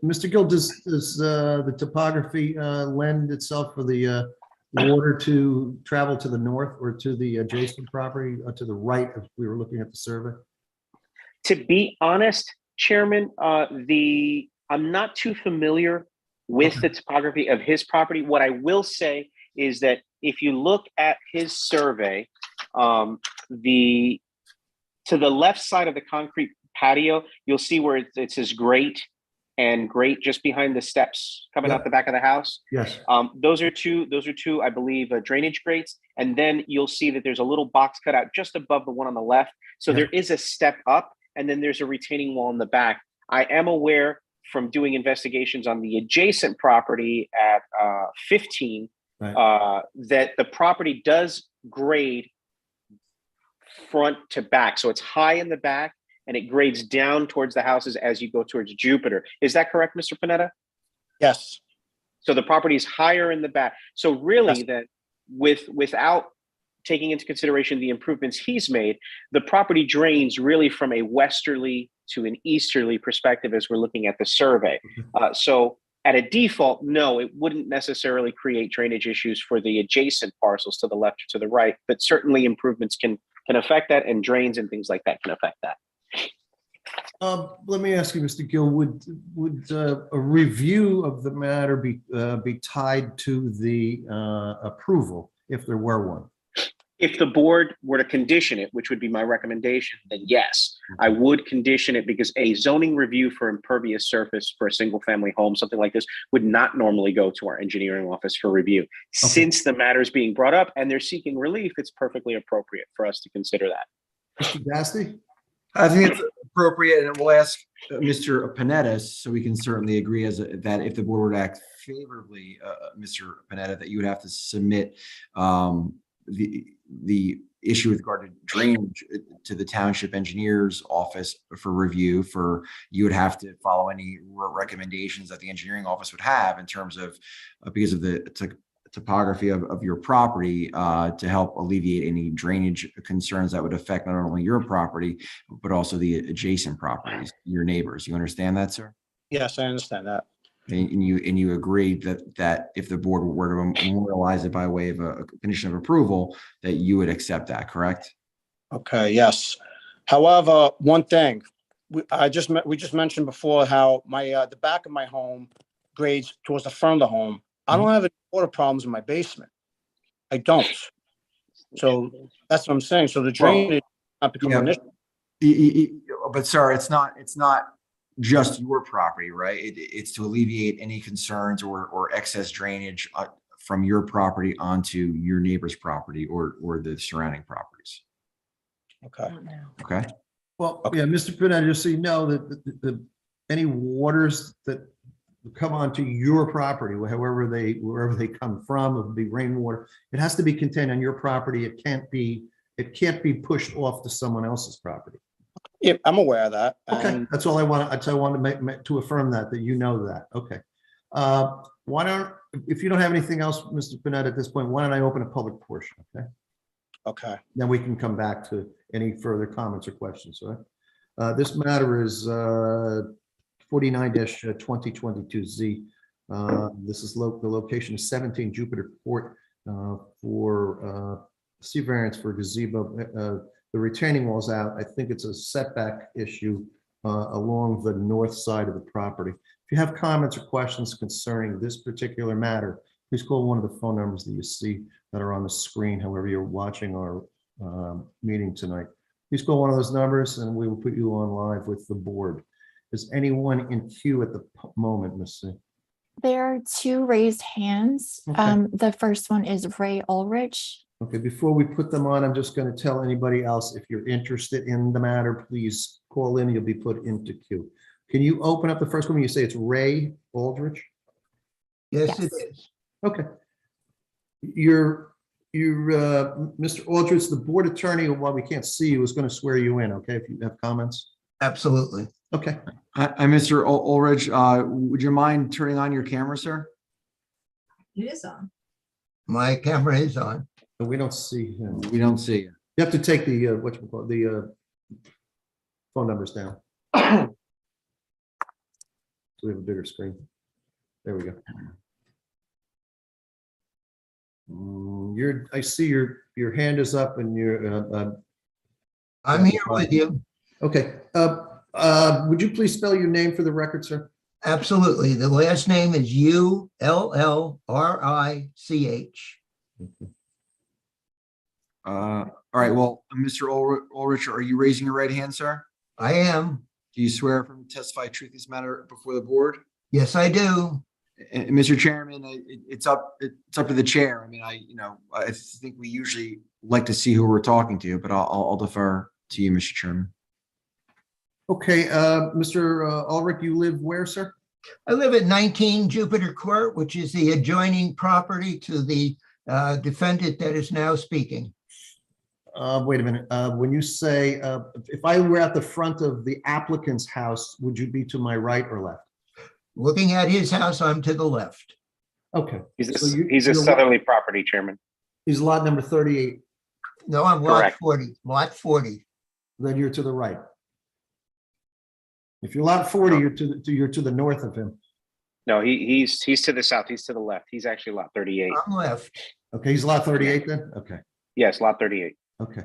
Mr. Gill, does the topography lend itself for the water to travel to the north or to the adjacent property to the right if we were looking at the survey?
To be honest, Chairman, I'm not too familiar with the topography of his property. What I will say is that if you look at his survey, to the left side of the concrete patio, you'll see where it says grate and grate just behind the steps coming out the back of the house.
Yes.
Those are two, I believe, drainage grates. And then you'll see that there's a little box cut out just above the one on the left. So there is a step up, and then there's a retaining wall in the back. I am aware from doing investigations on the adjacent property at 15 that the property does grade front to back. So it's high in the back and it grades down towards the houses as you go towards Jupiter. Is that correct, Mr. Panetta?
Yes.
So the property is higher in the back. So really that without taking into consideration the improvements he's made, the property drains really from a westerly to an easterly perspective as we're looking at the survey. So at a default, no, it wouldn't necessarily create drainage issues for the adjacent parcels to the left or to the right, but certainly improvements can affect that, and drains and things like that can affect that.
Let me ask you, Mr. Gill, would a review of the matter be tied to the approval if there were one?
If the board were to condition it, which would be my recommendation, then yes, I would condition it, because a zoning review for impervious surface for a single family home, something like this, would not normally go to our engineering office for review. Since the matter is being brought up and they're seeking relief, it's perfectly appropriate for us to consider that.
Mr. Dasty?
I think it's appropriate, and we'll ask Mr. Panetta, so we can certainly agree that if the board were to act favorably, Mr. Panetta, that you would have to submit the issue with regard to drainage to the township engineer's office for review. You would have to follow any recommendations that the engineering office would have in terms of because of the topography of your property to help alleviate any drainage concerns that would affect not only your property but also the adjacent properties, your neighbors. You understand that, sir?
Yes, I understand that.
And you agree that if the board were to memorialize it by way of a condition of approval, that you would accept that, correct?
Okay, yes. However, one thing, we just mentioned before how the back of my home grades towards the front of the home. I don't have any water problems in my basement. I don't. So that's what I'm saying. So the drainage not become an issue.
But sir, it's not just your property, right? It's to alleviate any concerns or excess drainage from your property onto your neighbor's property or the surrounding properties.
Okay.
Okay.
Well, yeah, Mr. Panetta, just so you know that any waters that come onto your property, wherever they come from, it would be rainwater. It has to be contained on your property. It can't be pushed off to someone else's property.
Yeah, I'm aware of that.
Okay, that's all I want. That's all I want to make to affirm that you know that. Okay. Why don't, if you don't have anything else, Mr. Panetta, at this point, why don't I open a public portion? Okay.
Okay.
Then we can come back to any further comments or questions. All right. This matter is 49-2022Z. This is the location is 17 Jupiter Court for C variance for gazebo. The retaining wall's out. I think it's a setback issue along the north side of the property. If you have comments or questions concerning this particular matter, please call one of the phone numbers that you see that are on the screen, however you're watching our meeting tonight. Please call one of those numbers and we will put you on live with the board. Is anyone in queue at the moment, Ms. C?
There are two raised hands.
Okay.
The first one is Ray Ulrich.
Okay, before we put them on, I'm just going to tell anybody else, if you're interested in the matter, please call in, you'll be put into queue. Can you open up the first one? You say it's Ray Aldrich?
Yes, it is.
Okay. You're Mr. Aldrich, the board attorney, while we can't see you, is going to swear you in, okay, if you have comments?
Absolutely.
Okay.
I'm Mr. Ulrich. Would you mind turning on your camera, sir?
It is on.
My camera is on.
We don't see him.
We don't see you.
You have to take the, the phone numbers down. So we have a bigger screen. There we go. I see your hand is up and you're.
I'm here with you.
Okay. Would you please spell your name for the record, sir?
Absolutely. The last name is Ullrich.
All right. Well, Mr. Ulrich, are you raising your right hand, sir?
I am.
Do you swear from testify truth in this matter before the board?
Yes, I do.
And Mr. Chairman, it's up to the chair. I mean, I think we usually like to see who we're talking to, but I'll defer to you, Mr. Chairman.
Okay, Mr. Ulrich, you live where, sir?
I live at 19 Jupiter Court, which is the adjoining property to the defendant that is now speaking.
Wait a minute. When you say, if I were at the front of the applicant's house, would you be to my right or left?
Looking at his house, I'm to the left.
Okay.
He's
So you-
a
you're
southerly property, Chairman.
He's lot number 38.
No, I'm lot
Correct.
40, lot 40.
Then you're to the right. If you're lot 40, you're to the north of him.
No, he's to the south. He's to the left. He's actually lot 38.
I'm left.
Okay, he's lot 38 then? Okay.
Yes, lot 38.
Okay.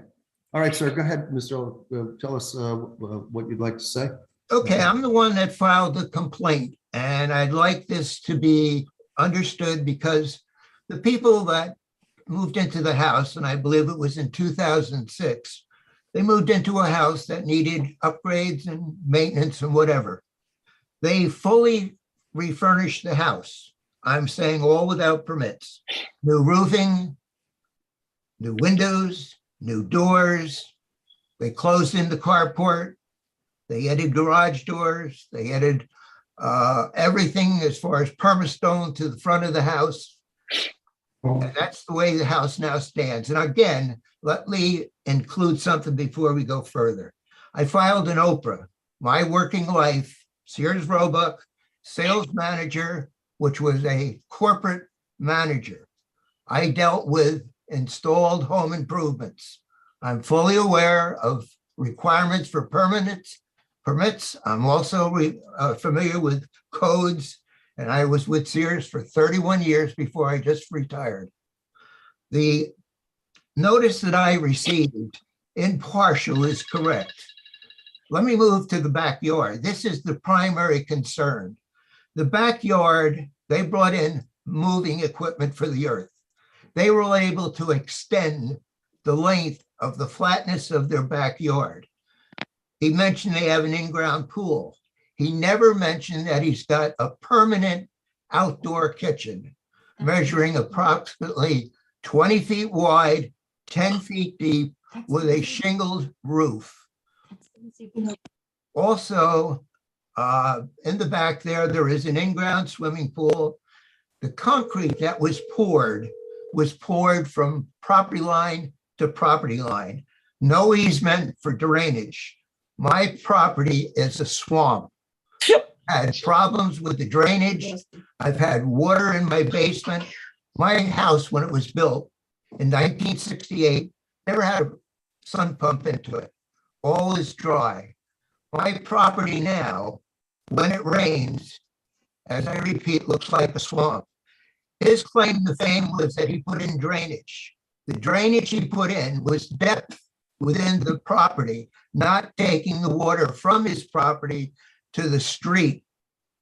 All right, sir, go ahead, Mr. Tell us what you'd like to say.
Okay, I'm the one that filed the complaint, and I'd like this to be understood because the people that moved into the house, and I believe it was in 2006, they moved into a house that needed upgrades and maintenance and whatever. They fully refurnished the house. I'm saying all without permits. New roofing, new windows, new doors. They closed in the carport. They added garage doors. They added everything as far as permastone to the front of the house. And that's the way the house now stands. And again, let me include something before we go further. I filed an Oprah, my working life, Sears Roebuck, sales manager, which was a corporate manager. I dealt with installed home improvements. I'm fully aware of requirements for permits. I'm also familiar with codes, and I was with Sears for 31 years before I just retired. The notice that I received in partial is correct. Let me move to the backyard. This is the primary concern. The backyard, they brought in moving equipment for the earth. They were able to extend the length of the flatness of their backyard. He mentioned they have an in-ground pool. He never mentioned that he's got a permanent outdoor kitchen measuring approximately 20 feet wide, 10 feet deep with a shingled roof. Also, in the back there is an in-ground swimming pool. The concrete that was poured from property line to property line. No easement for drainage. My property is a swamp. I had problems with the drainage. I've had water in my basement. My house, when it was built in 1968, never had a sun pump into it. All is dry. My property now, when it rains, as I repeat, looks like a swamp. His claim to fame was that he put in drainage. The drainage he put in was depth
within the property, not taking the water from his property to the street.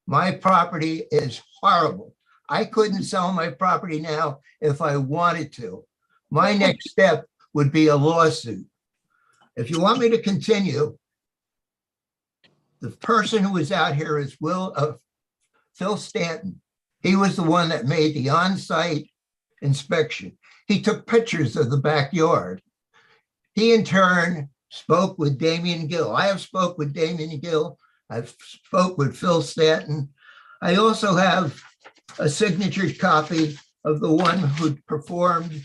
My property is horrible. I couldn't sell my property now if I wanted to. My next step would be a lawsuit. If you want me to continue, the person who was out here is Phil Stanton. He was the one that made the on-site inspection. He took pictures of the backyard. He in turn spoke with Damian Gill. I have spoke with Damian Gill. I've spoke with Phil Stanton. I also have a signature copy of the one who performed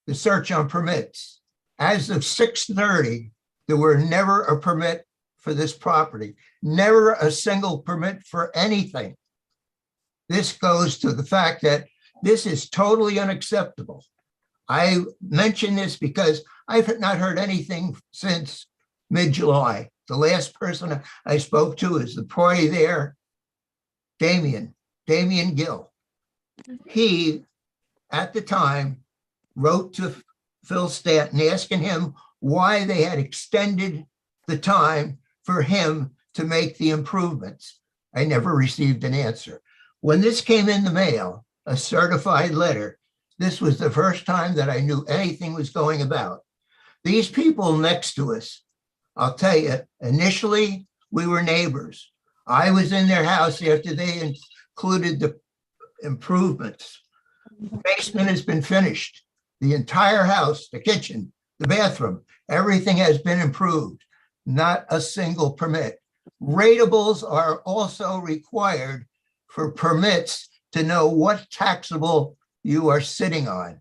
the search on permits. As of 6:30, there were never a permit for this property, never a single permit for anything. This goes to the fact that this is totally unacceptable. I mention this because I've not heard anything since mid-July. The last person I spoke to is the employee there, Damian Gill. He, at the time, wrote to Phil Stanton asking him why they had extended the time for him to make the improvements. I never received an answer. When this came in the mail, a certified letter, this was the first time that I knew anything was going about. These people next to us, I'll tell you, initially we were neighbors. I was in their house after they included the improvements. The basement has been finished. The entire house, the kitchen, the bathroom, everything has been improved. Not a single permit. Ratables are also required for permits to know what taxable you are sitting on.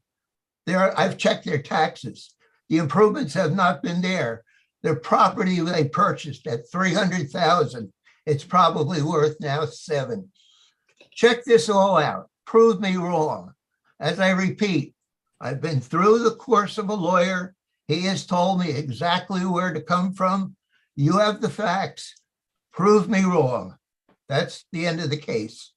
I've checked their taxes. The improvements have not been there. Their property they purchased at $300,000. It's probably worth now $7 million. Check this all out. Prove me wrong. As I repeat, I've been through the course of a lawyer. He has told me exactly where to come from. You have the facts. Prove me wrong. That's the end of the case.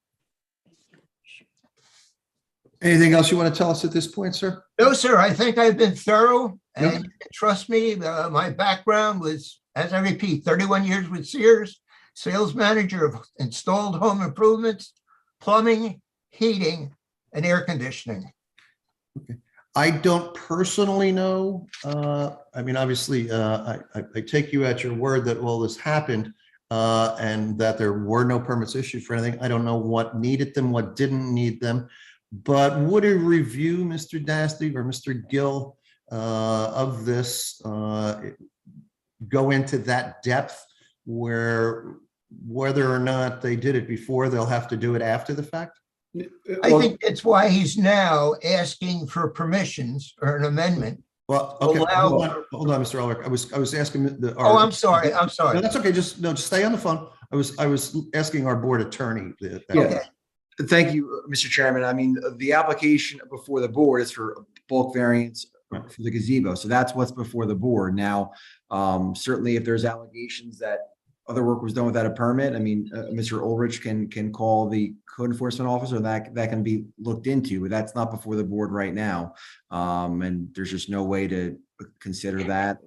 Anything else you want to tell us at this point, sir?
No, sir. I think I've been thorough. And trust me, my background was, as I repeat, 31 years with Sears, sales manager of installed home improvements, plumbing, heating, and air conditioning.
Okay. I don't personally know. I mean, obviously, I take you at your word that all this happened and that there were no permits issued for anything. I don't know what needed them, what didn't need them. But would a review, Mr. Dasty or Mr. Gill, of this go into that depth where whether or not they did it before, they'll have to do it after the fact?
I think that's why he's now asking for permissions or an amendment.
Well, okay, hold on, Mr. Ulrich. I was asking the.
Oh, I'm sorry.
No, that's okay. Just stay on the phone. I was asking our board attorney.
Yeah. Thank you, Mr. Chairman. I mean, the application before the board is for bulk variance for the gazebo. So that's what's before the board. Now, certainly if there's allegations that other work was done without a permit, I mean, Mr. Ulrich can call the code enforcement officer, that can be looked into, but that's not before the board right now. And there's just no way to consider that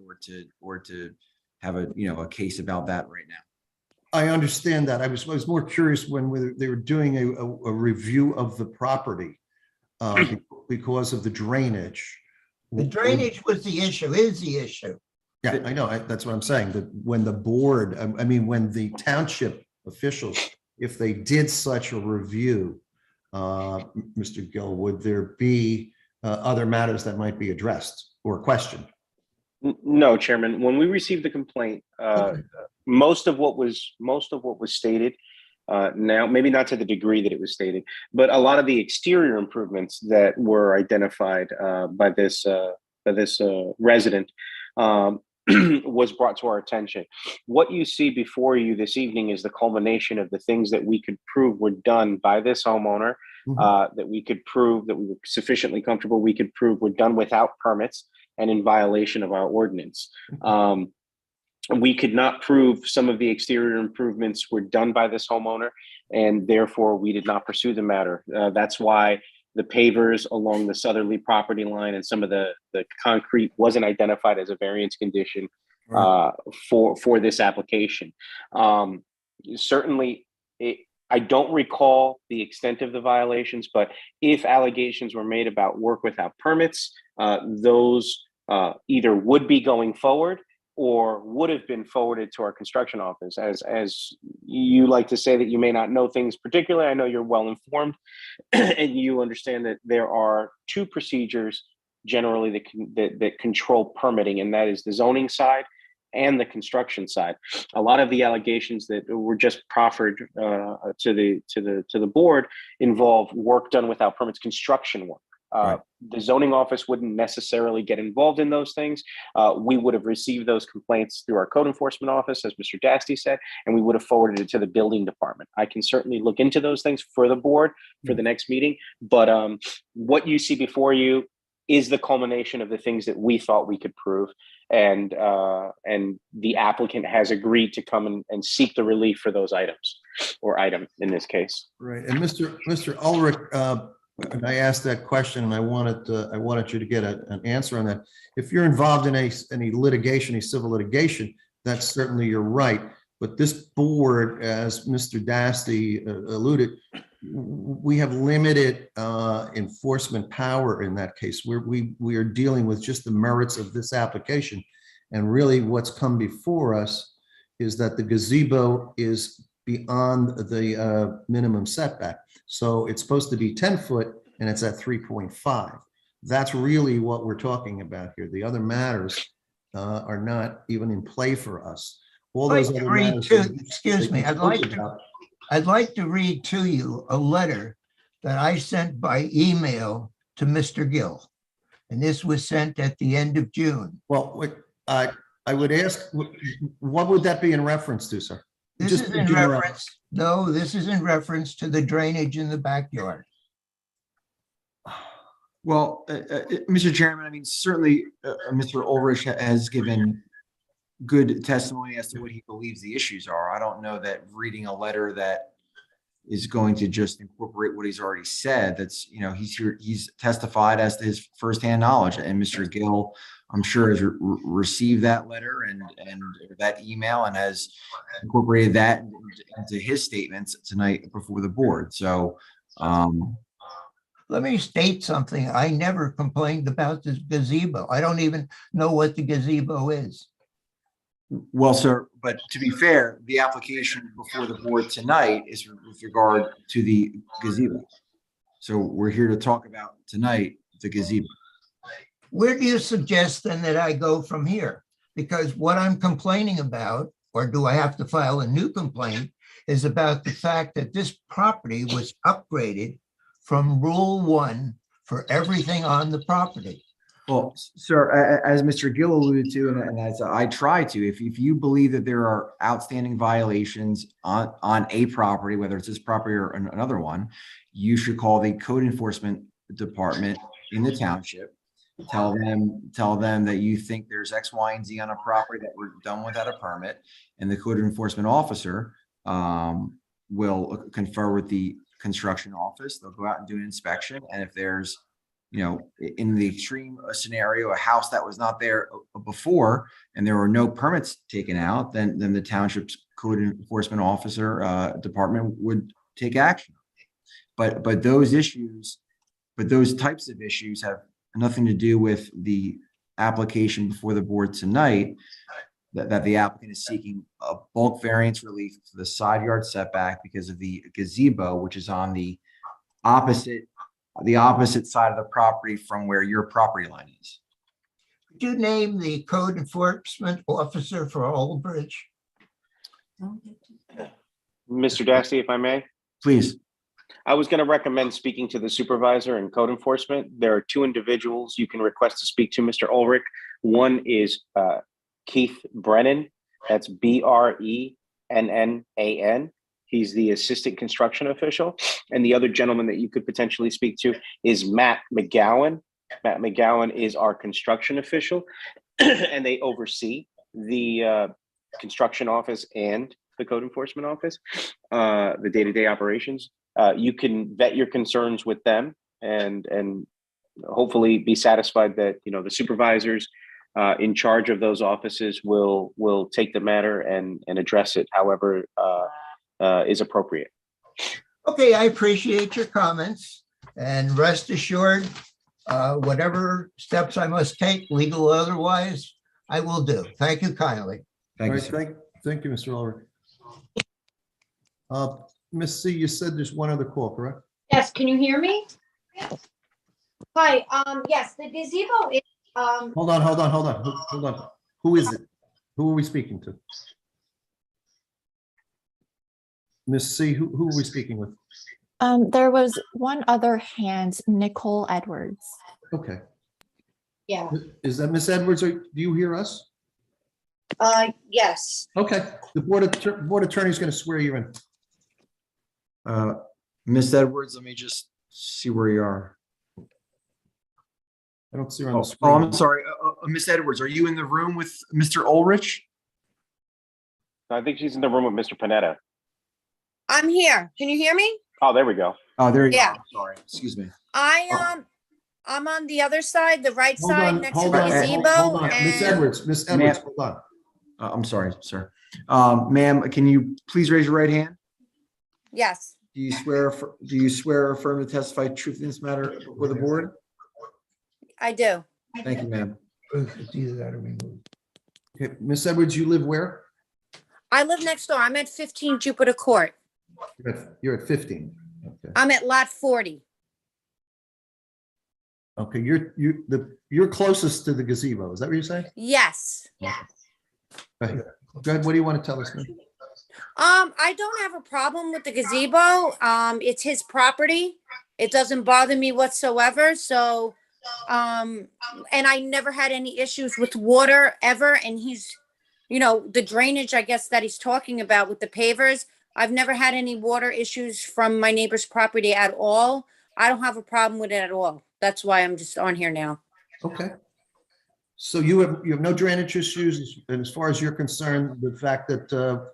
or to have a case about that right now.
I understand that. I was more curious when they were doing a review of the property because of the drainage.
The drainage was the issue, is the issue.
Yeah, I know. That's what I'm saying. That when the board, I mean, when the township officials, if they did such a review, Mr. Gill, would there be other matters that might be addressed or questioned?
No, Chairman. When we received the complaint, most of what was stated, now maybe not to the degree that it was stated, but a lot of the exterior improvements that were identified by this resident was brought to our attention. What you see before you this evening is the culmination of the things that we could prove were done by this homeowner, that we could prove that we were sufficiently comfortable, we could prove were done without permits and in violation of our ordinance. We could not prove some of the exterior improvements were done by this homeowner, and therefore we did not pursue the matter. That's why the pavers along the southerly property line and some of the concrete wasn't identified as a variance condition for this application. Certainly, I don't recall the extent of the violations, but if allegations were made about work without permits, those either would be going forward or would have been forwarded to our construction office. As you like to say that you may not know things particularly, I know you're well informed and you understand that there are two procedures generally that control permitting, and that is the zoning side and the construction side. A lot of the allegations that were just proffered to the board involve work done without permits, construction work. The zoning office wouldn't necessarily get involved in those things. We would have received those complaints through our code enforcement office, as Mr. Dasty said, and we would have forwarded it to the building department. I can certainly look into those things for the board for the next meeting, but what you see before you is the culmination of the things that we thought we could prove, and the applicant has agreed to come and seek the relief for those items, or item in this case.
Right, and Mr. Ulrich, and I asked that question, and I wanted you to get an answer on that. If you're involved in any litigation, any civil litigation, that's certainly you're right. But this board, as Mr. Dasty alluded, we have limited enforcement power in that case. We are dealing with just the merits of this application, and really what's come before us is that the gazebo is beyond the minimum setback. So it's supposed to be 10 foot and it's at 3.5. That's really what we're talking about here. The other matters are not even in play for us. All those other matters.
Excuse me, I'd like to read to you a letter that I sent by email to Mr. Gill. And this was sent at the end of June.
Well, I would ask, what would that be in reference to, sir?
This is in reference, no, this is in reference to the drainage in the backyard.
Well, Mr. Chairman, I mean, certainly Mr. Ulrich has given good testimony as to what he believes the issues are. I don't know that reading a letter that is going to just incorporate what he's already said. That's, you know, he's testified as to his firsthand knowledge, and Mr. Gill, I'm sure, has received that letter and that email and has incorporated that into his statements tonight before the board. So
let me state something. I never complained about this gazebo. I don't even know what the gazebo is.
well, sir, but to be fair, the application before the board tonight is with regard to the gazebo. So we're here to talk about tonight the gazebo.
Where do you suggest then that I go from here? Because what I'm complaining about, or do I have to file a new complaint, is about the fact that this property was upgraded from Rule 1 for everything on the property.
Well, sir, as Mr. Gill alluded to, and as I try to, if you believe that there are outstanding violations on a property, whether it's this property or another one, you should call the code enforcement department in the township. Tell them that you think there's X, Y, and Z on a property that were done without a permit, and the code enforcement officer will confer with the construction office. They'll go out and do an inspection, and if there's, you know, in the extreme scenario, a house that was not there before and there were no permits taken out, then the township's code enforcement officer department would take action. But those types of issues have nothing to do with the application before the board tonight, that the applicant is seeking a bulk variance relief for the side yard setback because of the gazebo, which is on the opposite side of the property from where your property line is.
Could you name the code enforcement officer for Old Bridge?
Mr. Dasty, if I may?
Please.
I was going to recommend speaking to the supervisor and code enforcement. There are two individuals you can request to speak to, Mr. Ulrich. One is Keith Brennan. That's Brennan. He's the assistant construction official. And the other gentleman that you could potentially speak to is Matt McGowan. Matt McGowan is our construction official, and they oversee the construction office and the code enforcement office, the day-to-day operations. You can vet your concerns with them. and hopefully be satisfied that, the supervisors in charge of those offices will take the matter and address it however is appropriate.
Okay, I appreciate your comments and rest assured, whatever steps I must take, legal or otherwise, I will do. Thank you kindly.
All right, thank you, Mr. Ulrich. Ms. C, you said there's one other call, correct?
Yes, can you hear me? Hi, yes, the gazebo is,
Hold on. Who is it? Who are we speaking to? Ms. C, who are we speaking with?
There was one other hand, Nicole Edwards.
Okay.
yeah,
Is that Ms. Edwards? Do you hear us?
yes.
Okay. The board attorney is going to swear you in.
Miss Edwards, let me just see where you are.
I don't see her on the
Oh,
screen.
I'm sorry. Miss Edwards, are you in the room with Mr. Ulrich?
I think she's in the room with Mr. Panetta.
I'm here. Can you hear me?
Oh, there we go.
Oh, there you
Yeah.
go. I'm sorry. Excuse me.
I'm on the other side, the right
Hold
side
on,
next to
hold
the
on,
gazebo.
hold on. Miss
and-
Edwards,
Ma'am.
hold on.
I'm sorry, sir. Ma'am, can you please raise your right hand?
Yes,
Do you swear or affirm to testify truth in this matter before the board?
I do.
Thank you, ma'am.
It's either that or removed.
Okay, Miss Edwards, you live where?
I live next door. I'm at 15 Jupiter Court.
You're at 15. Okay.
I'm at lot 40.
Okay, you're closest to the gazebo. Is that what you're saying?
Yes.
Okay. Go ahead. What do you want to tell us, man?
I don't have a problem with the gazebo. It's his property. It doesn't bother me whatsoever. So, and I never had any issues with water ever. And he's, the drainage, I guess, that he's talking about with the pavers. I've never had any water issues from my neighbor's property at all. I don't have a problem with it at all. That's why I'm just on here now.
Okay. So you have no drainage issues, and as far as you're concerned, the fact that the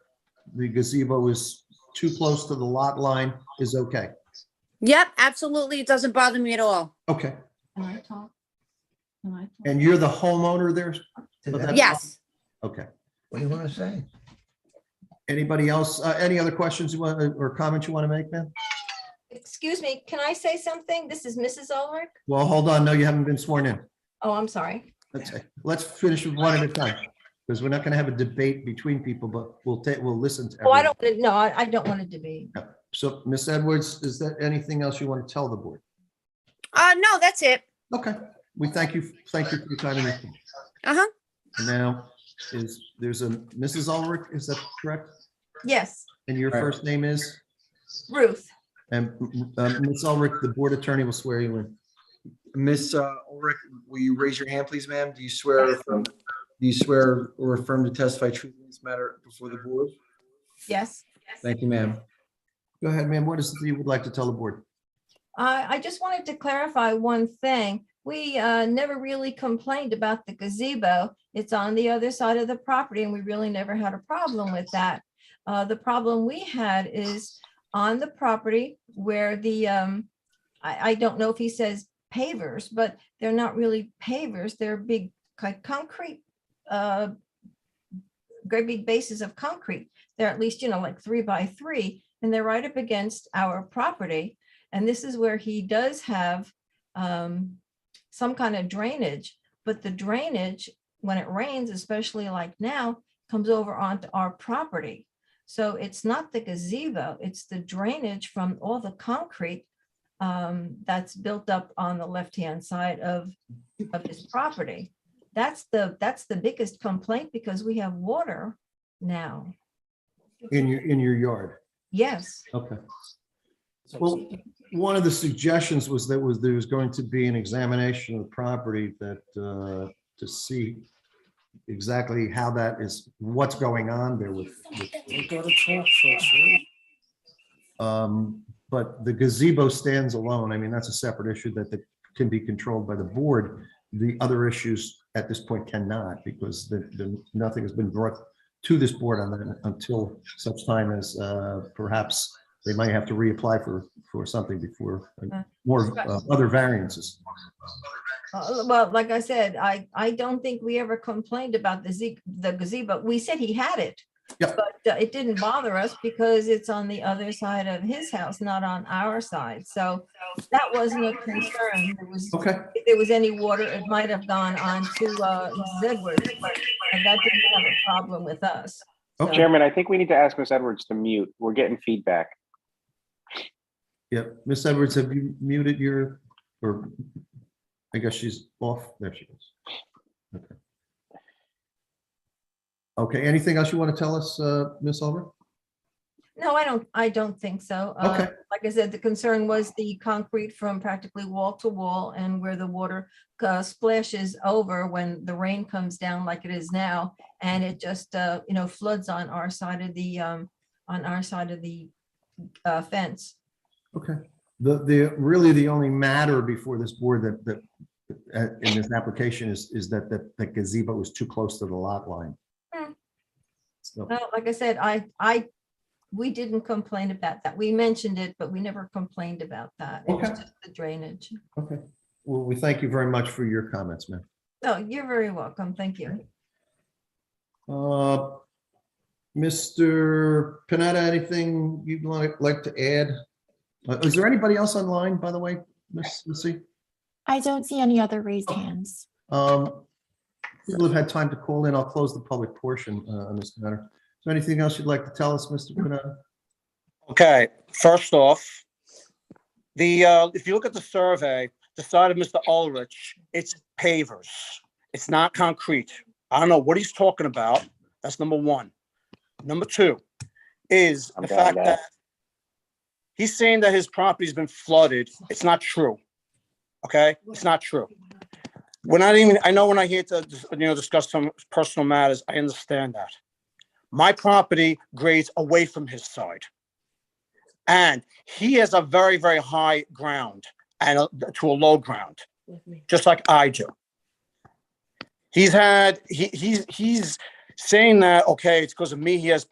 gazebo is too close to the lot line is okay?
Yep, absolutely. It doesn't bother me at all.
Okay.
Can I talk?
And you're the homeowner there?
Yes.
Okay.
What do you want to say?
Anybody else, any other questions you want or comments you want to make, man?
Excuse me, can I say something? This is Mrs. Ulrich.
Well, hold on. No, you haven't been sworn in.
Oh, I'm sorry.
Let's finish with one at a time, because we're not going to have a debate between people, but we'll listen to
Oh, I
everyone.
don't, no, I don't want to debate.
So, Ms. Edwards, is there anything else you want to tell the board?
No, that's it.
Okay, we thank you for your time. And your-
Uh-huh.
Now, there's a Mrs. Ulrich, is that correct?
Yes,
And your
Right.
first name is?
Ruth.
And Ms. Ulrich, the board attorney will swear you in.
Miss Ulrich, will you raise your hand, please, ma'am? Do you swear or affirm to testify truth in this matter before the board?
Yes.
Thank you, ma'am.
Go ahead, ma'am. What is it you would like to tell the board?
I just wanted to clarify one thing. We never really complained about the gazebo. It's on the other side of the property and we really never had a problem with that. The problem we had is on the property where the, I don't know if he says pavers, but they're not really pavers. They're big concrete, great big bases of concrete. They're at least, like 3 by 3, and they're right up against our property. And this is where he does have some kind of drainage, but the drainage, when it rains, especially like now, comes over onto our property. So it's not the gazebo, it's the drainage from all the concrete that's built up on the left-hand side of his property. That's the biggest complaint because we have water now.
In your yard?
Yes.
Okay. Well, one of the suggestions was there was going to be an examination of the property that to see exactly how that is, what's going on there with. But the gazebo stands alone. I mean, that's a separate issue that can be controlled by the board. The other issues at this point cannot, because nothing has been brought to this board on that until such time as perhaps they might have to reapply for something before more other variances.
Well, like I said, I don't think we ever complained about the gazebo. We said he had it.
Yep.
But it didn't bother us because it's on the other side of his house, not on our side. So that wasn't a concern.
Okay.
If there was any water, it might have gone on to Mrs. Edwards, but that didn't have a problem with us. So-
Chairman, I think we need to ask Ms. Edwards to mute. We're getting feedback.
Yep. Miss Edwards, have you muted your, or I guess she's off. There she is. Okay. Okay, anything else you want to tell us, Ms. Ulrich?
No, I don't think so.
Okay.
Like I said, the concern was the concrete from practically wall to wall and where the water splashes over when the rain comes down like it is now. And it just, floods on our side of the, fence.
Okay. Really the only matter before this board that in this application is that gazebo is too close to the lot line. So,
Well, like I said, we didn't complain about that. We mentioned it, but we never complained about that. It was
Okay.
just the drainage.
okay. Well, we thank you very much for your comments, ma'am.
No, you're very welcome. Thank you.
Mr. Panetta, anything you'd like to add? Is there anybody else online, by the way, Ms. Missy?
I don't see any other raised hands.
People have had time to call in. I'll close the public portion on this matter. Is there anything else you'd like to tell us, Mr. Panetta?
Okay, first off, if you look at the survey, the side of Mr. Ulrich, it's pavers. It's not concrete. I don't know what he's talking about. That's number one. Number two is the fact that he's saying that his property's been flooded. It's not true. Okay, it's not true. We're not even, I know when I hear to, discuss some personal matters, I understand that. My property grades away from his side. And he has a very, very high ground and to a low ground, just like I do. He's saying that, okay, it's because of me, he has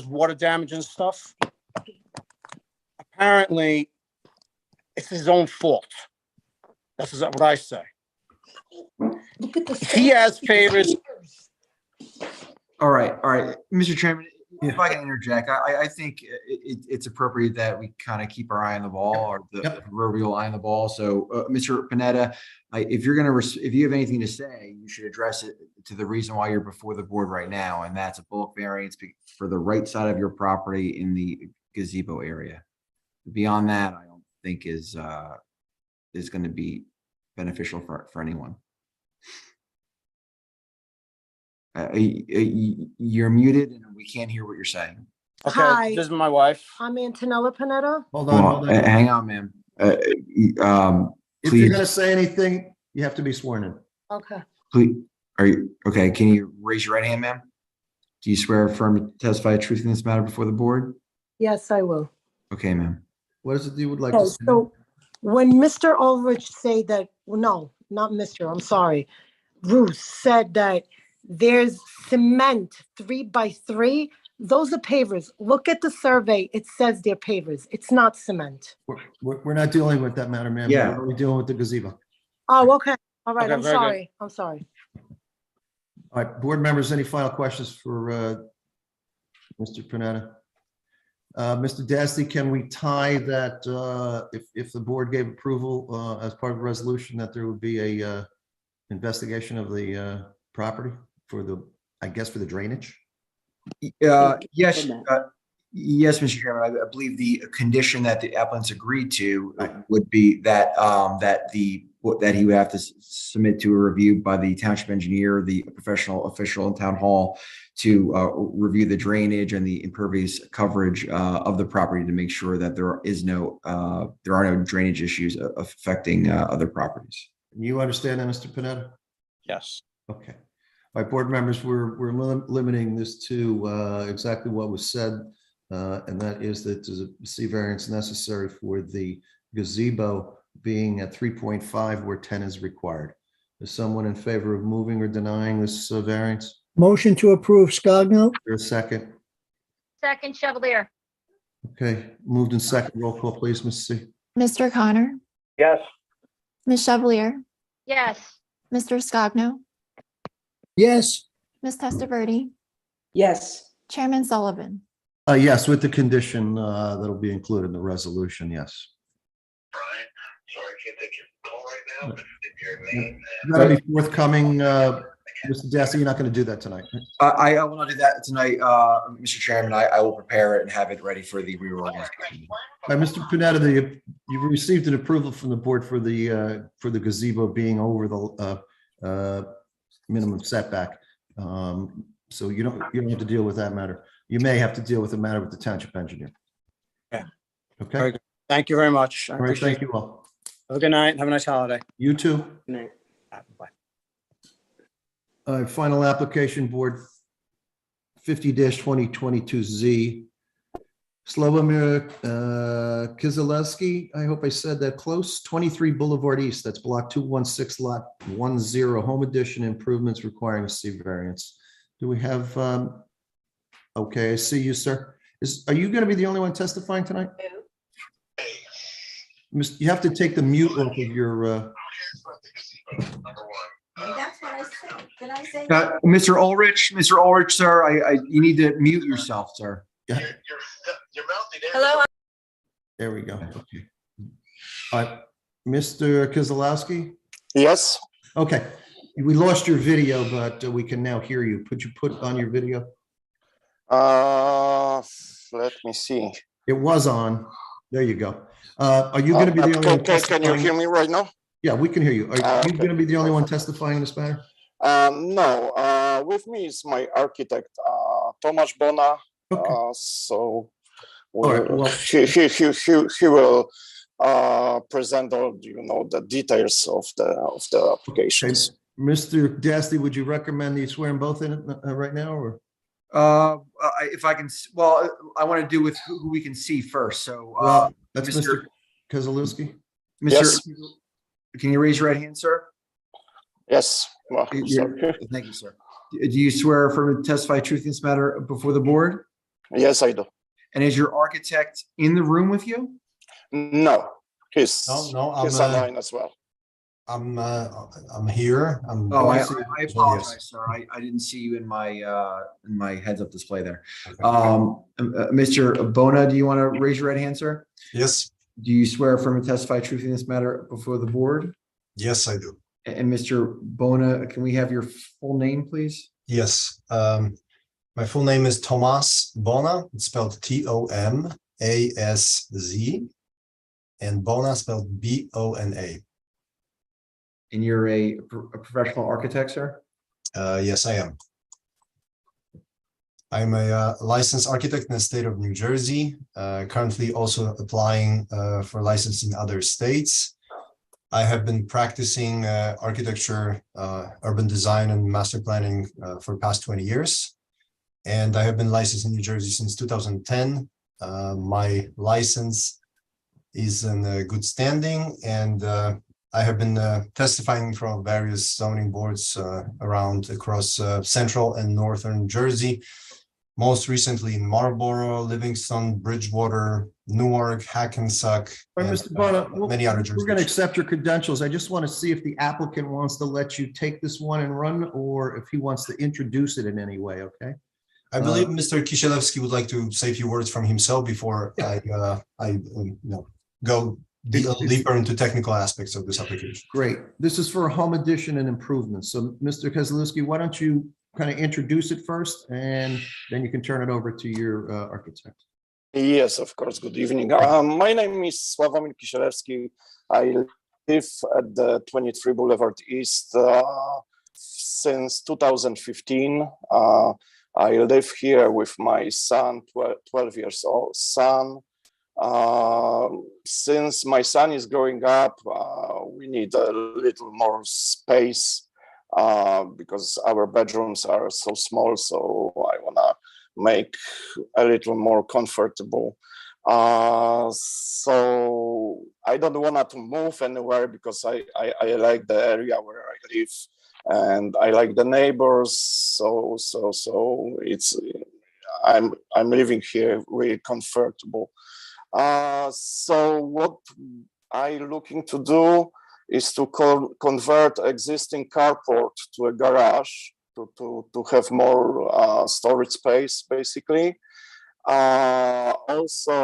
water damage and stuff. Apparently, it's his own fault. That's what I say. He has favors.
All right, Mr. Chairman, if I can interject, I think it's appropriate that we kind of keep our eye on the ball, or the proverbial eye on the ball. So, Mr. Panetta, if you have anything to say, you should address it to the reason why you're before the board right now, and that's a bulk variance for the right side of your property in the gazebo area. Beyond that, I don't think is going to be beneficial for anyone. You're muted and we can't hear what you're saying.
Okay,
Hi.
this is my wife.
I'm Antonella Panetta.
Hold on.
Hang on, ma'am.
If you're
Please,
going to say anything, you have to be sworn in.
Okay.
please, are you, okay, can you raise your right hand, ma'am? Do you swear or affirm to testify the truth in this matter before the board?
Yes, I will.
Okay, ma'am.
What is it you would like
Okay,
to say?
so when Mr. Ulrich say that, well, no, not Mr., I'm sorry. Bruce said that there's cement 3x3. Those are pavers. Look at the survey. It says they're pavers. It's not cement.
We're not dealing with that matter, ma'am.
Yeah.
We're only dealing with the gazebo.
Oh, okay. All right.
Okay,
I'm
very good.
sorry. I'm sorry.
All right, board members, any final questions for Mr. Panetta? Mr. Dasty, can we tie that if the board gave approval as part of the resolution that there would be a investigation of the property for the, I guess, for the drainage?
Yes, yes, Mr. Chairman, I believe the condition that the applicants agreed to would be that that he would have to submit to a review by the township engineer, the professional official in town hall, to review the drainage and the impervious coverage of the property to make sure that there are no drainage issues affecting other properties.
You understand that, Mr. Panetta?
Yes.
Okay. All right, board members, we're limiting this to exactly what was said, and that is that there's a C variance necessary for the gazebo being at 3.5 where 10 is required. Is someone in favor of moving or denying this variance?
Motion to approve, Scogno.
For a second,
Second Chevalier.
Okay, moved in second. Roll call, please, Ms. C.
Mr. Connor,
Yes.
Ms. Chevalier,
Yes.
Mr. Scogno,
Yes,
Ms. Testaverde,
Yes.
Chairman Sullivan.
Yes, with the condition that'll be included in the resolution, yes. That'll be forthcoming, Mr. Dasty, you're not going to do that tonight, right?
I will not do that tonight, Mr. Chairman. I will prepare it and have it ready for the reorganization.
Mr. Panetta, you've received an approval from the board for the gazebo being over the minimum setback. So you don't have to deal with that matter. You may have to deal with the matter with the township engineer.
Yeah.
Okay.
Very good. Thank you very much. I
All right.
appreciate
Thank
it.
you all.
Have a good night. Have a nice holiday.
You too.
Good night.
Bye. Final application board 50-2022Z. Slobomir Kizilevsky, I hope I said that close, 23 Boulevard East, that's block 216, lot 10, home addition improvements requiring a C variance. Do we have, okay, I see you, sir. Are you going to be the only one testifying tonight? You have to take the mute off of your,
That's what I said. Did I say?
Mr. Ulrich, sir, you need to mute yourself, sir.
Hello?
There we go. Okay. All right, Mr. Kozlowski?
Yes.
Okay, we lost your video, but we can now hear you. Could you put on your video?
Let me see.
It was on. There you go. Are you going to be the only one
Can you
testifying?
hear me right now?
Yeah, we can hear you. Are you
Okay.
going to be the only one testifying in this matter?
No. With me is my architect, Tomasz Bona. So
All right, well-
he will present all the details of the applications.
Mr. Dasty, would you recommend you swear them both in right now, or?
If I can, well, I want to do with who we can see first. So,
That's Mr. Kozlowski.
Mr. Can you raise your right hand, sir?
Yes. Well,
Thank you, sir. Do you swear affirm to testify truth in this matter before the board?
Yes, I do.
And is your architect in the room with you?
No, he's
No,
he's online as well.
I'm here.
I apologize, sir. I didn't see you in my heads-up display there. Mr. Bona, do you want to raise your right hand, sir?
Yes.
Do you swear affirm to testify truth in this matter before the board?
Yes, I do.
And Mr. Bona, can we have your full name, please?
Yes. My full name is Tomas Bona. It's spelled Tomaszz, and Bona spelled Bona.
And you're a professional architect, sir?
Yes, I am. I'm a licensed architect in the state of New Jersey, currently also applying for license in other states. I have been practicing architecture, urban design, and master planning for the past 20 years. And I have been licensed in New Jersey since 2010. My license is in good standing, and I have been testifying from various zoning boards across central and northern Jersey, most recently in Marlborough, Livingston, Bridgewater, Newark, Hackensack,
All right,
and
Mr. Bona,
many other
we're going to
jurisdictions.
accept your credentials. I just want to see if the applicant wants to let you take this one and run, or if he wants to introduce it in any way, okay?
I believe Mr. Kisielewski would like to say a few words from himself before I go deeper into technical aspects of this application.
Great. This is for a home addition and improvements. So, Mr. Kozlowski, why don't you kind of introduce it first, and then you can turn it over to your architect.
Yes, of course. Good evening. My name is Sławomir Kisielewski. I live at the 23 Boulevard East since 2015. I live here with my son, 12 years old son. Since my son is growing up, we need a little more space because our bedrooms are so small. So I want to make a little more comfortable. So I don't want to move anywhere because I like the area where I live and I like the neighbors. So it's
I'm living here really comfortable. So what I looking to do is to convert existing carport to a garage to have more storage space, basically. Also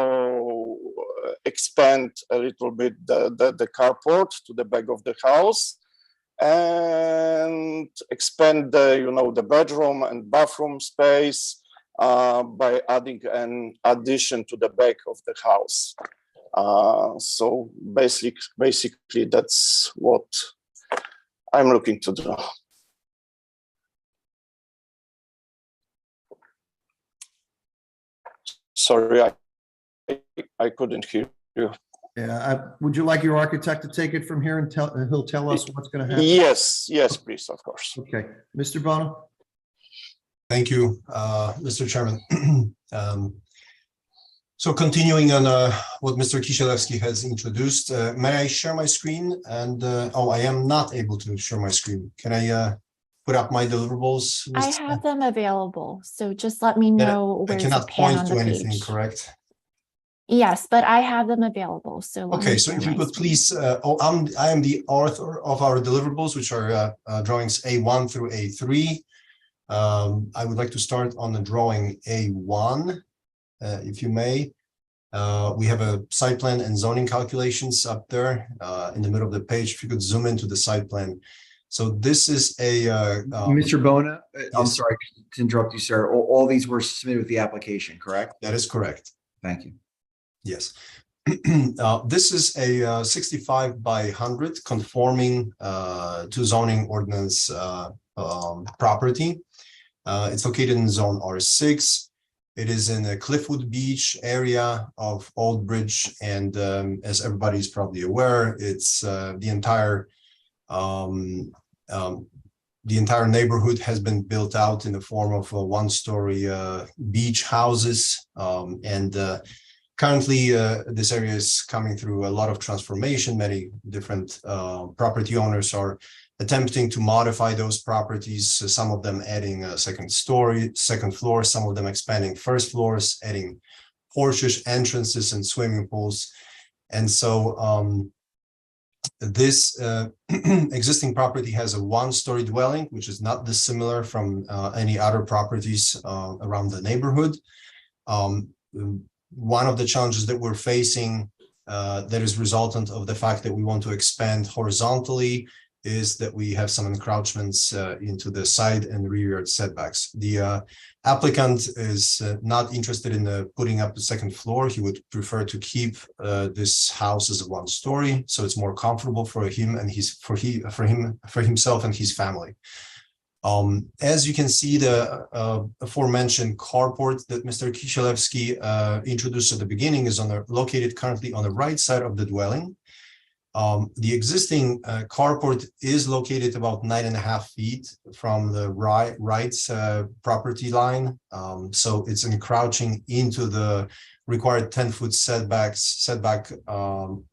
expand a little bit the carport to the back of the house, and expand the bedroom and bathroom space by adding an addition to the back of the house. So basically that's what I'm looking to do. Sorry, I couldn't hear you.
Yeah, would you like your architect to take it from here and he'll tell us what's going to happen?
Yes, please, of course.
Okay, Mr. Bono?
Thank you, Mr. Chairman. So continuing on what Mr. Kisielewski has introduced, may I share my screen? And oh, I am not able to share my screen. Can I put up my deliverables?
I have them available, so just let me know
I
where to
cannot
pan
point
on
to
the
anything,
page.
correct?
Yes, but I have them available, so. let
Okay,
me
so
share
if you
my
could
screen.
please, I am the author of our deliverables, which are drawings A1 through A3. I would like to start on the drawing A1, if you may. We have a site plan and zoning calculations up there in the middle of the page. If you could zoom into the site plan. So this is a
Mr. Bona, I'm
yes.
sorry to interrupt you, sir. All these were submitted with the application, correct?
That is correct.
Thank you.
Yes. This is a 65 by 100 conforming to zoning ordinance property. It's located in zone R6. It is in a Cliffwood Beach area of Old Bridge, and as everybody's probably aware, it's the entire neighborhood has been built out in the form of one-story beach houses, and currently this area is coming through a lot of transformation. Many different property owners are attempting to modify those properties, some of them adding a second floor, some of them expanding first floors, adding porches, entrances, and swimming pools. And so this existing property has a one-story dwelling, which is not dissimilar from any other properties around the neighborhood. One of the challenges that we're facing that is resultant of the fact that we want to expand horizontally is that we have some encroachments into the side and rear yard setbacks. The applicant is not interested in putting up the second floor. He would prefer to keep this house as a one-story, so it's more comfortable for him and for himself and his family. As you can see, the aforementioned carport that Mr. Kisielewski introduced at the beginning is located currently on the right side of the dwelling. The existing carport is located about 9.5 feet from the right property line. So it's encroaching into the required 10-foot setback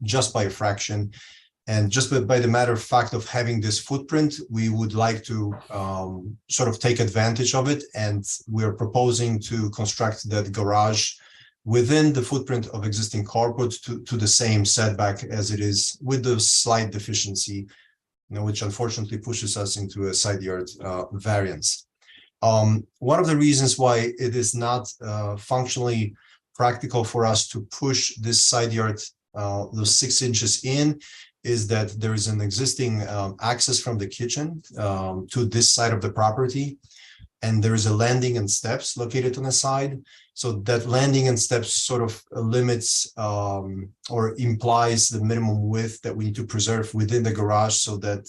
just by a fraction. And just by the matter of fact of having this footprint, we would like to sort of take advantage of it. And we're proposing to construct that garage within the footprint of existing carport to the same setback as it is, with the slight deficiency, which unfortunately pushes us into a side yard variance. One of the reasons why it is not functionally practical for us to push this side yard those 6 inches in is that there is an existing access from the kitchen to this side of the property, and there is a landing and steps located on the side. So that landing and steps sort of limits or implies the minimum width that we need to preserve within the garage, so that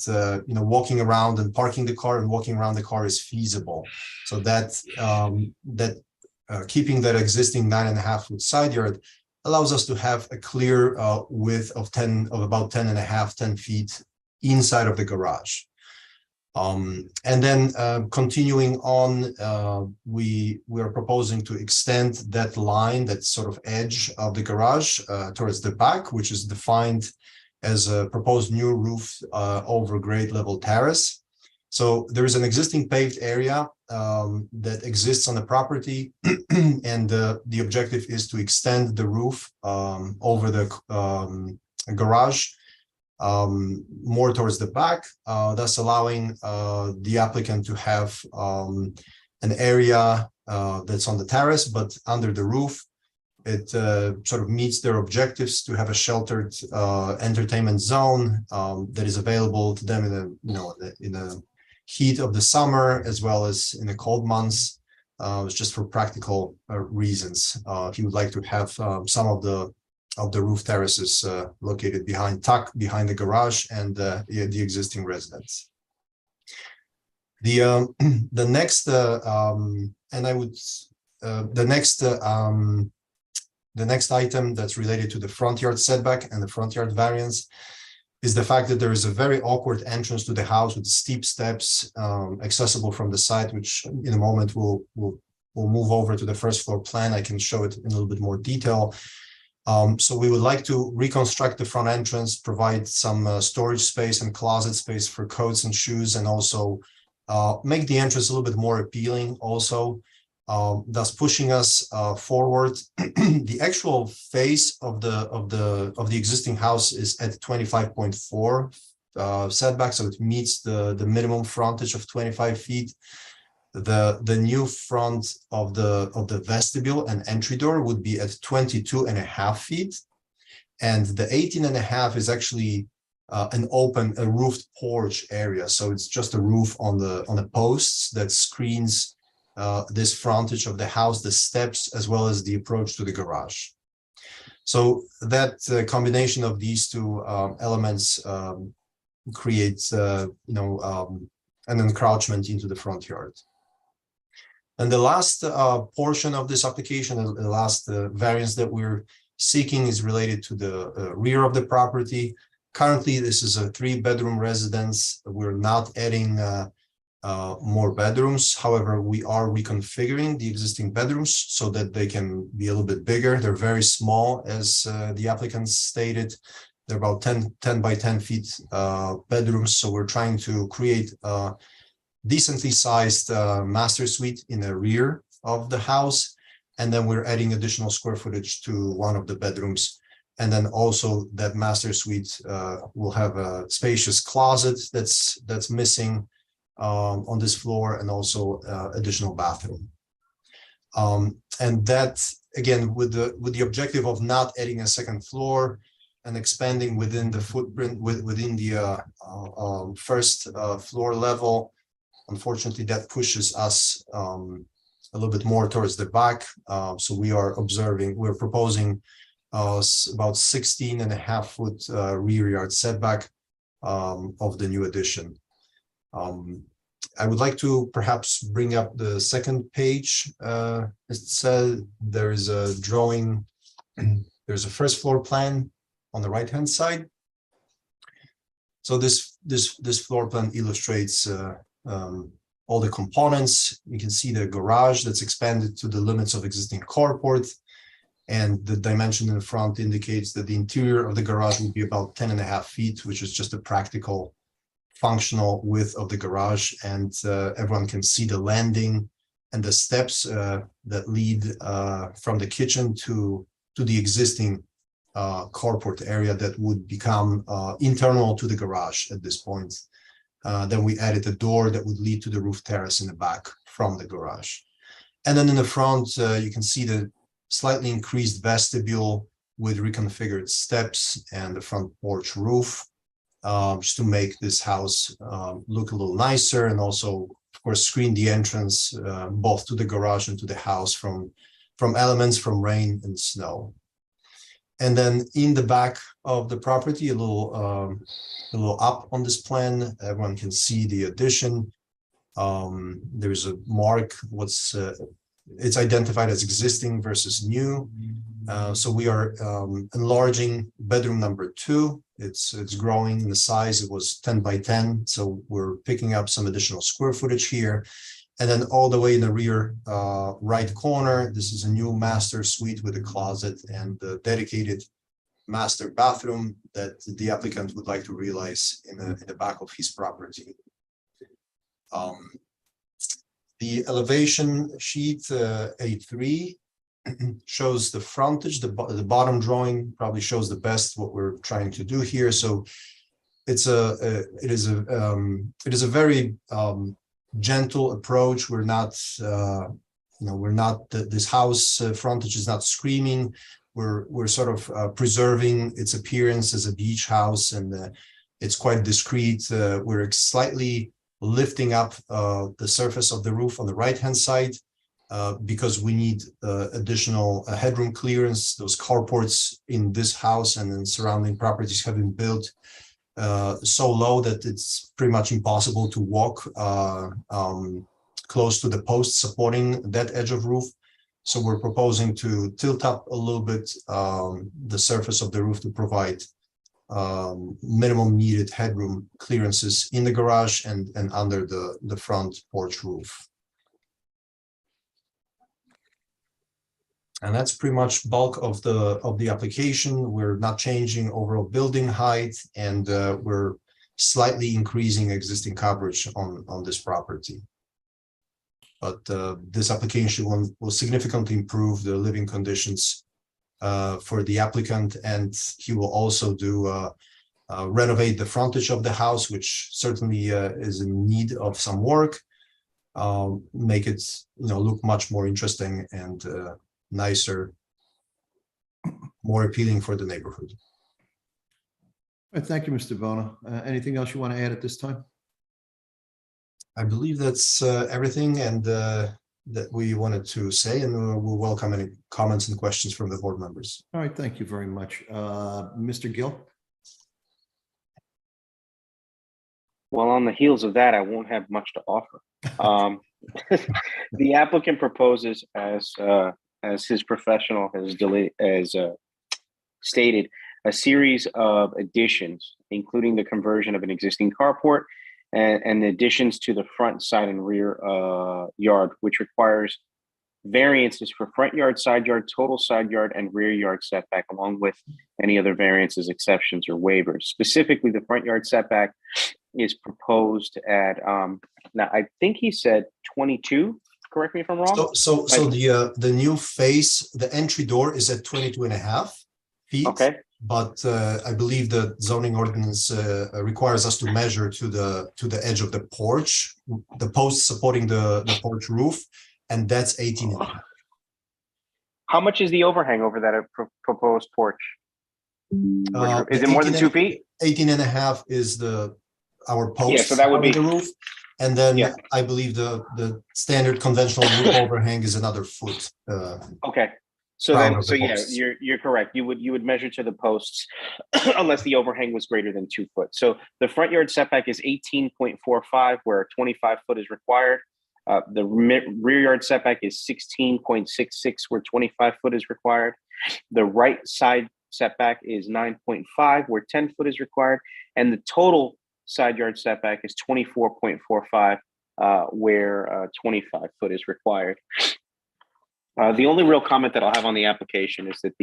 walking around and parking the car and walking around the car is feasible. So that keeping that existing 9.5-foot side yard allows us to have a clear width of about 10 feet inside of the garage. And then continuing on, we are proposing to extend that line, that sort of edge of the garage towards the back, which is defined as a proposed new roof over grade level terrace. So there is an existing paved area that exists on the property, and the objective is to extend the roof over the garage more towards the back, thus allowing the applicant to have an area that's on the terrace, but under the roof. It sort of meets their objectives to have a sheltered entertainment zone that is available to them in the heat of the summer as well as in the cold months. It's just for practical reasons. He would like to have some of the roof terraces located behind the garage and the existing residence. The next the next item that's related to the front yard setback and the front yard variance is the fact that there is a very awkward entrance to the house with steep steps accessible from the side, which in a moment we'll move over to the first floor plan. I can show it in a little bit more detail. So we would like to reconstruct the front entrance, provide some storage space and closet space for coats and shoes, and also make the entrance a little bit more appealing also. Thus pushing us forward. The actual face of the existing house is at 25.4 setback, so it meets the minimum frontage of 25 feet. The new front of the vestibule and entry door would be at 22.5 feet, and the 18.5 is actually a roofed porch area. So it's just a roof on the posts that screens this frontage of the house, the steps, as well as the approach to the garage. So that combination of these two elements creates, an encroachment into the front yard. And the last portion of this application, the last variance that we're seeking, is related to the rear of the property. Currently, this is a 3-bedroom residence. We're not adding more bedrooms. However, we are reconfiguring the existing bedrooms so that they can be a little bit bigger. They're very small, as the applicants stated. They're about 10 by 10 feet bedrooms. So we're trying to create a decently sized master suite in the rear of the house. And then we're adding additional square footage to one of the bedrooms. And then also that master suite will have a spacious closet that's missing on this floor, and also additional bathroom. And that, again, with the objective of not adding a second floor and expanding within the footprint within the first floor level. Unfortunately, that pushes us a little bit more towards the back. So we're proposing about 16.5 foot rear yard setback of the new addition. I would like to perhaps bring up the second page. It says there is a drawing, there's a first floor plan on the right hand side. So this floor plan illustrates all the components. You can see the garage that's expanded to the limits of existing carport, and the dimension in the front indicates that the interior of the garage will be about 10.5 feet, which is just a practical functional width of the garage. And everyone can see the landing and the steps that lead from the kitchen to the existing carport area that would become internal to the garage at this point. Then we added a door that would lead to the roof terrace in the back from the garage. And then in the front, you can see the slightly increased vestibule with reconfigured steps and the front porch roof, just to make this house look a little nicer, and also, of course, screen the entrance both to the garage and to the house from elements from rain and snow. And then in the back of the property, a little up on this plan, everyone can see the addition. There's a mark, it's identified as existing versus new. So we are enlarging bedroom number 2. It's growing in the size. It was 10 by 10. So we're picking up some additional square footage here. And then all the way in the rear right corner, this is a new master suite with a closet and a dedicated master bathroom that the applicant would like to realize in the back of his property. The elevation sheet A3 shows the frontage. The bottom drawing probably shows the best what we're trying to do here. So it is a very gentle approach. We're not this house frontage is not screaming. We're sort of preserving its appearance as a beach house, and it's quite discreet. We're slightly lifting up the surface of the roof on the right-hand side because we need additional headroom clearance. Those carports in this house and in surrounding properties have been built so low that it's pretty much impossible to walk close to the posts supporting that edge of roof. So we're proposing to tilt up a little bit the surface of the roof to provide minimum needed headroom clearances in the garage and under the front porch roof. And that's pretty much bulk of the application. We're not changing overall building height, and we're slightly increasing existing coverage on this property. But this application will significantly improve the living conditions for the applicant, and he will also renovate the frontage of the house, which certainly is in need of some work, make it look much more interesting and nicer, more appealing for the neighborhood.
All right, thank you, Mr. Bona. Anything else you want to add at this time?
I believe that's everything and that we wanted to say, and we'll welcome any comments and questions from the board members.
All right, thank you very much. Mr. Gill?
Well, on the heels of that, I won't have much to offer. The applicant proposes, as his professional has stated, a series of additions, including the conversion of an existing carport and additions to the front, side, and rear yard, which requires variances for front yard, side yard, total side yard, and rear yard setback, along with any other variances, exceptions, or waivers. Specifically, the front yard setback is proposed at, now I think he said 22. Correct me if I'm wrong.
So the new face, the entry door is at 22.5 feet.
Okay.
But I believe the zoning ordinance requires us to measure to the edge of the porch, the post supporting the porch roof, and that's 18.5.
How much is the overhang over that proposed porch? Is it more than 2 feet?
18.5 is our post.
Yeah, so that would be
the roof. And then I believe the standard conventional roof overhang is another foot.
Okay. So then, you're correct. You would measure to the posts unless the overhang was greater than 2 foot. So the front yard setback is 18.45, where 25 foot is required. The rear yard setback is 16.66, where 25 foot is required. The right side setback is 9.5, where 10 foot is required, and the total side yard setback is 24.45, where 25 foot is required. The only real comment that I'll have on the application is that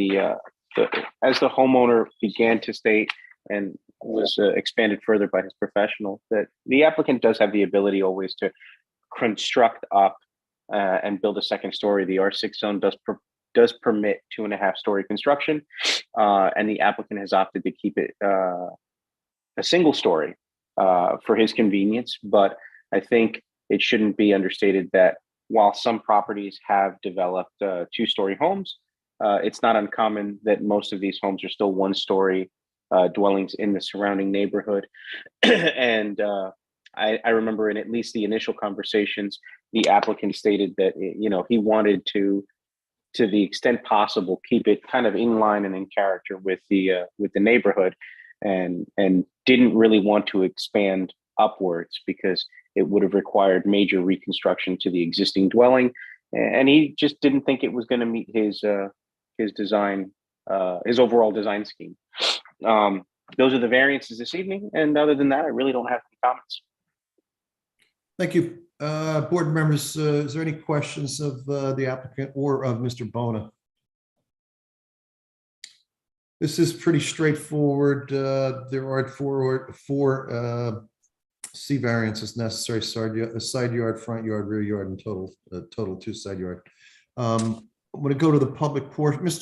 as the homeowner began to state and was expanded further by his professional, that the applicant does have the ability always to construct up and build a second story. The R6 zone does permit 2.5-story construction, and the applicant has opted to keep it a single story for his convenience. But I think it shouldn't be understated that while some properties have developed 2-story homes, it's not uncommon that most of these homes are still 1-story dwellings in the surrounding neighborhood. And I remember in at least the initial conversations, the applicant stated that he wanted to the extent possible, keep it kind of in line and in character with the neighborhood, and didn't really want to expand upwards because it would have required major reconstruction to the existing dwelling, and he just didn't think it was going to meet his design, his overall design scheme. Those are the variances this evening, and other than that, I really don't have any comments.
Thank you. Board members, is there any questions of the applicant or of Mr. Bona? This is pretty straightforward. There are four C variance is necessary, side yard, front yard, rear yard, and total 2 side yard. I'm going to go to the public portion. Where's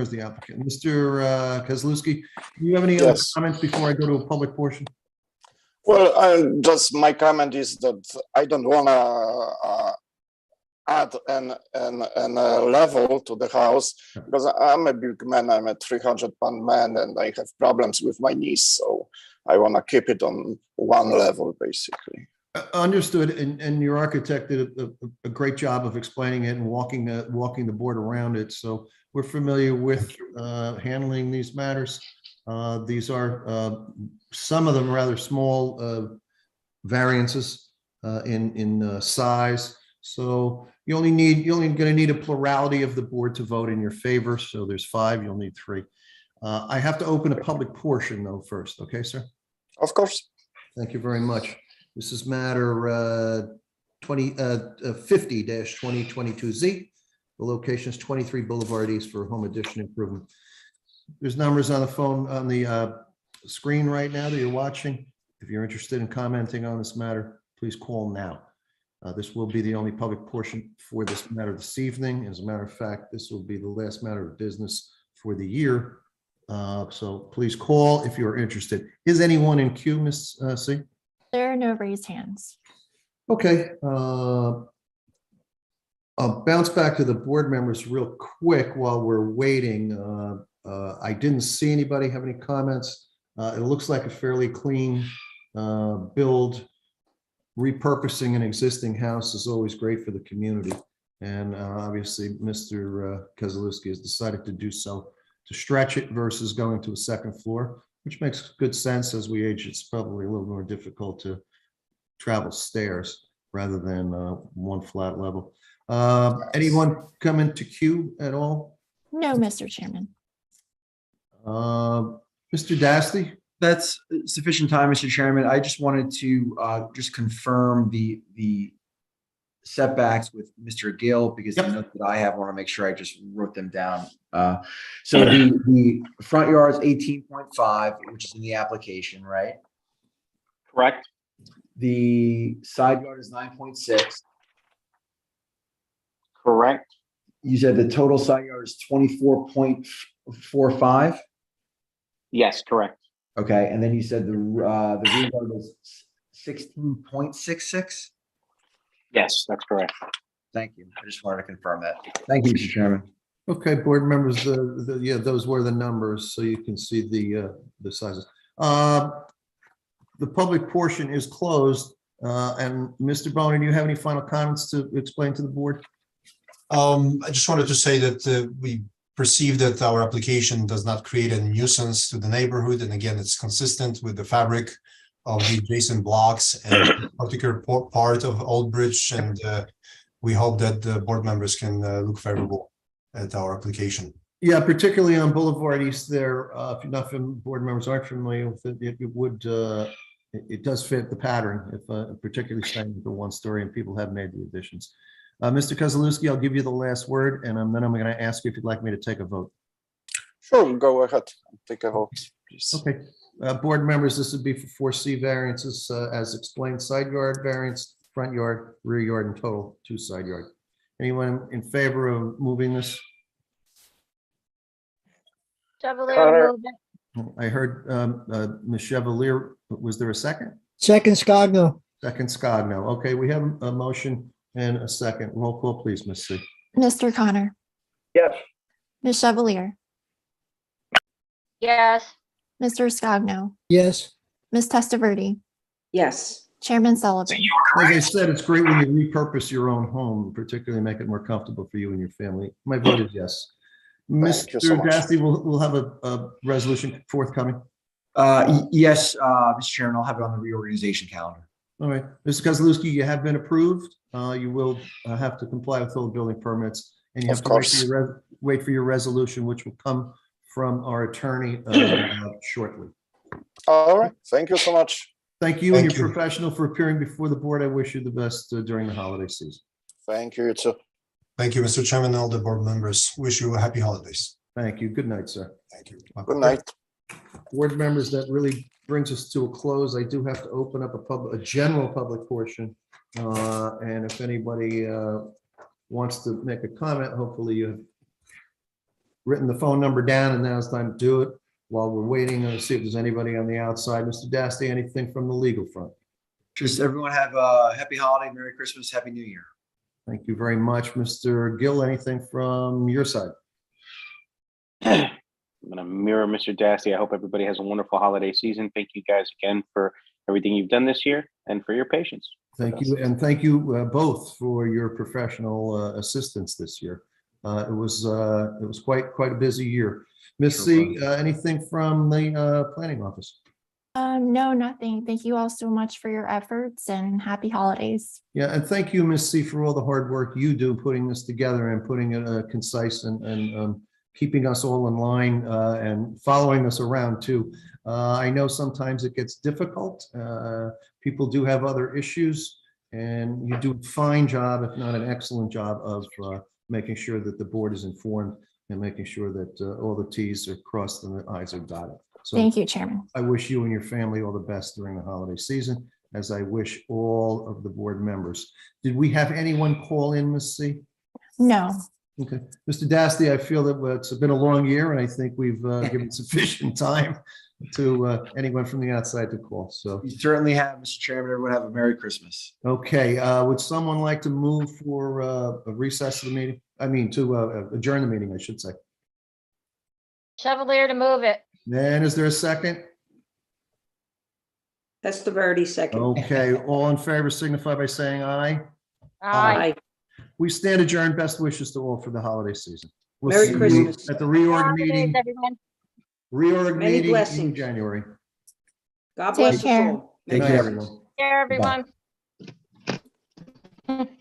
the applicant? Mr. Kozlowski, do you have any other
Yes.
comments before I go to a public portion?
Well, just my comment is that I don't want to add an level to the house because I'm a big man. I'm a 300-pound man, and I have problems with my knees. So I want to keep it on one level, basically.
Understood, and your architect did a great job of explaining it and walking the board around it. So we're familiar with handling these matters. These are some of them rather small variances in size. So you're only going to need a plurality of the board to vote in your favor. So there's 5. You'll need 3. I have to open a public portion though first. Okay, sir.
Of course.
Thank you very much. This is matter 50-2022Z. The location is 23 Boulevard East for home addition improvement. There's numbers on the phone on the screen right now that you're watching. If you're interested in commenting on this matter, please call now. This will be the only public portion for this matter this evening. As a matter of fact, this will be the last matter of business for the year. So please call if you're interested. Is anyone in queue, Ms. C?
There are no raised hands.
Okay. I'll bounce back to the board members real quick while we're waiting. I didn't see anybody have any comments. It looks like a fairly clean build. Repurposing an existing house is always great for the community. And obviously, Mr. Kozlowski has decided to do so to stretch it versus going to a second floor, which makes good sense. As we age, it's probably a little more difficult to travel stairs rather than one flat level. Anyone come into queue at all?
No, Mr. Chairman.
Mr. Dasty?
That's sufficient time, Mr. Chairman. I just wanted to just confirm the setbacks with Mr. Gill because the notes that I have, I want to make sure I just wrote them down. So the front yard is 18.5, which is in the application, right?
Correct.
The side yard is 9.6.
Correct.
You said the total side yard is 24.45.
Yes, correct.
Okay, and then you said the rear yard was 16.66.
Yes, that's correct.
Thank you. I just wanted to confirm that. Thank you, Mr. Chairman.
Okay, board members, yeah, those were the numbers, so you can see the sizes. The public portion is closed, and Mr. Boner, do you have any final comments to explain to the board?
I just wanted to say that we perceive that our application does not create a nuisance to the neighborhood, and again, it's consistent with the fabric of the adjacent blocks and particular part of Old Bridge, and we hope that the board members can look favorable at our application.
Yeah, particularly on Boulevard East there, if you're not board members aren't familiar with it, it does fit the pattern, if particularly staying with the 1-story and people have made the additions. Mr. Kozlowski, I'll give you the last word, and then I'm going to ask you if you'd like me to take a vote.
Sure, go ahead. Take a vote, please.
Okay. Board members, this would be for 4C variances as explained: side yard variance, front yard, rear yard, and total 2 side yard. Anyone in favor of moving this?
Chevalier
Connor.
moved it.
I heard Ms. Chevalier. Was there a second?
Second, Scogno.
Second, Scogno. Okay, we have a motion and a second. Roll call, please, Ms. C.
Mr. Connor,
Yes.
Ms. Chevalier,
Yes.
Mr. Scogno,
Yes.
Ms. Testaverde,
Yes.
Chairman Sullivan.
Like I said, it's great when you repurpose your own home, particularly make it more comfortable for you and your family. My vote is yes.
Thank you so
Mr.
much.
Dasty, we'll have a resolution forthcoming.
Yes, Mr. Chairman, I'll have it on the reorganization calendar.
All right, Mr. Kozlowski, you have been approved. You will have to comply with all the building permits, and you have
Of
to wait for your resolution, which will come from our attorney shortly.
All right. Thank you so much.
Thank you and
Thank
your
you.
professional for appearing before the board. I wish you the best during the holiday season.
Thank you, you too.
Thank you, Mr. Chairman, and all the board members. Wish you a happy holidays.
Thank you. Good night, sir.
Thank you.
Good night.
Board members, that really brings us to a close. I do have to open up a general public portion. And if anybody wants to make a comment, hopefully you have written the phone number down, and now it's time to do it. While we're waiting to see if there's anybody on the outside. Mr. Dasty, anything from the legal front?
Just everyone have a happy holiday, Merry Christmas, Happy New Year.
Thank you very much. Mr. Gill, anything from your side?
I'm gonna mirror Mr. Dasty. I hope everybody has a wonderful holiday season. Thank you guys again for everything you've done this year and for your patience.
Thank you, and thank you both for your professional assistance this year. It was quite a busy year. Miss C, anything from the planning office?
No, nothing. Thank you all so much for your efforts and happy holidays.
Yeah, and thank you, Miss C, for all the hard work you do putting this together and putting it concise and keeping us all in line and following us around too. I know sometimes it gets difficult. People do have other issues, and you do a fine job, if not an excellent job, of making sure that the board is informed and making sure that all the Ts are crossed and the Is are dotted. So
Thank you, Chairman.
I wish you and your family all the best during the holiday season, as I wish all of the board members. Did we have anyone call in, Ms. C?
No.
Okay, Mr. Dasty, I feel that it's been a long year, and I think we've given sufficient time to anyone from the outside to call. So
You certainly have, Mr. Chairman. Everyone have a Merry Christmas.
okay, would someone like to move for a recess of the meeting? I mean, to adjourn the meeting, I should say.
Chevalier to move it.
And is there a second?
That's the Verdi second.
Okay, all in favor signify by saying aye.
Aye.
We stand adjourned. Best wishes to all for the holiday season. We'll
Merry
see you
Christmas.
at the reorg
Holidays,
meeting.
everyone.
Reorg
Many
meeting in
blessings.
January.
God
Take
bless us
care.
all.
Good night,
care.
everyone.
Care, everyone.